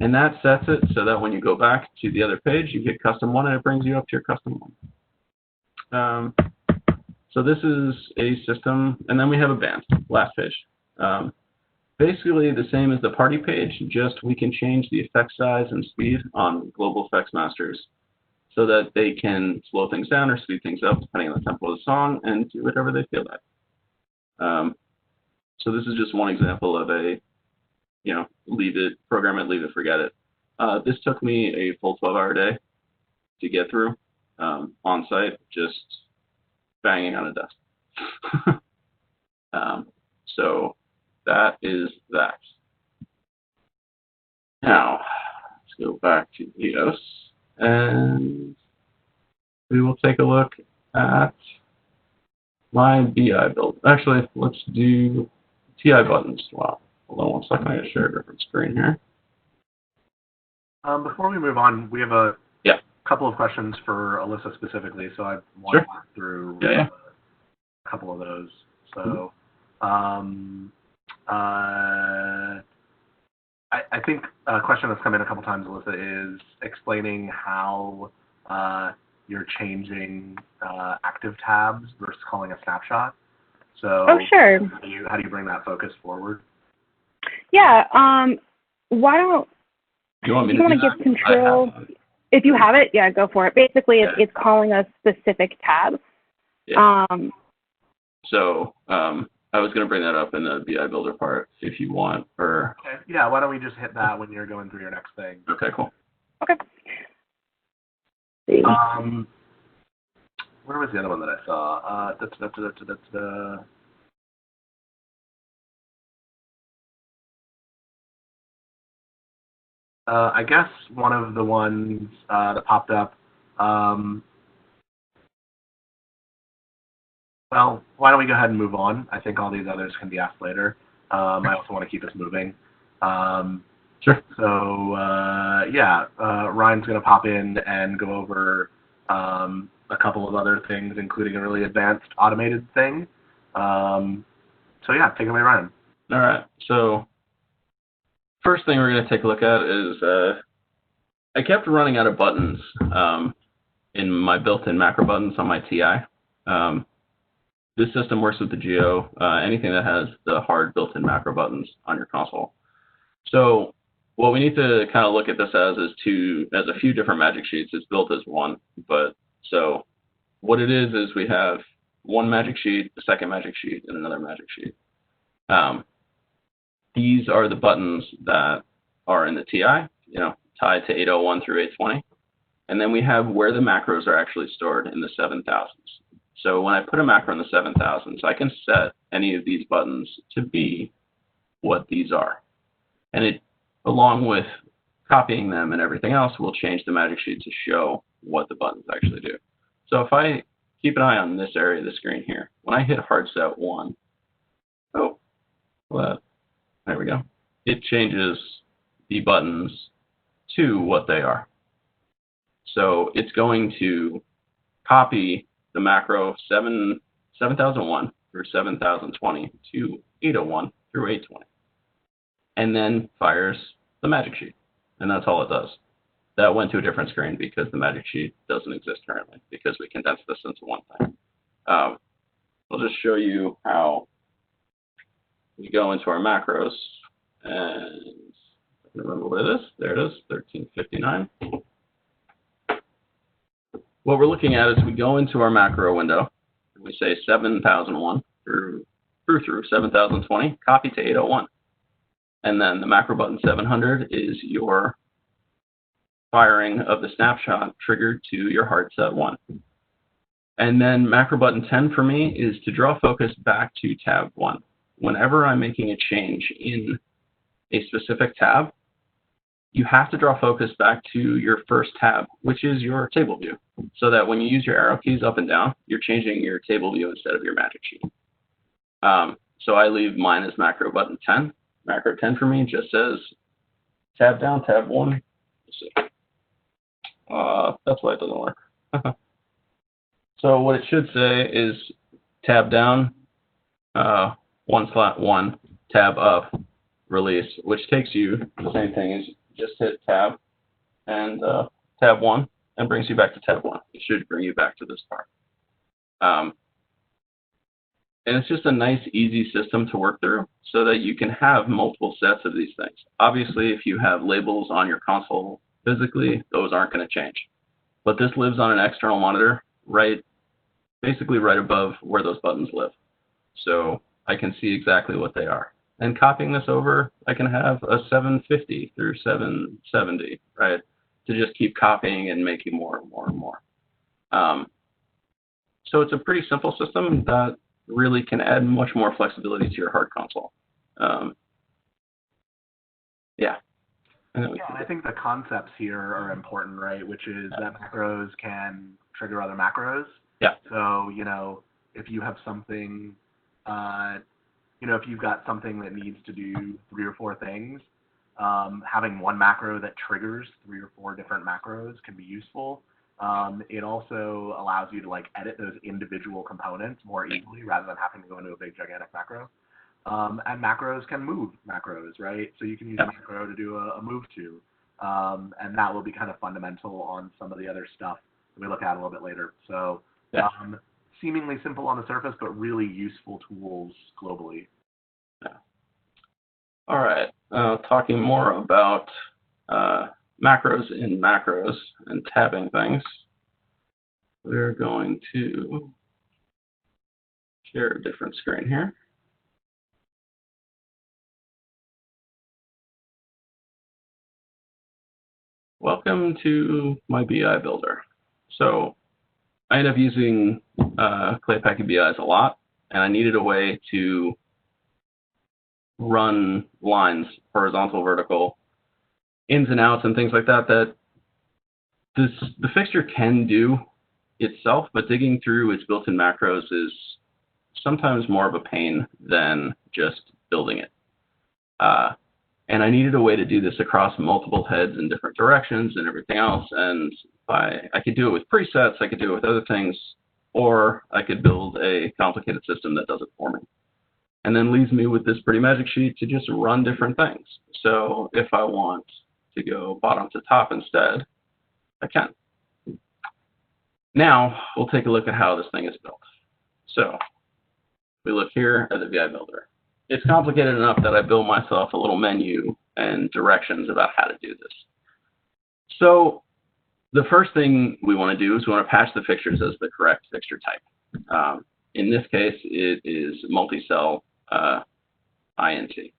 And that sets it so that when you go back to the other page, you hit custom 1 and it brings you up to your custom 1. So this is a system, and then we have a band, last page. Basically the same as the party page, just we can change the effect size and speed on global effects masters so that they can slow things down or speed things up depending on the tempo of the song and do whatever they feel like. So this is just one example of a, leave it, program it, leave it, forget it. This took me a full 12-hour day to get through on site, just banging on a desk. So that is that. Now, let's go back to EOS, and we will take a look at my BI build. Actually, let's do TI buttons. Wow. Hold on 1 second. I gotta share a different screen here. Before we move on, we have a couple of questions for Alyssa specifically, so I want to walk through a couple of those. So, I think a question that's come in a couple times, Alyssa, is explaining how you're changing active tabs versus calling a snapshot. So, sure. How do you bring that focus forward? Yeah. Why don't you want to give control? If you have it, yeah, go for it. Basically, it's calling a specific tab. Yeah. So I was going to bring that up in the BI Builder part if you want. Or okay. Yeah, why don't we just hit that when you're going through your next thing? Okay, cool. Okay. Where was the other one that I saw? I guess one of the ones that popped up, well, why don't we go ahead and move on? I think all these others can be asked later. I also want to keep us moving. Sure. So, Ryan's going to pop in and go over a couple of other things, including a really advanced automated thing. Take it away, Ryan. All right. So first thing we're going to take a look at is I kept running out of buttons in my built-in macro buttons on my TI. This system works with the Geo, anything that has the hard built-in macro buttons on your console. So what we need to kind of look at this as is a few different magic sheets. It's built as one, but so what it is we have one magic sheet, a second magic sheet, and another magic sheet. These are the buttons that are in the TI, tied to 801 through 820. And then we have where the macros are actually stored in the 7000s. So when I put a macro in the 7000s, I can set any of these buttons to be what these are. And it, along with copying them and everything else, will change the magic sheet to show what the buttons actually do. So if I keep an eye on this area of the screen here, when I hit hard set 1, there we go. It changes the buttons to what they are. So it's going to copy the macro 7001 through 7020 to 801 through 820. And then fires the magic sheet. And that's all it does. That went to a different screen because the magic sheet doesn't exist currently because we condensed this into one thing. I'll just show you how we go into our macros, and I can remember what it is. There it is, 1359. What we're looking at is we go into our macro window, and we say 7001 through 7020, copy to 801. And then the macro button 700 is your firing of the snapshot triggered to your hard set 1. And then macro button 10 for me is to draw focus back to tab 1. Whenever I'm making a change in a specific tab, you have to draw focus back to your first tab, which is your table view, so that when you use your arrow keys up and down, you're changing your table view instead of your magic sheet. So I leave mine as macro button 10. Macro 10 for me just says tab down, tab 1. Let's see. That's why it doesn't work. So what it should say is tab down, 1/1, tab up, release, which takes you the same thing as just hit tab and tab 1 and brings you back to tab 1. It should bring you back to this part. And it's just a nice, easy system to work through so that you can have multiple sets of these things. Obviously, if you have labels on your console physically, those aren't going to change. But this lives on an external monitor, basically right above where those buttons live. So I can see exactly what they are. And copying this over, I can have a 750 through 770, right? To just keep copying and making more and more and more. So it's a pretty simple system that really can add much more flexibility to your hard console. Yeah. I think the concepts here are important, right? Which is that macros can trigger other macros. Yeah. So, if you have something, if you've got something that needs to do 3 or 4 things, having one macro that triggers 3 or 4 different macros can be useful. It also allows you to edit those individual components more easily rather than having to go into a big gigantic macro. And macros can move macros, right? So you can use a macro to do a move to. And that will be kind of fundamental on some of the other stuff that we look at a little bit later. So seemingly simple on the surface, but really useful tools globally. Yeah. All right. Talking more about macros in macros and tabbing things, we're going to share a different screen here. Welcome to my BI builder. So I end up using Clay Packet BIs a lot, and I needed a way to run lines, horizontal, vertical, ins and outs, and things like that, that the fixture can do itself, but digging through its built-in macros is sometimes more of a pain than just building it. And I needed a way to do this across multiple heads in different directions and everything else. And I could do it with presets, I could do it with other things, or I could build a complicated system that does it for me. And then leaves me with this pretty magic sheet to just run different things. So if I want to go bottom to top instead, I can. Now we'll take a look at how this thing is built. So we look here at the VI Builder. It's complicated enough that I built myself a little menu and directions about how to do this. So the first thing we want to do is we want to patch the fixtures as the correct fixture type. In this case, it is multi-cell INT.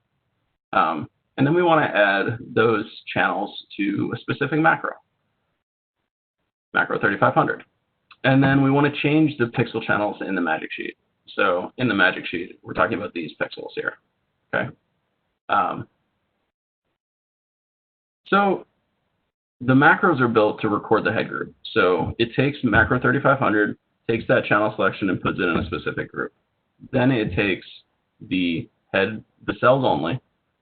And then we want to add those channels to a specific macro 3500. And then we want to change the pixel channels in the magic sheet. So in the magic sheet, we're talking about these pixels here, okay? So the macros are built to record the head group. So it takes macro 3500, takes that channel selection and puts it in a specific group. Then it takes the cells only,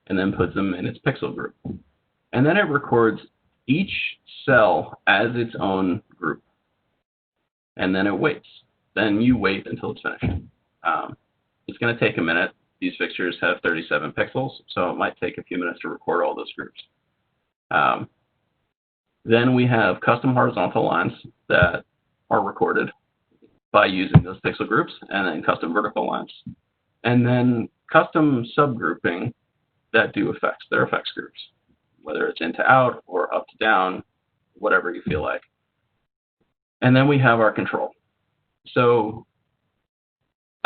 and then puts them in its pixel group. And then it records each cell as its own group. And then it waits. Then you wait until it's finished. It's going to take a minute. These fixtures have 37 pixels, so it might take a few minutes to record all those groups. Then we have custom horizontal lines that are recorded by using those pixel groups, and then custom vertical lines. And then custom subgrouping that do effects. They're effects groups, whether it's in to out or up to down, whatever you feel like. And then we have our control. So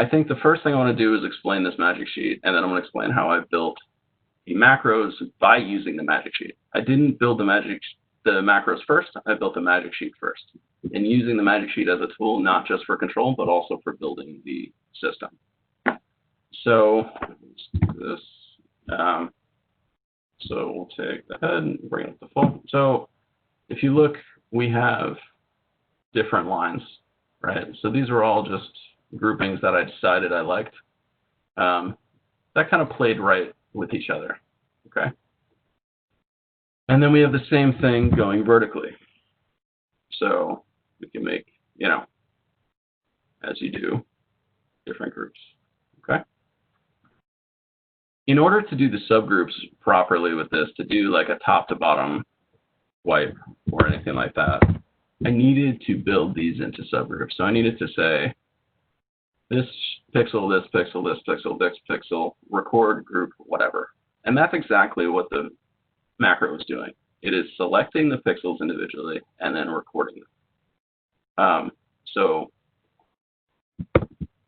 I think the first thing I want to do is explain this magic sheet, and then I'm going to explain how I've built the macros by using the magic sheet. I didn't build the the macros first, I built a magic sheet first. And using the magic sheet as a tool, not just for control, but also for building the system. So let's do this. So we'll take the head and bring it up to full. So if you look, we have different lines, right? So these are all just groupings that I decided I liked. That kind of played right with each other, okay? And then we have the same thing going vertically. So we can make, you know, as you do, different groups, okay? In order to do the subgroups properly with this, to do like a top to bottom wipe or anything like that, I needed to build these into subgroups. So I needed to say this pixel, this pixel, this pixel, this pixel, record, group, whatever. And that's exactly what the macro is doing. It is selecting the pixels individually and then recording them. So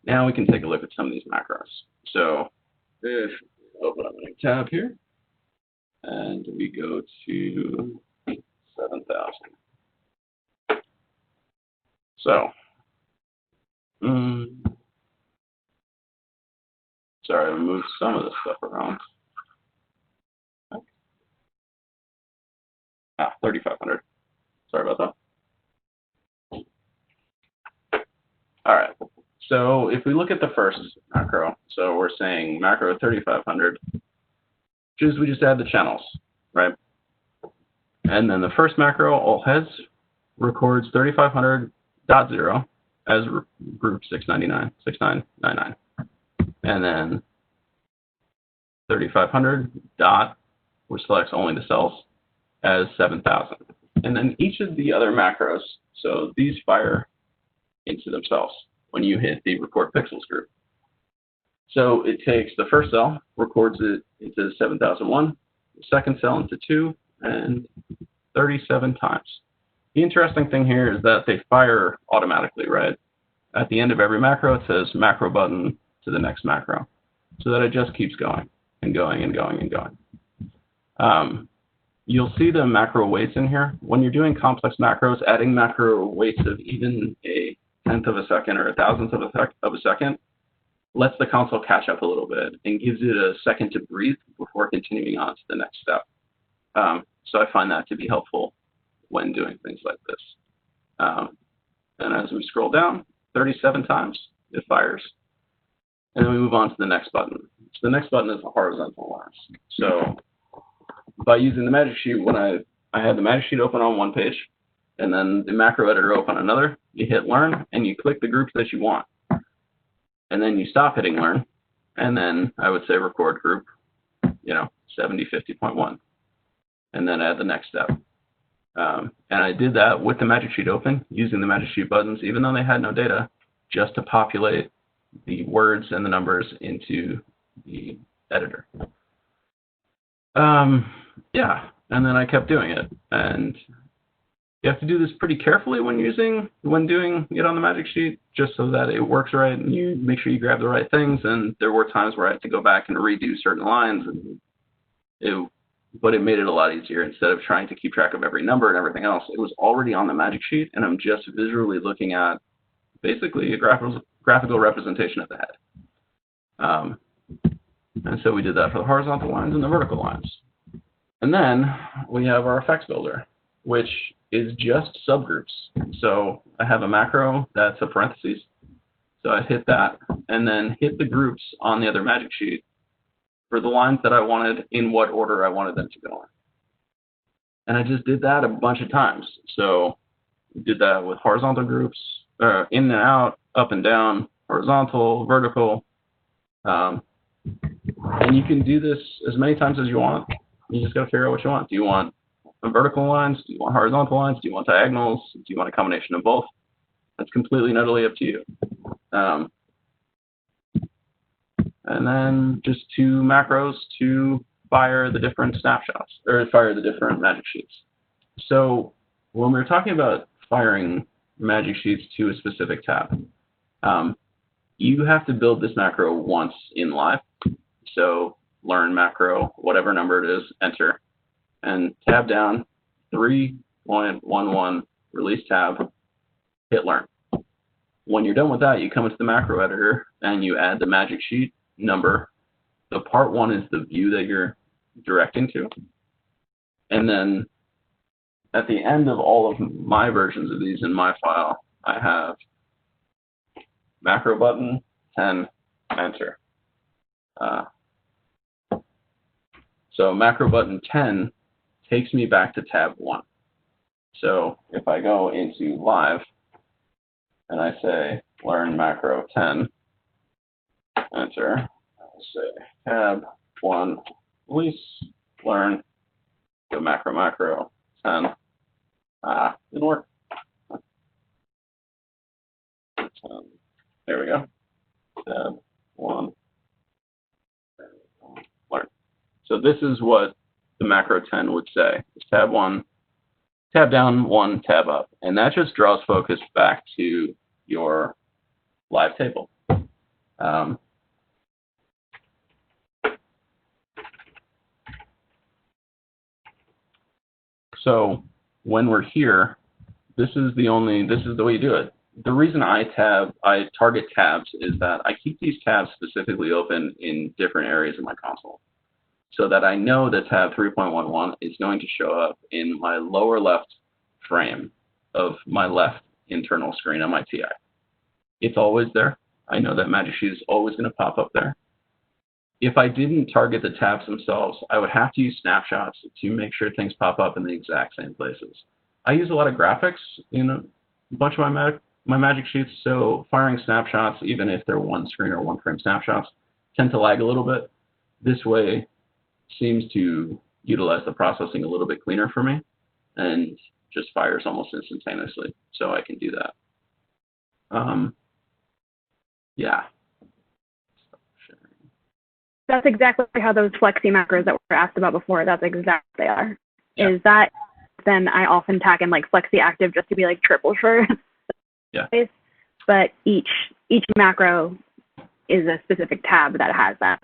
now we can take a look at some of these macros. So if we open up a new tab here, and we go to 7,000. So, sorry, I moved some of this stuff around. 3,500. Sorry about that. All right. So if we look at the first macro, so we're saying macro 3,500, we just add the channels, right? And then the first macro, all heads, records 3,500.0 as group 6999. And then 3,500 dot, which selects only the cells, as 7,000. And then each of the other macros, so these fire into themselves when you hit the record pixels group. So it takes the first cell, records it into 7,001, the second cell into 2, and 37 times. The interesting thing here is that they fire automatically, right? At the end of every macro, it says macro button to the next macro, so that it just keeps going and going and going and going. You'll see the macro weights in here. When you're doing complex macros, adding macro weights of even a tenth of a second or a thousandth of a second lets the console catch up a little bit and gives it a second to breathe before continuing on to the next step. So I find that to be helpful when doing things like this. And as we scroll down, 37 times it fires. And then we move on to the next button. So the next button is the horizontal lines. So by using the magic sheet, when I had the magic sheet open on one page, and then the macro editor open on another, you hit learn, and you click the groups that you want. And then you stop hitting learn, and then I would say record group, 7050.1, and then add the next step. And I did that with the magic sheet open, using the magic sheet buttons, even though they had no data, just to populate the words and the numbers into the editor. And then I kept doing it. And you have to do this pretty carefully when doing it on the magic sheet, just so that it works right and you make sure you grab the right things. And there were times where I had to go back and redo certain lines, but it made it a lot easier. Instead of trying to keep track of every number and everything else, it was already on the magic sheet, and I'm just visually looking at basically a graphical representation of the head. And so we did that for the horizontal lines and the vertical lines. And then we have our effects builder, which is just subgroups. So I have a macro that's a parentheses. So I hit that and then hit the groups on the other magic sheet for the lines that I wanted in what order I wanted them to go in. And I just did that a bunch of times. So we did that with horizontal groups, in and out, up and down, horizontal, vertical. And you can do this as many times as you want. You just got to figure out what you want. Do you want vertical lines? Do you want horizontal lines? Do you want diagonals? Do you want a combination of both? That's completely and utterly up to you. And then just 2 macros to fire the different snapshots, or fire the different magic sheets. So when we're talking about firing magic sheets to a specific tab, you have to build this macro once in live. So learn macro, whatever number it is, enter, and tab down 3 3.11 release tab, hit learn. When you're done with that, you come into the macro editor and you add the magic sheet number. The part 1 is the view that you're directing to. And then at the end of all of my versions of these in my file, I have macro button 10, enter. So macro button 10 takes me back to tab 1. So if I go into live and I say learn macro 10, enter, I'll say tab 1, release, learn, go macro 10. Didn't work. There we go. Tab 1, learn. So this is what the macro 10 would say. It's tab 1, tab down, 1, tab up. And that just draws focus back to your live table. So when we're here, this is the way you do it. The reason I target tabs is that I keep these tabs specifically open in different areas of my console, so that I know that tab 3.11 is going to show up in my lower left frame of my left internal screen on my TI. It's always there. I know that Magic Sheet is always going to pop up there. If I didn't target the tabs themselves, I would have to use snapshots to make sure things pop up in the exact same places. I use a lot of graphics in a bunch of my Magic Sheets, so firing snapshots, even if they're one screen or one frame snapshots, tend to lag a little bit. This way seems to utilize the processing a little bit cleaner for me and just fires almost instantaneously, so I can do that. Yeah. That's exactly how those flexi macros that were asked about before, that's exactly what they are. Yeah. Is that, then I often tag in like flexi active just to be like triple sure. Yeah. But each macro is a specific tab that has that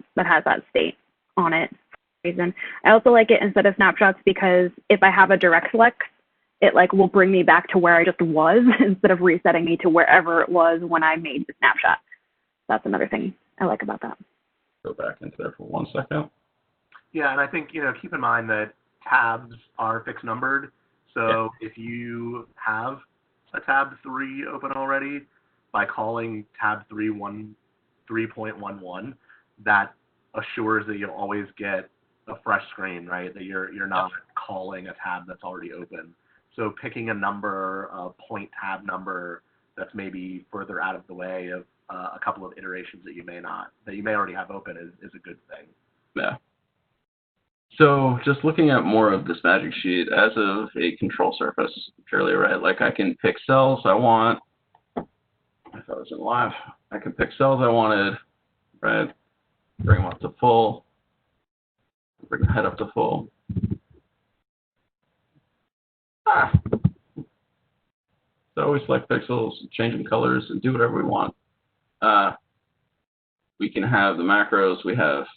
state on it for some reason. I also like it instead of snapshots because if I have a direct flex, it like will bring me back to where I just was instead of resetting me to wherever it was when I made the snapshot. That's another thing I like about that. Go back into there for 1 second. Yeah, and I think, keep in mind that tabs are fixed numbered. So if you have a tab 3 open already, by calling tab 3.11, that assures that you'll always get a fresh screen, right? That you're not calling a tab that's already open. So picking a number, a point tab number that's maybe further out of the way of a couple of iterations that you may already have open is a good thing. Yeah. So just looking at more of this Magic Sheet as of a control surface, purely, right? Like I can pick cells I want. If I was in live, I can pick cells I wanted, right? Bring them up to full. Bring the head up to full. So always select pixels, change them colors, and do whatever we want. We can have the macros.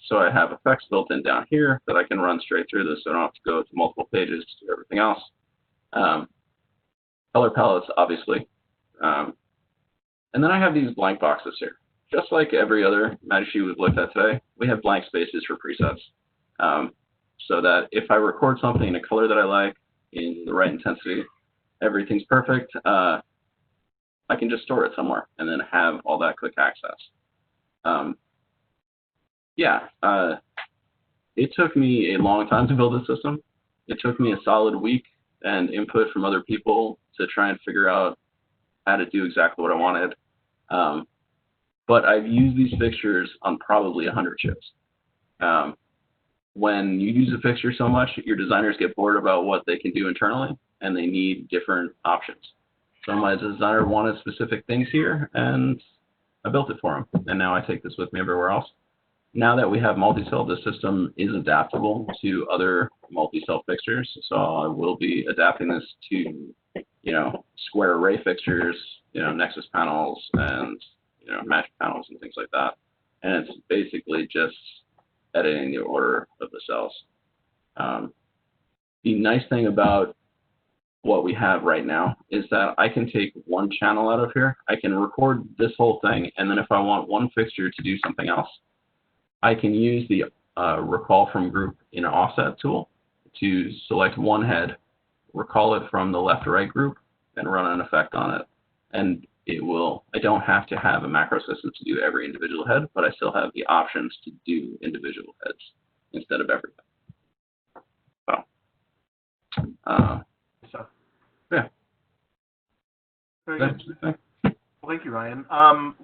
So I have effects built in down here that I can run straight through this, so I don't have to go to multiple pages to do everything else. Color palettes, obviously. And then I have these blank boxes here. Just like every other Magic Sheet we've looked at today, we have blank spaces for presets. So that if I record something in a color that I like, in the right intensity, everything's perfect, I can just store it somewhere and then have all that quick access. It took me a long time to build this system. It took me a solid week and input from other people to try and figure out how to do exactly what I wanted. But I've used these fixtures on probably 100 chips. When you use a fixture so much, your designers get bored about what they can do internally, and they need different options. So my designer wanted specific things here, and I built it for him. And now I take this with me everywhere else. Now that we have multi-cell, the system is adaptable to other multi-cell fixtures. So I will be adapting this to, square array fixtures, Nexus panels, and magic panels and things like that. And it's basically just editing the order of the cells. The nice thing about what we have right now is that I can take one channel out of here, I can record this whole thing, and then if I want one fixture to do something else, I can use the recall from group in an offset tool to select one head, recall it from the left to right group, and run an effect on it. And it will, I don't have to have a macro system to do every individual head, but I still have the options to do individual heads instead of everything. So, yeah. Very good. Well, thank you, Ryan.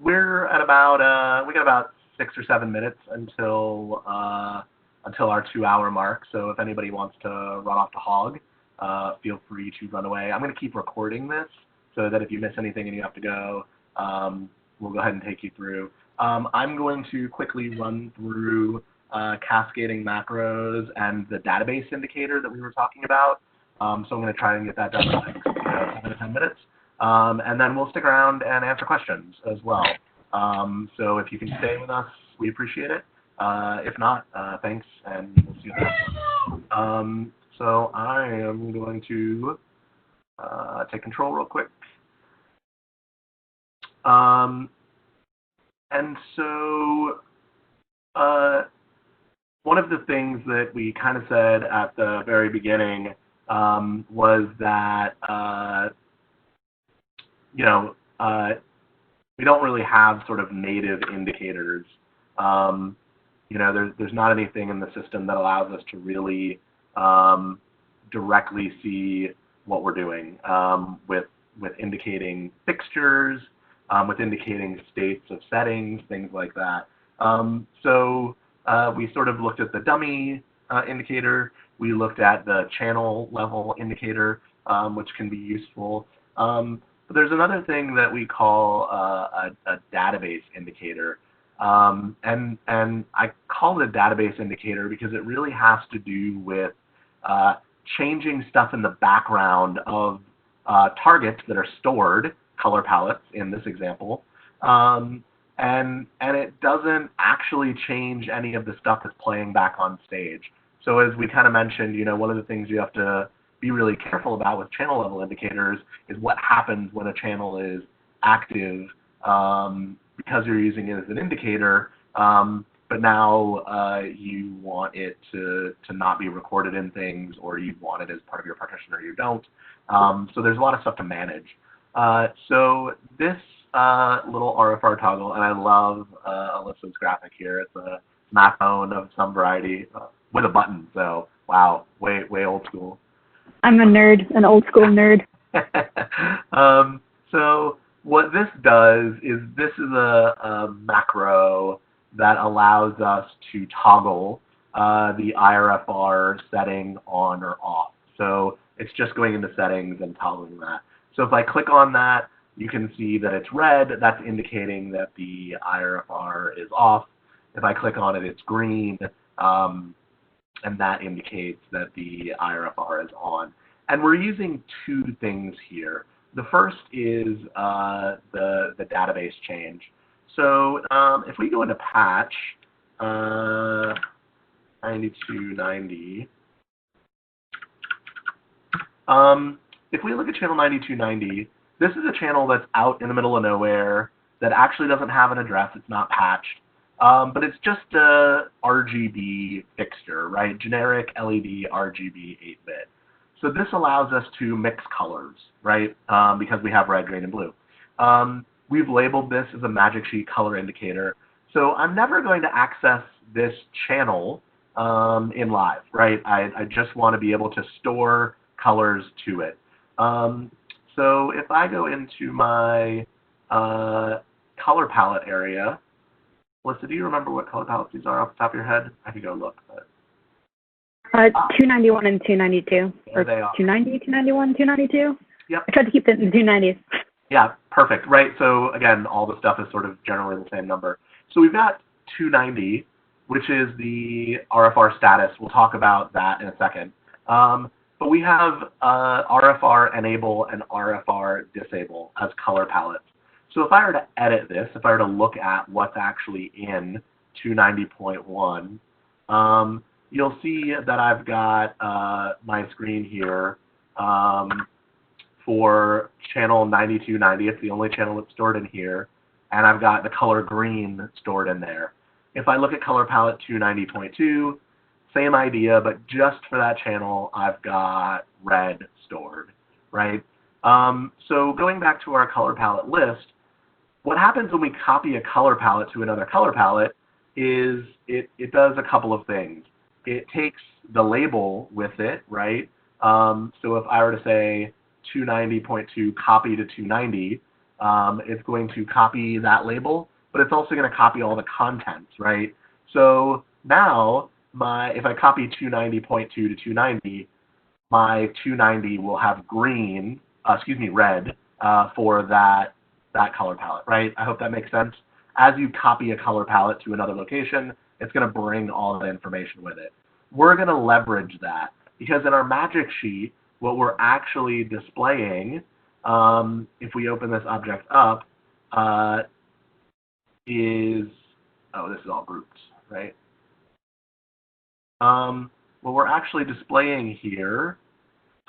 We're at about we got about 6 or 7 minutes until our 2-hour mark. So if anybody wants to run off to hog, feel free to run away. I'm going to keep recording this so that if you miss anything and you have to go, we'll go ahead and take you through. I'm going to quickly run through cascading macros and the database indicator that we were talking about. So I'm going to try and get that done in the next 7 to 10 minutes. And then we'll stick around and answer questions as well. So if you can stay with us, we appreciate it. If not, thanks, and we'll see you then. So I am going to take control real quick. And so one of the things that we kind of said at the very beginning was that we don't really have sort of native indicators. There's not anything in the system that allows us to really directly see what we're doing with indicating fixtures, with indicating states of settings, things like that. So we sort of looked at the dummy indicator. We looked at the channel level indicator, which can be useful. But there's another thing that we call a database indicator. And I call it a database indicator because it really has to do with changing stuff in the background of targets that are stored, color palettes in this example. And it doesn't actually change any of the stuff that's playing back on stage. So as we kind of mentioned, one of the things you have to be really careful about with channel level indicators is what happens when a channel is active because you're using it as an indicator, but now you want it to not be recorded in things, or you want it as part of your partition, or you don't. So there's a lot of stuff to manage. So this little RFR toggle, and I love Alyssa's graphic here. It's a math phone of some variety with a button. So wow, way old school. I'm a nerd, an old school nerd. So what this does is this is a macro that allows us to toggle the IRFR setting on or off. So it's just going into settings and toggling that. So if I click on that, you can see that it's red. That's indicating that the IRFR is off. If I click on it, it's green. And that indicates that the IRFR is on. And we're using two things here. The first is the database change. So if we go into patch 9290, if we look at channel 9290, this is a channel that's out in the middle of nowhere that actually doesn't have an address. It's not patched. But it's just a RGB fixture, right? Generic LED RGB 8-bit. So this allows us to mix colors, right? Because we have red, green, and blue. We've labeled this as a magic sheet color indicator. So I'm never going to access this channel in live, right? I just want to be able to store colors to it. So if I go into my color palette area, Alyssa, do you remember what color palettes these are off the top of your head? I can go look. But... 291 and 292. There they are. 290, 291, 292? Yep. I tried to keep it in the 290s. Yeah, perfect. Right, so again, all the stuff is sort of generally the same number. So we've got 290, which is the RFR status. We'll talk about that in a second. But we have RFR enable and RFR disable as color palettes. So if I were to edit this, if I were to look at what's actually in 290.1, you'll see that I've got my screen here for channel 9290. It's the only channel that's stored in here. And I've got the color green stored in there. If I look at color palette 290.2, same idea, but just for that channel, I've got red stored, right? So going back to our color palette list, what happens when we copy a color palette to another color palette is it does a couple of things. It takes the label with it, right? So if I were to say 290.2 copy to 290, it's going to copy that label, but it's also going to copy all the contents, right? So now, if I copy 290.2 to 290, my 290 will have red for that color palette, right? I hope that makes sense. As you copy a color palette to another location, it's going to bring all of the information with it. We're going to leverage that because in our magic sheet, what we're actually displaying, if we open this object up, is, this is all groups, right? What we're actually displaying here,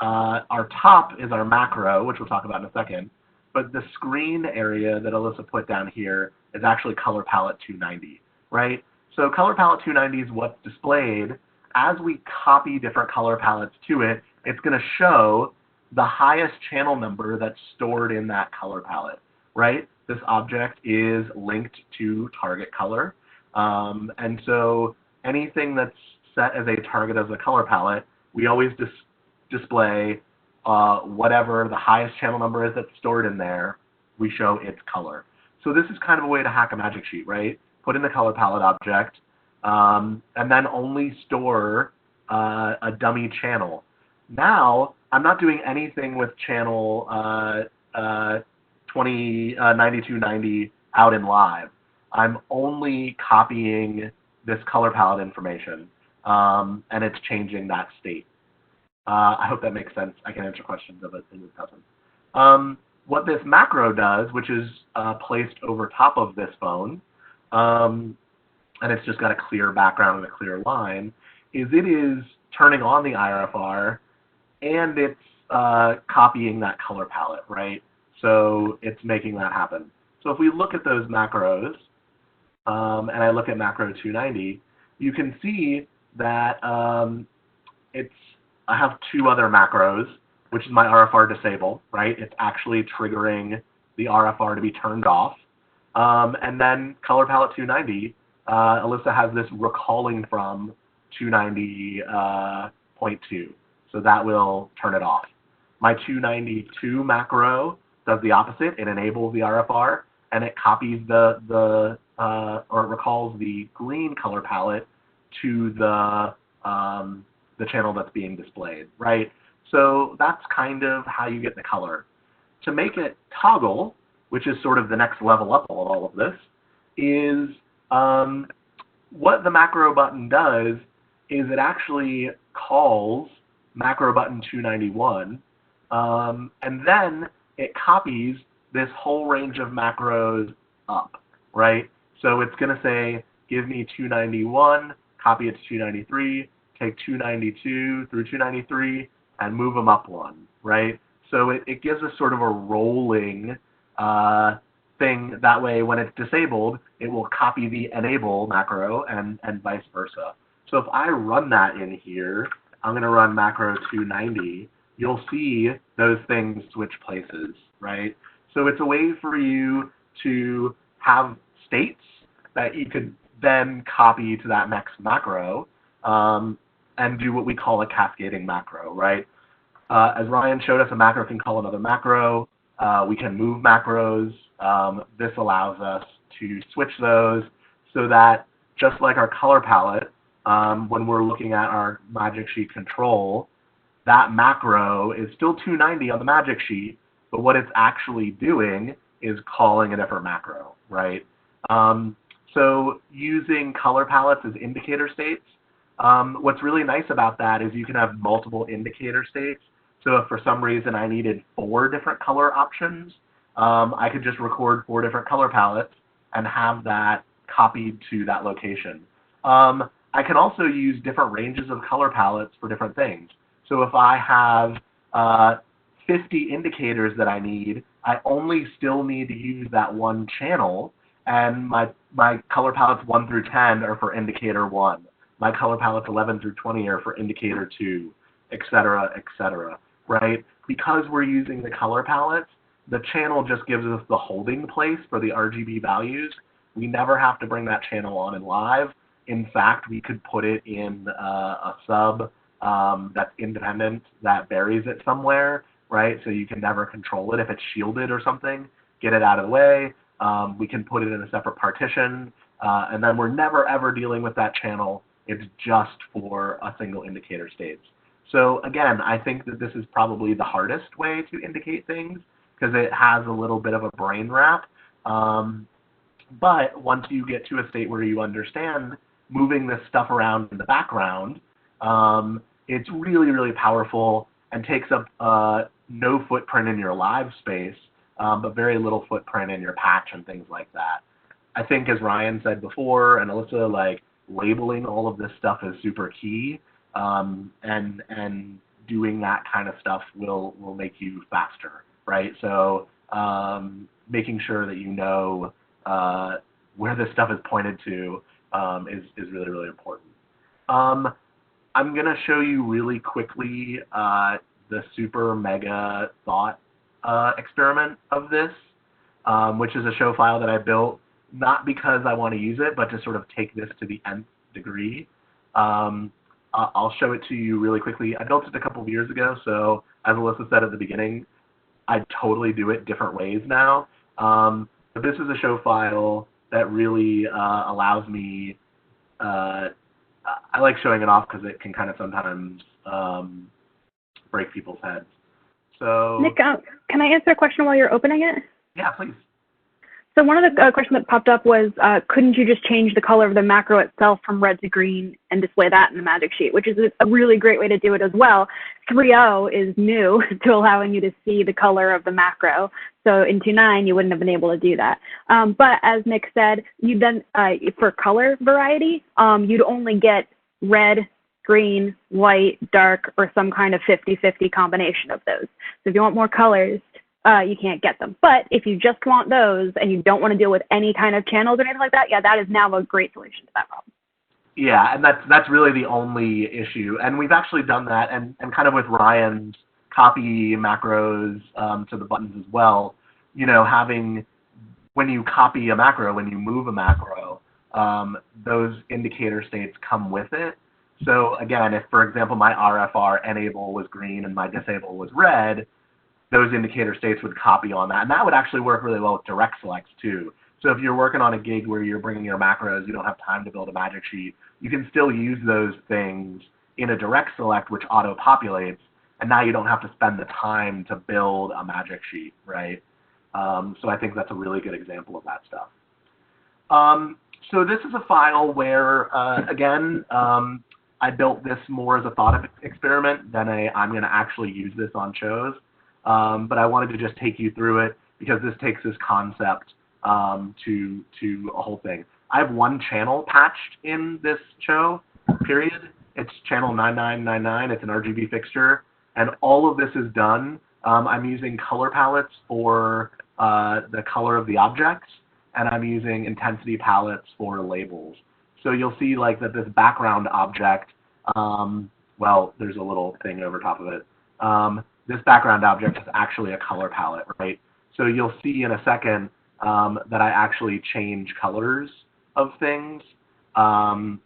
our top is our macro, which we'll talk about in a second, but the screen area that Alyssa put down here is actually color palette 290, right? So color palette 290 is what's displayed. As we copy different color palettes to it, it's going to show the highest channel number that's stored in that color palette, right? This object is linked to target color. And so anything that's set as a target as a color palette, we always display whatever the highest channel number is that's stored in there, we show its color. So this is kind of a way to hack a magic sheet, right? Put in the color palette object, and then only store a dummy channel. Now, I'm not doing anything with channel 9290 out in live. I'm only copying this color palette information, and it's changing that state. I hope that makes sense. I can answer questions of it in this doesn't. What this macro does, which is placed over top of this phone, and it's just got a clear background and a clear line, is it is turning on the IRFR and it's copying that color palette, right? So it's making that happen. So if we look at those macros, and I look at macro 290, you can see that I have two other macros, which is my RFR disable, right? It's actually triggering the RFR to be turned off. And then color palette 290, Alyssa has this recalling from 290.2. So that will turn it off. My 292 macro does the opposite. It enables the RFR and it copies or it recalls the green color palette to the channel that's being displayed, right? So that's kind of how you get the color. To make it toggle, which is sort of the next level up of all of this, is what the macro button does is it actually calls macro button 291, and then it copies this whole range of macros up, right? So it's going to say, give me 291, copy it to 293, take 292 through 293, and move them up one, right? So it gives us sort of a rolling thing. That way, when it's disabled, it will copy the enable macro and vice versa. So if I run that in here, I'm going to run macro 290, you'll see those things switch places, right? So it's a way for you to have states that you could then copy to that next macro and do what we call a cascading macro, right? As Ryan showed us, a macro can call another macro. We can move macros. This allows us to switch those so that just like our color palette, when we're looking at our magic sheet control, that macro is still 290 on the magic sheet, but what it's actually doing is calling a different macro, right? So using color palettes as indicator states, what's really nice about that is you can have multiple indicator states. So if for some reason I needed 4 different color options, I could just record 4 different color palettes and have that copied to that location. I can also use different ranges of color palettes for different things. So if I have 50 indicators that I need, I only still need to use that one channel, and my color palettes 1 through 10 are for indicator 1. My color palettes 11 through 20 are for indicator 2, et cetera, right? Because we're using the color palettes, the channel just gives us the holding place for the RGB values. We never have to bring that channel on in live. In fact, we could put it in a sub that's independent that buries it somewhere, right? So you can never control it. If it's shielded or something, get it out of the way. We can put it in a separate partition, and then we're never ever dealing with that channel. It's just for a single indicator stage. So again, I think that this is probably the hardest way to indicate things because it has a little bit of a brain wrap. But once you get to a state where you understand moving this stuff around in the background, it's really, really powerful and takes up no footprint in your live space, but very little footprint in your patch and things like that. I think, as Ryan said before, and Alyssa, like, labeling all of this stuff is super key, and doing that kind of stuff will make you faster, right? So making sure that you know where this stuff is pointed to is really, really important. I'm going to show you really quickly the super mega thought experiment of this, which is a show file that I built not because I want to use it, but to sort of take this to the nth degree. I'll show it to you really quickly. I built it a couple of years ago, so as Alyssa said at the beginning, I totally do it different ways now. But this is a show file that really allows me, I like showing it off because it can kind of sometimes break people's heads. So Nick, can I answer a question while you're opening it? Yeah, please. So one of the questions that popped up was, couldn't you just change the color of the macro itself from red to green and display that in the magic sheet, which is a really great way to do it as well. 3.0 is new to allowing you to see the color of the macro. So in 2.9, you wouldn't have been able to do that. But as Nick said, you then, for color variety, you'd only get red, green, white, dark, or some kind of 50-50 combination of those. So if you want more colors, you can't get them. But if you just want those and you don't want to deal with any kind of channels or anything like that, yeah, that is now a great solution to that problem. Yeah, and that's really the only issue. And we've actually done that, and kind of with Ryan's copy macros to the buttons as well, you know, having, when you copy a macro, when you move a macro, those indicator states come with it. So again, if, for example, my RFR enable was green and my disable was red, those indicator states would copy on that. And that would actually work really well with direct selects too. So if you're working on a gig where you're bringing your macros, you don't have time to build a magic sheet, you can still use those things in a direct select, which auto-populates, and now you don't have to spend the time to build a magic sheet, right? So I think that's a really good example of that stuff. So this is a file where, again, I built this more as a thought experiment than I'm going to actually use this on shows. But I wanted to just take you through it because this takes this concept to a whole thing. I have one channel patched in this show, period. It's channel 9999. It's an RGB fixture. And all of this is done. I'm using color palettes for the color of the objects, and I'm using intensity palettes for labels. So you'll see like that this background object, well, there's a little thing over top of it. This background object is actually a color palette, right? So you'll see in a second that I actually change colors of things, and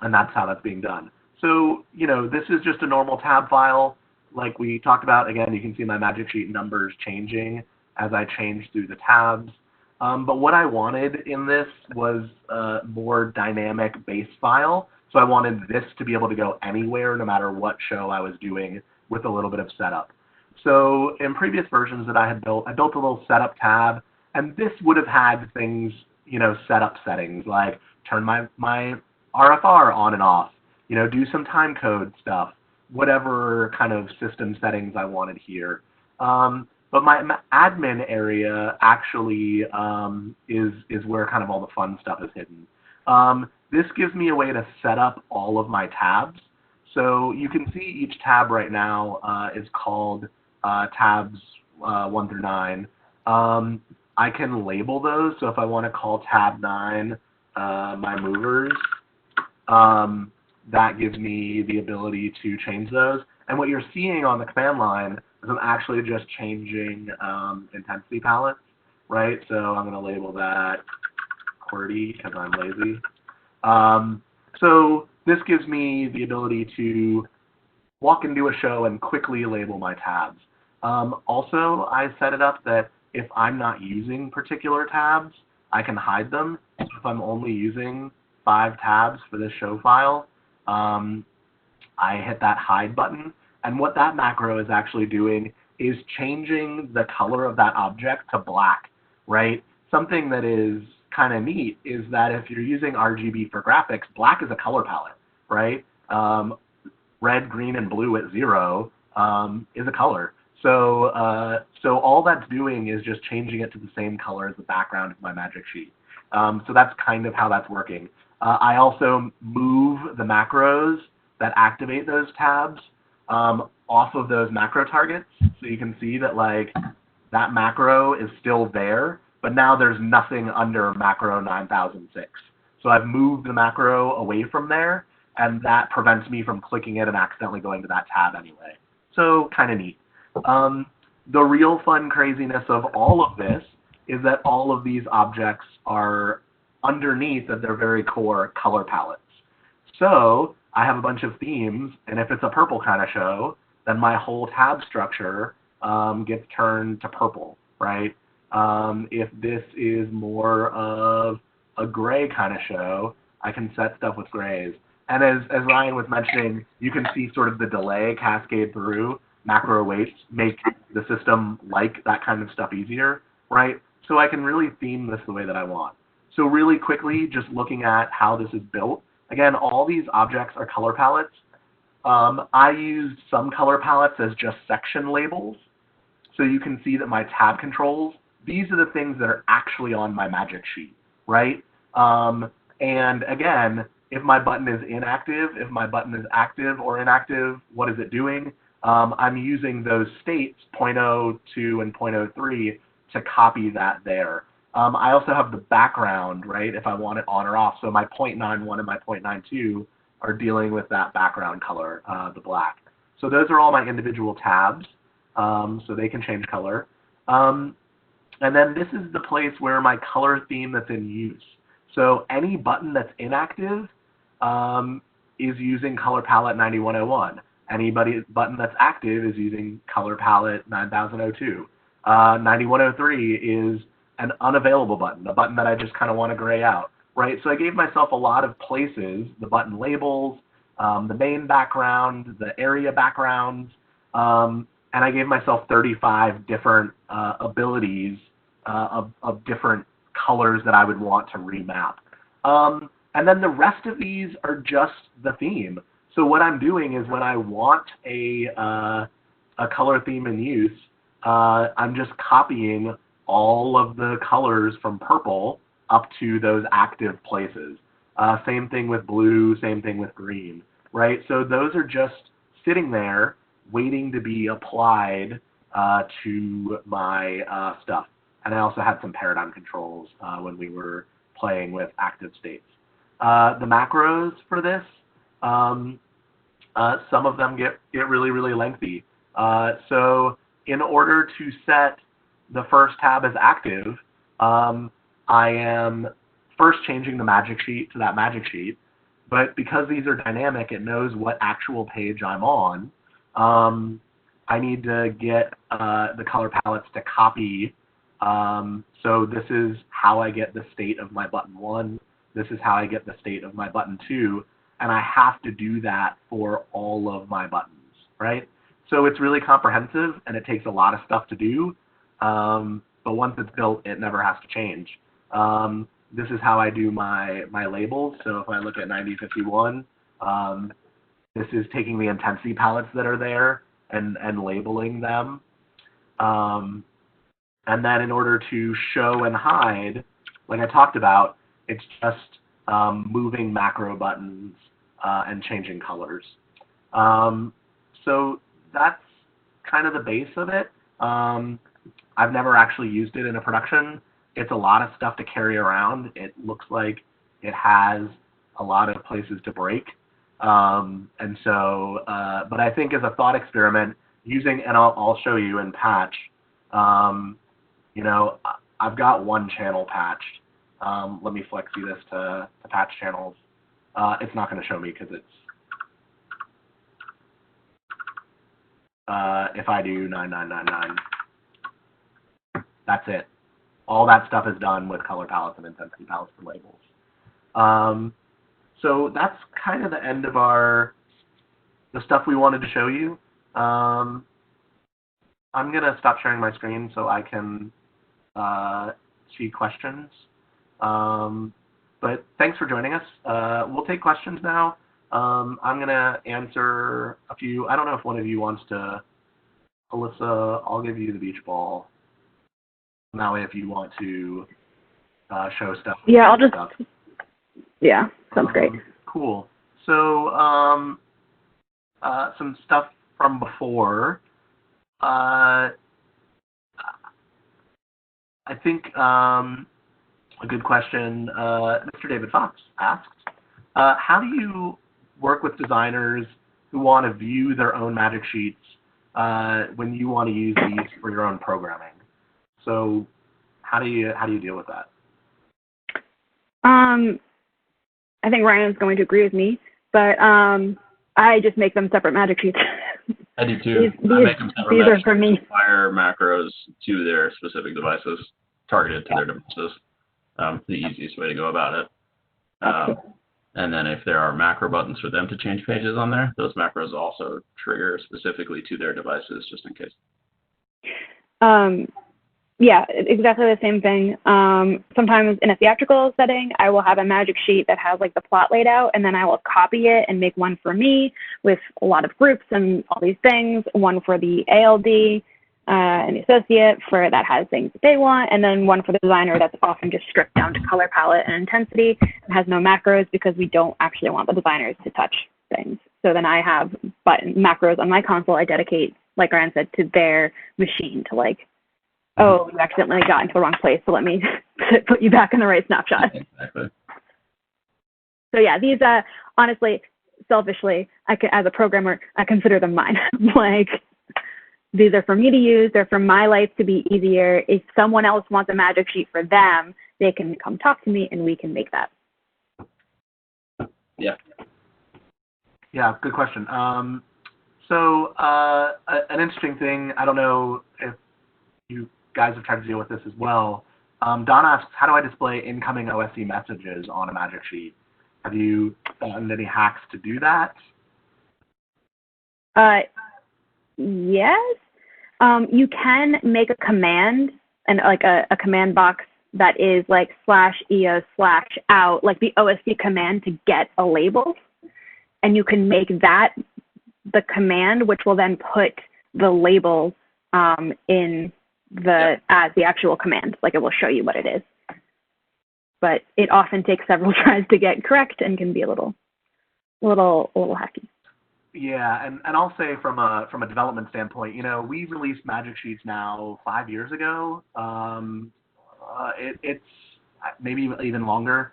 that's how that's being done. So, you know, this is just a normal tab file. Like we talked about, again, you can see my magic sheet numbers changing as I change through the tabs. But what I wanted in this was a more dynamic base file. So I wanted this to be able to go anywhere, no matter what show I was doing, with a little bit of setup. So in previous versions that I built a little setup tab, and this would have had things, you know, setup settings, like turn my RFR on and off, you know, do some time code stuff, whatever kind of system settings I wanted here. But my admin area actually is where kind of all the fun stuff is hidden. This gives me a way to set up all of my tabs. So you can see each tab right now is called tabs 1 through 9. I can label those, so if I want to call tab 9 my movers, that gives me the ability to change those. And what you're seeing on the command line is I'm actually just changing intensity palettes, right? So I'm going to label that QWERTY because I'm lazy. So this gives me the ability to walk into a show and quickly label my tabs. Also, I set it up that if I'm not using particular tabs, I can hide them. So if I'm only using 5 tabs for this show file, I hit that hide button. And what that macro is actually doing is changing the color of that object to black, right? Something that is kind of neat is that if you're using RGB for graphics, black is a color palette, right? Red, green, and blue at 0 is a color. So, so all that's doing is just changing it to the same color as the background of my magic sheet. So that's kind of how that's working. I also move the macros that activate those tabs off of those macro targets. So you can see that like that macro is still there, but now there's nothing under macro 9006. So I've moved the macro away from there, and that prevents me from clicking it and accidentally going to that tab anyway. So kind of neat. The real fun craziness of all of this is that all of these objects are underneath at their very core color palettes. So I have a bunch of themes, and if it's a purple kind of show, then my whole tab structure gets turned to purple, right? If this is more of a gray kind of show, I can set stuff with grays. And as Ryan was mentioning, you can see sort of the delay cascade through. Macro weights make the system like that kind of stuff easier, right? So I can really theme this the way that I want. So really quickly, just looking at how this is built, again, all these objects are color palettes. I used some color palettes as just section labels. So you can see that my tab controls, these are the things that are actually on my magic sheet, right? And again, if my button is inactive, if my button is active or inactive, what is it doing? I'm using those states, 0.02 and 0.03, to copy that there. I also have the background, right, if I want it on or off. So my 0.91 and my 0.92 are dealing with that background color, the black. So those are all my individual tabs, so they can change color. And then this is the place where my color theme that's in use. So any button that's inactive is using color palette 9101. Any button that's active is using color palette 9002. 9103 is an unavailable button, a button that I just kind of want to gray out, right? So I gave myself a lot of places, the button labels, the main background, the area backgrounds, and I gave myself 35 different abilities of different colors that I would want to remap. And then the rest of these are just the theme. So what I'm doing is when I want a color theme in use, I'm just copying all of the colors from purple up to those active places. Same thing with blue, same thing with green, right? So those are just sitting there waiting to be applied to my stuff. And I also had some paradigm controls when we were playing with active states. The macros for this, some of them get really, really lengthy. So in order to set the first tab as active, I am first changing the magic sheet to that magic sheet. But because these are dynamic, it knows what actual page I'm on. I need to get the color palettes to copy. So this is how I get the state of my button 1. This is how I get the state of my button 2. And I have to do that for all of my buttons, right? So it's really comprehensive, and it takes a lot of stuff to do. But once it's built, it never has to change. This is how I do my labels. So if I look at 9051, this is taking the intensity palettes that are there and labeling them. And then in order to show and hide, like I talked about, it's just moving macro buttons and changing colors. So that's kind of the base of it. I've never actually used it in a production. It's a lot of stuff to carry around. It looks like it has a lot of places to break. And so, but I think as a thought experiment, using, and I'll show you in patch, you know, I've got one channel patched. Let me flex you this to patch channels. It's not going to show me because it's, if I do 9999, that's it. All that stuff is done with color palettes and intensity palettes for labels. So that's kind of the end of the stuff we wanted to show you. I'm going to stop sharing my screen so I can see questions. But thanks for joining us. We'll take questions now. I'm going to answer a few. I don't know if one of you wants to. Alyssa, I'll give you the beach ball. That way, if you want to show stuff. Yeah, I'll just. Yeah, sounds great. Cool. So some stuff from before. I think a good question. Mr. David Fox asked, how do you work with designers who want to view their own magic sheets when you want to use these for your own programming? So how do you deal with that? I think Ryan is going to agree with me, but I just make them separate magic sheets. I do too. I make them separate magic sheets, fire macros to their specific devices, targeted to their devices. The easiest way to go about it. And then if there are macro buttons for them to change pages on there, those macros also trigger specifically to their devices, just in case. Yeah, exactly the same thing. Sometimes in a theatrical setting, I will have a magic sheet that has like the plot laid out, and then I will copy it and make one for me with a lot of groups and all these things, one for the ALD and the associate for that has things that they want, and then one for the designer that's often just stripped down to color palette and intensity and has no macros because we don't actually want the designers to touch things. So then I have macros on my console I dedicate, like Ryan said, to their machine to like, oh, you accidentally got into the wrong place, so let me put you back in the right snapshot. Exactly. So yeah, these, honestly, selfishly, as a programmer, I consider them mine. Like, these are for me to use. They're for my life to be easier. If someone else wants a magic sheet for them, they can come talk to me and we can make that. Yeah. Yeah, good question. So an interesting thing, I don't know if you guys have tried to deal with this as well. Don asks, how do I display incoming OSE messages on a magic sheet? Have you done any hacks to do that? Yes. You can make a command and like a command box that is like /EO/out, like the OSC command to get a label. And you can make that the command, which will then put the label in as the actual command. Like it will show you what it is. But it often takes several tries to get correct and can be a little hacky. Yeah, and I'll say from a development standpoint, you know, we released magic sheets now 5 years ago. It's maybe even longer.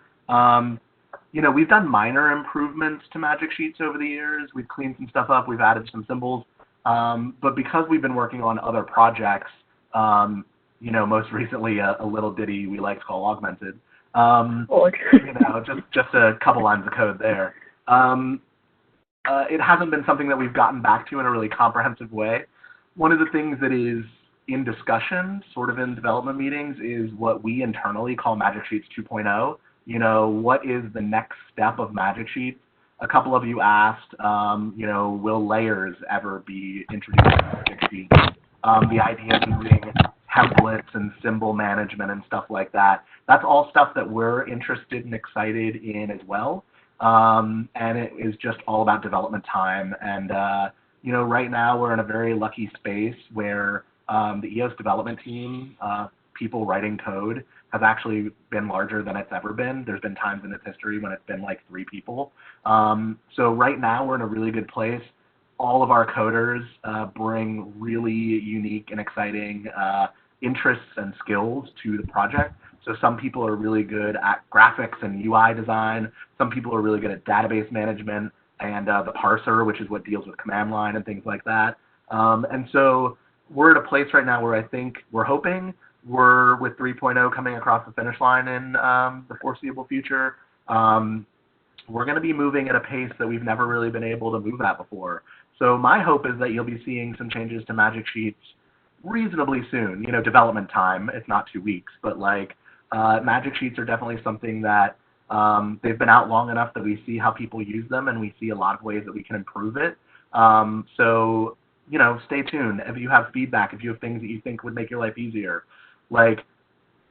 You know, we've done minor improvements to magic sheets over the years. We've cleaned some stuff up. We've added some symbols. But because we've been working on other projects, you know, most recently a little ditty we like to call Augmented. You know, just a couple lines of code there. It hasn't been something that we've gotten back to in a really comprehensive way. One of the things that is in discussion, sort of in development meetings, is what we internally call Magic Sheets 2.0. You know, what is the next step of Magic Sheets? A couple of you asked, you know, will layers ever be introduced in Magic Sheets? The idea of using templates and symbol management and stuff like that. That's all stuff that we're interested and excited in as well. And it is just all about development time. And, you know, right now we're in a very lucky space where the EOS development team, people writing code, has actually been larger than it's ever been. There's been times in its history when it's been like 3 people. So right now we're in a really good place. all of our coders bring really unique and exciting interests and skills to the project. So some people are really good at graphics and UI design. Some people are really good at database management and the parser, which is what deals with command line and things like that. And so we're at a place right now where I think we're hoping we're with 3.0 coming across the finish line in the foreseeable future. We're going to be moving at a pace that we've never really been able to move at before. So my hope is that you'll be seeing some changes to Magic Sheets reasonably soon. You know, development time, it's not 2 weeks, but like Magic Sheets are definitely something that they've been out long enough that we see how people use them and we see a lot of ways that we can improve it. So, you know, stay tuned. If you have feedback, if you have things that you think would make your life easier, like,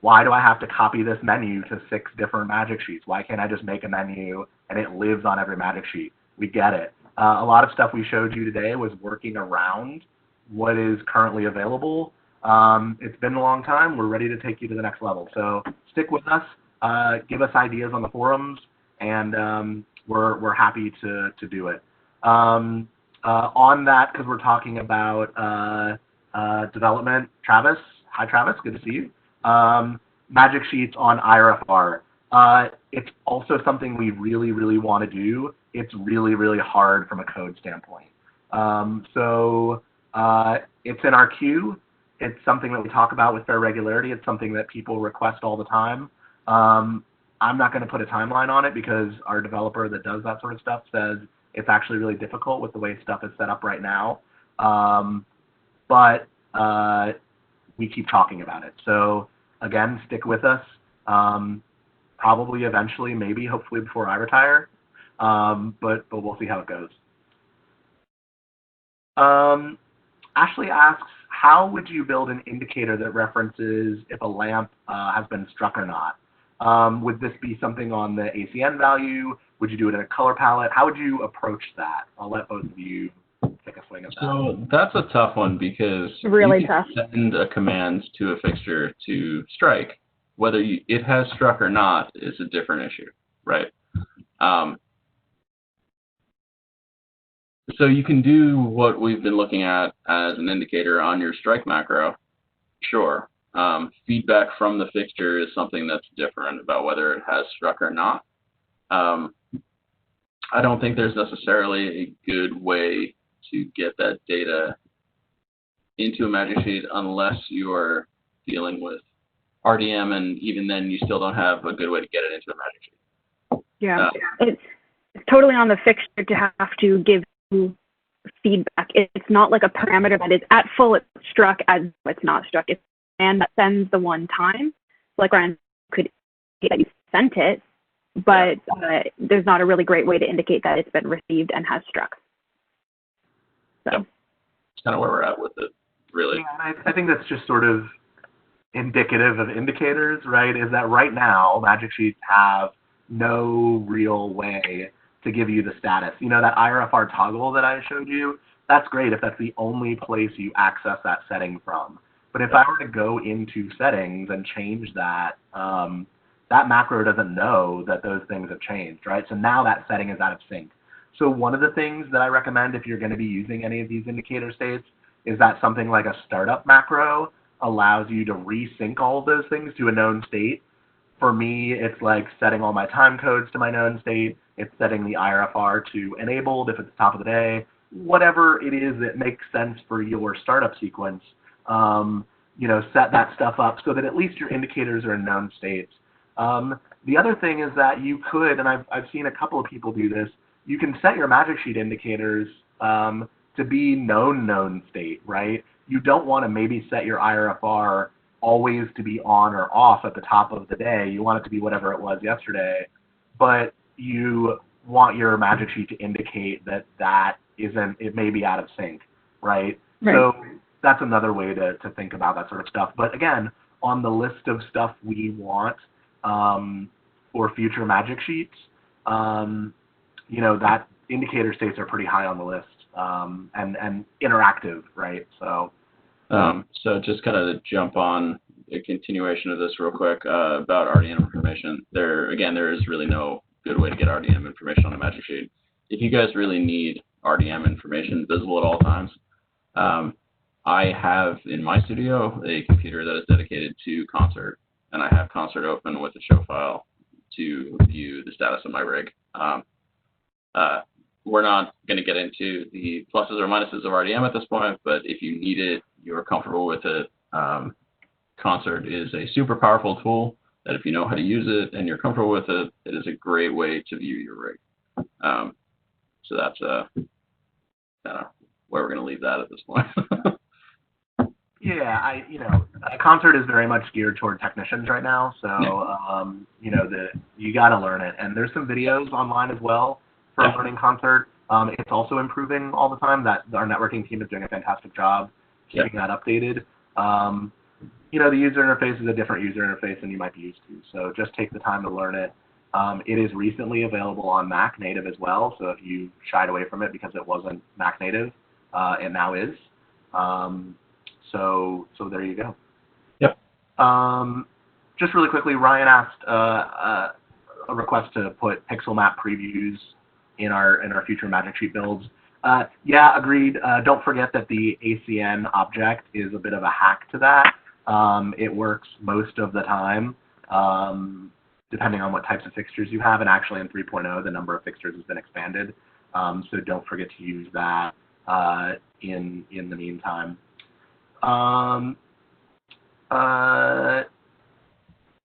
why do I have to copy this menu to 6 different Magic Sheets? Why can't I just make a menu and it lives on every Magic Sheet? We get it. A lot of stuff we showed you today was working around what is currently available. It's been a long time. We're ready to take you to the next level. So stick with us. Give us ideas on the forums, and we're happy to do it. On that, because we're talking about development, Travis. Hi, Travis. Good to see you. Magic Sheets on IRFR. It's also something we really, really want to do. It's really, really hard from a code standpoint. So it's in our queue. It's something that we talk about with fair regularity. It's something that people request all the time. I'm not going to put a timeline on it because our developer that does that sort of stuff says it's actually really difficult with the way stuff is set up right now. But we keep talking about it. So again, stick with us. Probably eventually, maybe, hopefully before I retire. But we'll see how it goes. Ashley asks, how would you build an indicator that references if a lamp has been struck or not? Would this be something on the ACN value? Would you do it in a color palette? How would you approach that? I'll let both of you take a swing at that. So that's a tough one because Really you can tough. send a command to a fixture to strike. Whether it has struck or not is a different issue, right? So you can do what we've been looking at as an indicator on your strike macro, sure. Feedback from the fixture is something that's different about whether it has struck or not. I don't think there's necessarily a good way to get that data into a Magic Sheet unless you're dealing with RDM, and even then you still don't have a good way to get it into a Magic Sheet. Yeah, it's totally on the fixture to have to give you feedback. It's not like a parameter that is at full, it's struck, as it's not struck. It's and that sends the one time. Like Ryan could indicate that you sent it, but there's not a really great way to indicate that it's been received and has struck. So it's kind of where we're at with it, really. Yeah, I think that's just sort of indicative of indicators, right? Is that right now Magic Sheets have no real way to give you the status. You know, that IRFR toggle that I showed you, that's great if that's the only place you access that setting from. But if I were to go into settings and change that, that macro doesn't know that those things have changed, right? So now that setting is out of sync. So one of the things that I recommend if you're going to be using any of these indicator states is that something like a startup macro allows you to resync all of those things to a known state. For me, it's like setting all my time codes to my known state. It's setting the IRFR to enabled if it's top of the day. Whatever it is that makes sense for your startup sequence, you know, set that stuff up so that at least your indicators are in known states. The other thing is that you could, and I've seen a couple of people do this, you can set your Magic Sheet indicators to be known state, right? You don't want to maybe set your IRFR always to be on or off at the top of the day. You want it to be whatever it was yesterday, but you want your Magic Sheet to indicate that that isn't, it may be out of sync, right? So that's another way to think about that sort of stuff. But again, on the list of stuff we want for future Magic Sheets, you know, that indicator states are pretty high on the list and interactive, right? So just kind of jump on a continuation of this real quick about RDM information. There is really no good way to get RDM information on a Magic Sheet. If you guys really need RDM information visible at all times. I have in my studio a computer that is dedicated to Concert, and I have Concert open with a show file to view the status of my rig. We're not going to get into the pluses or minuses of RDM at this point, but if you need it, you're comfortable with it, Concert is a super powerful tool that if you know how to use it and you're comfortable with it, it is a great way to view your rig. So that's where we're going to leave that at this point. Yeah, Concert is very much geared toward technicians right now, so you got to learn it. And there's some videos online as well for learning Concert. It's also improving all the time. That our networking team is doing a fantastic job keeping that updated. The user interface is a different user interface than you might be used to, so just take the time to learn it. It is recently available on Mac native as well, so if you shied away from it because it wasn't Mac native, it now is. So there you go. Yep. Just really quickly, Ryan asked a request to put pixel map previews in our future Magic Sheet builds. Yeah, agreed. Don't forget that the ACN object is a bit of a hack to that. It works most of the time, depending on what types of fixtures you have. And actually in 3.0, the number of fixtures has been expanded. So don't forget to use that in the meantime.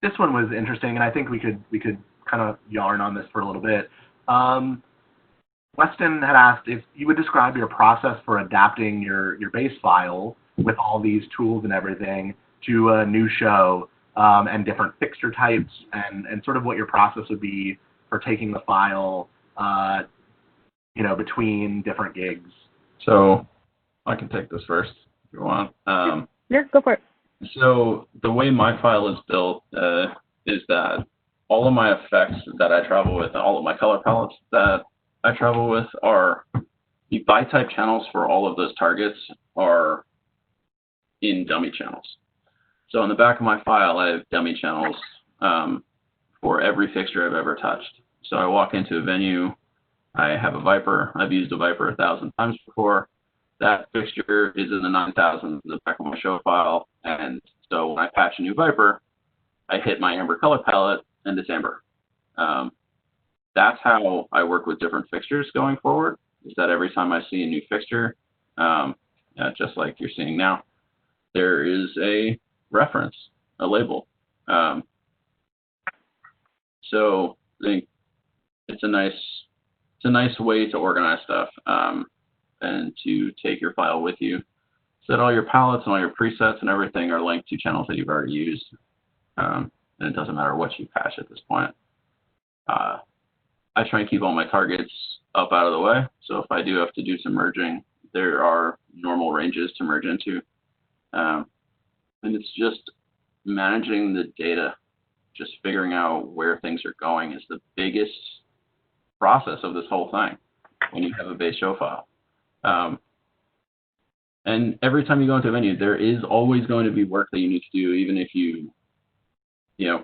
This one was interesting, and I think we could kind of yarn on this for a little bit. Weston had asked if you would describe your process for adapting your base file with all these tools and everything to a new show, and different fixture types, and sort of what your process would be for taking the file, between different gigs. So I can take this first if you want. Yeah, go for it. So the way my file is built is that all of my effects that I travel with, and all of my color palettes that I travel with, are the by-type channels for all of those targets are in dummy channels. So in the back of my file, I have dummy channels for every fixture I've ever touched. So I walk into a venue, I have a Viper. I've used a Viper 1,000 times before. That fixture is in the 9,000 in the back of my show file. And so when I patch a new Viper, I hit my amber color palette and it's amber. That's how I work with different fixtures going forward, is that every time I see a new fixture, just like you're seeing now, there is a reference, a label. So I think it's a nice way to organize stuff, and to take your file with you, so that all your palettes and all your presets and everything are linked to channels that you've already used. And it doesn't matter what you patch at this point. I try and keep all my targets up out of the way. So if I do have to do some merging, there are normal ranges to merge into. And it's just managing the data, just figuring out where things are going is the biggest process of this whole thing when you have a base show file. And every time you go into a venue, there is always going to be work that you need to do, even if you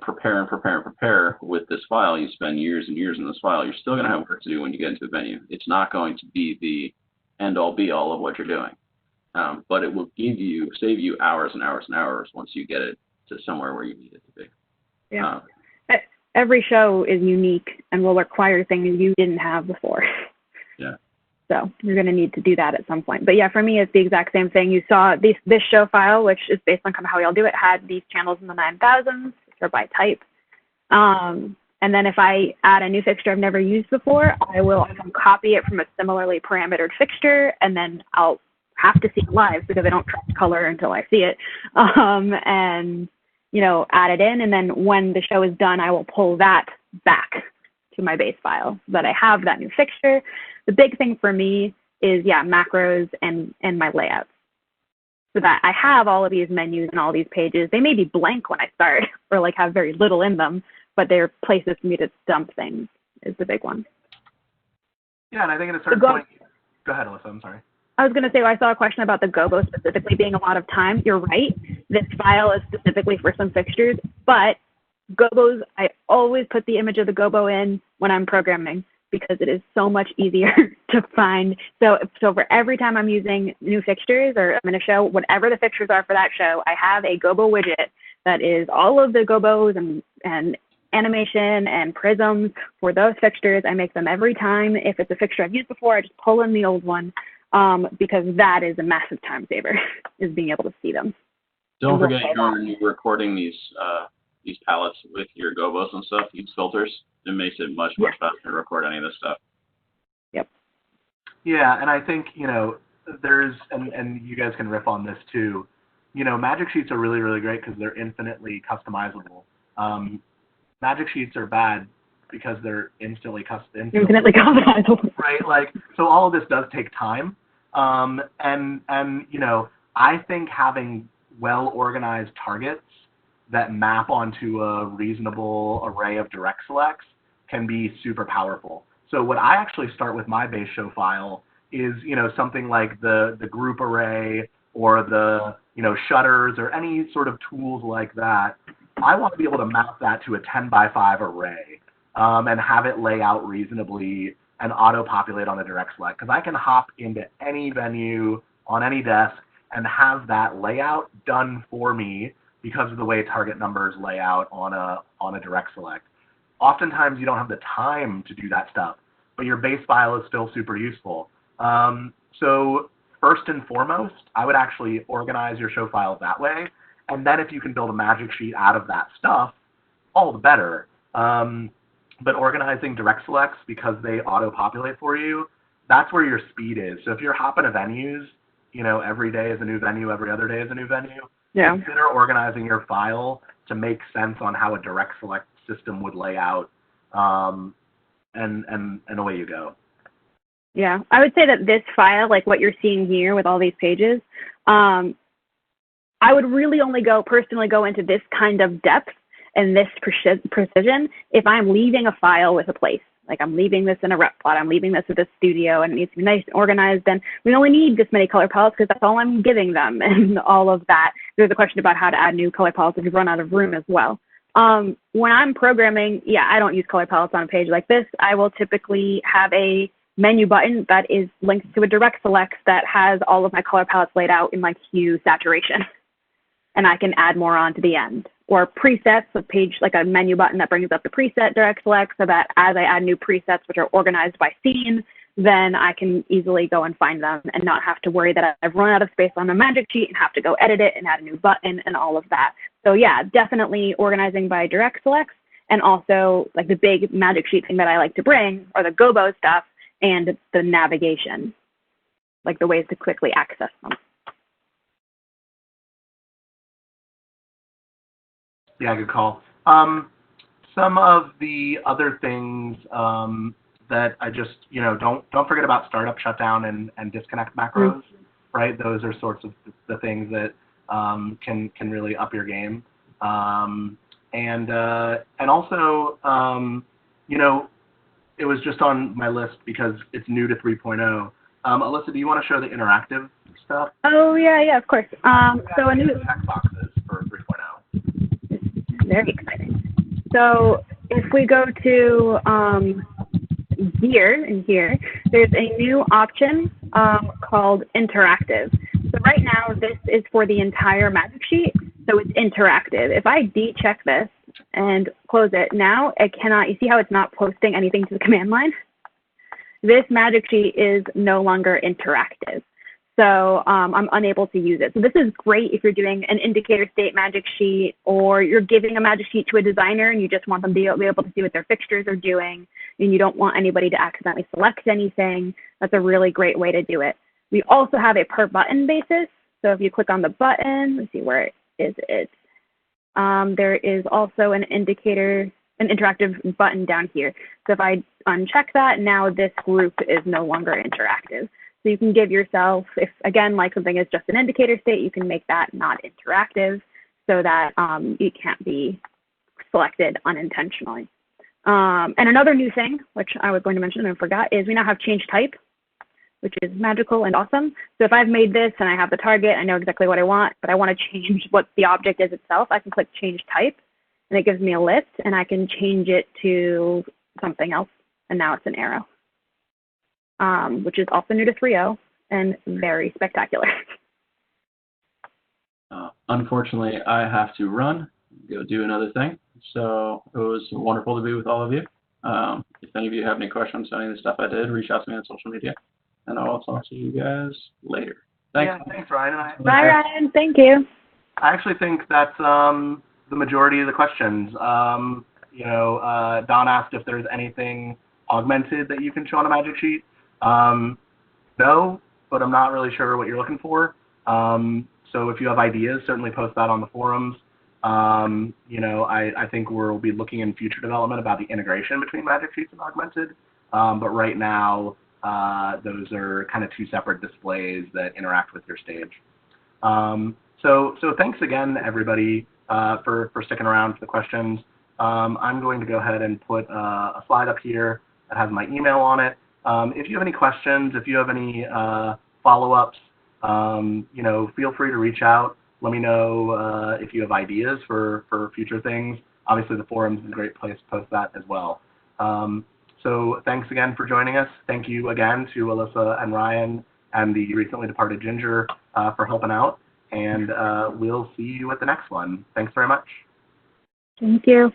prepare and prepare and prepare with this file. You spend years and years in this file. You're still going to have work to do when you get into a venue. It's not going to be the end-all be-all of what you're doing. But it will save you hours and hours and hours once you get it to somewhere where you need it to be. Yeah. Every show is unique and will require things you didn't have before. Yeah. So you're going to need to do that at some point. But yeah, for me, it's the exact same thing. You saw this show file, which is based on kind of how we all do it, had these channels in the 9,000s, or by type. And then if I add a new fixture I've never used before, I will often copy it from a similarly parametered fixture, and then I'll have to see it live because I don't trust color until I see it. And add it in, and then when the show is done, I will pull that back to my base file so that I have that new fixture. The big thing for me is, macros and my layouts, so that I have all of these menus and all these pages. They may be blank when I start or have very little in them, but they're places for me to dump things is the big one. Yeah, and I think at a certain point, go ahead, Alyssa, I'm sorry. I was going to say, I saw a question about the gobo specifically being a lot of time. You're right. This file is specifically for some fixtures, but gobos, I always put the image of the gobo in when I'm programming, because it is so much easier to find. So for every time I'm using new fixtures or I'm in a show, whatever the fixtures are for that show, I have a gobo widget that is all of the gobos and animation and prisms for those fixtures. I make them every time. If it's a fixture I've used before, I just pull in the old one because that is a massive time saver, is being able to see them. Don't forget when you're recording these palettes with your gobos and stuff, use filters. It makes it much faster to record any of this stuff. Yep. Yeah, and I think, there's, and you guys can riff on this too, Magic Sheets are really, really great because they're infinitely customizable. Magic Sheets are bad because they're infinitely customizable. Right, so all of this does take time. And I think having well-organized targets that map onto a reasonable array of direct selects can be super powerful. So what I actually start with my base show file is, something like the group array or the, shutters or any sort of tools like that. I want to be able to map that to a 10x5 array and have it lay out reasonably and auto-populate on a direct select, because I can hop into any venue on any desk and have that layout done for me because of the way target numbers lay out on a direct select. Oftentimes you don't have the time to do that stuff, but your base file is still super useful. So first and foremost, I would actually organize your show file that way, and then if you can build a magic sheet out of that stuff, all the better. But organizing direct selects because they auto-populate for you, that's where your speed is. So if you're hopping to venues, every day is a new venue, every other day is a new venue, consider organizing your file to make sense on how a direct select system would lay out, and away you go. Yeah, I would say that this file, like what you're seeing here with all these pages, I would really only personally go into this kind of depth and this precision if I'm leaving a file with a place. Like I'm leaving this in a rep plot, I'm leaving this with a studio, and it needs to be nice and organized, and we only need this many color palettes because that's all I'm giving them and all of that. There's a question about how to add new color palettes if you run out of room as well. When I'm programming, I don't use color palettes on a page like this. I will typically have a menu button that is linked to a direct select that has all of my color palettes laid out in like hue saturation. And I can add more on to the end. Or presets, a page like a menu button that brings up the preset direct select so that as I add new presets which are organized by scene, then I can easily go and find them and not have to worry that I've run out of space on the magic sheet and have to go edit it and add a new button and all of that. So yeah, definitely organizing by direct selects, and also like the big magic sheet thing that I like to bring are the gobo stuff and the navigation, like the ways to quickly access them. Yeah, good call. Some of the other things that I just, don't forget about startup, shutdown, and disconnect macros, right? Those are sorts of the things that can really up your game. And also, it was just on my list because it's new to 3.0. Alyssa, do you want to show the interactive stuff? Oh, yeah, of course. So a new checkboxes for 3.0. Very exciting. So if we go to here, there's a new option called interactive. So right now, this is for the entire magic sheet, so it's interactive. If I decheck this and close it, now it cannot, you see how it's not posting anything to the command line? This magic sheet is no longer interactive. So I'm unable to use it. So this is great if you're doing an indicator state magic sheet, or you're giving a magic sheet to a designer and you just want them to be able to see what their fixtures are doing, and you don't want anybody to accidentally select anything. That's a really great way to do it. We also have a per button basis. So if you click on the button, let's see, where is it? There is also an interactive button down here. So if I uncheck that, now this group is no longer interactive. So you can give yourself, if again, like something is just an indicator state, you can make that not interactive so that it can't be selected unintentionally. And another new thing, which I was going to mention and I forgot, is we now have change type, which is magical and awesome. So if I've made this and I have the target, I know exactly what I want, but I want to change what the object is itself, I can click change type, and it gives me a list, and I can change it to something else. and now it's an arrow, which is also new to 3.0 and very spectacular. Unfortunately, I have to run, go do another thing. So it was wonderful to be with all of you. If any of you have any questions on any of the stuff I did, reach out to me on social media, and I'll talk to you guys later. Thanks. Yeah, thanks, Ryan. Bye, Ryan. Thank you. I actually think that's the majority of the questions. Don asked if there's anything augmented that you can show on a magic sheet. No, but I'm not really sure what you're looking for. So if you have ideas, certainly post that on the forums. I think we'll be looking in future development about the integration between magic sheets and augmented. But right now, those are kind of two separate displays that interact with your stage. So thanks again, everybody, for sticking around for the questions. I'm going to go ahead and put a slide up here that has my email on it. If you have any questions, if you have any follow-ups, feel free to reach out. Let me know if you have ideas for future things. Obviously, the forums is a great place to post that as well. So thanks again for joining us. Thank you again to Alyssa and Ryan and the recently departed Ginger for helping out. And we'll see you at the next one. Thanks very much. Thank you.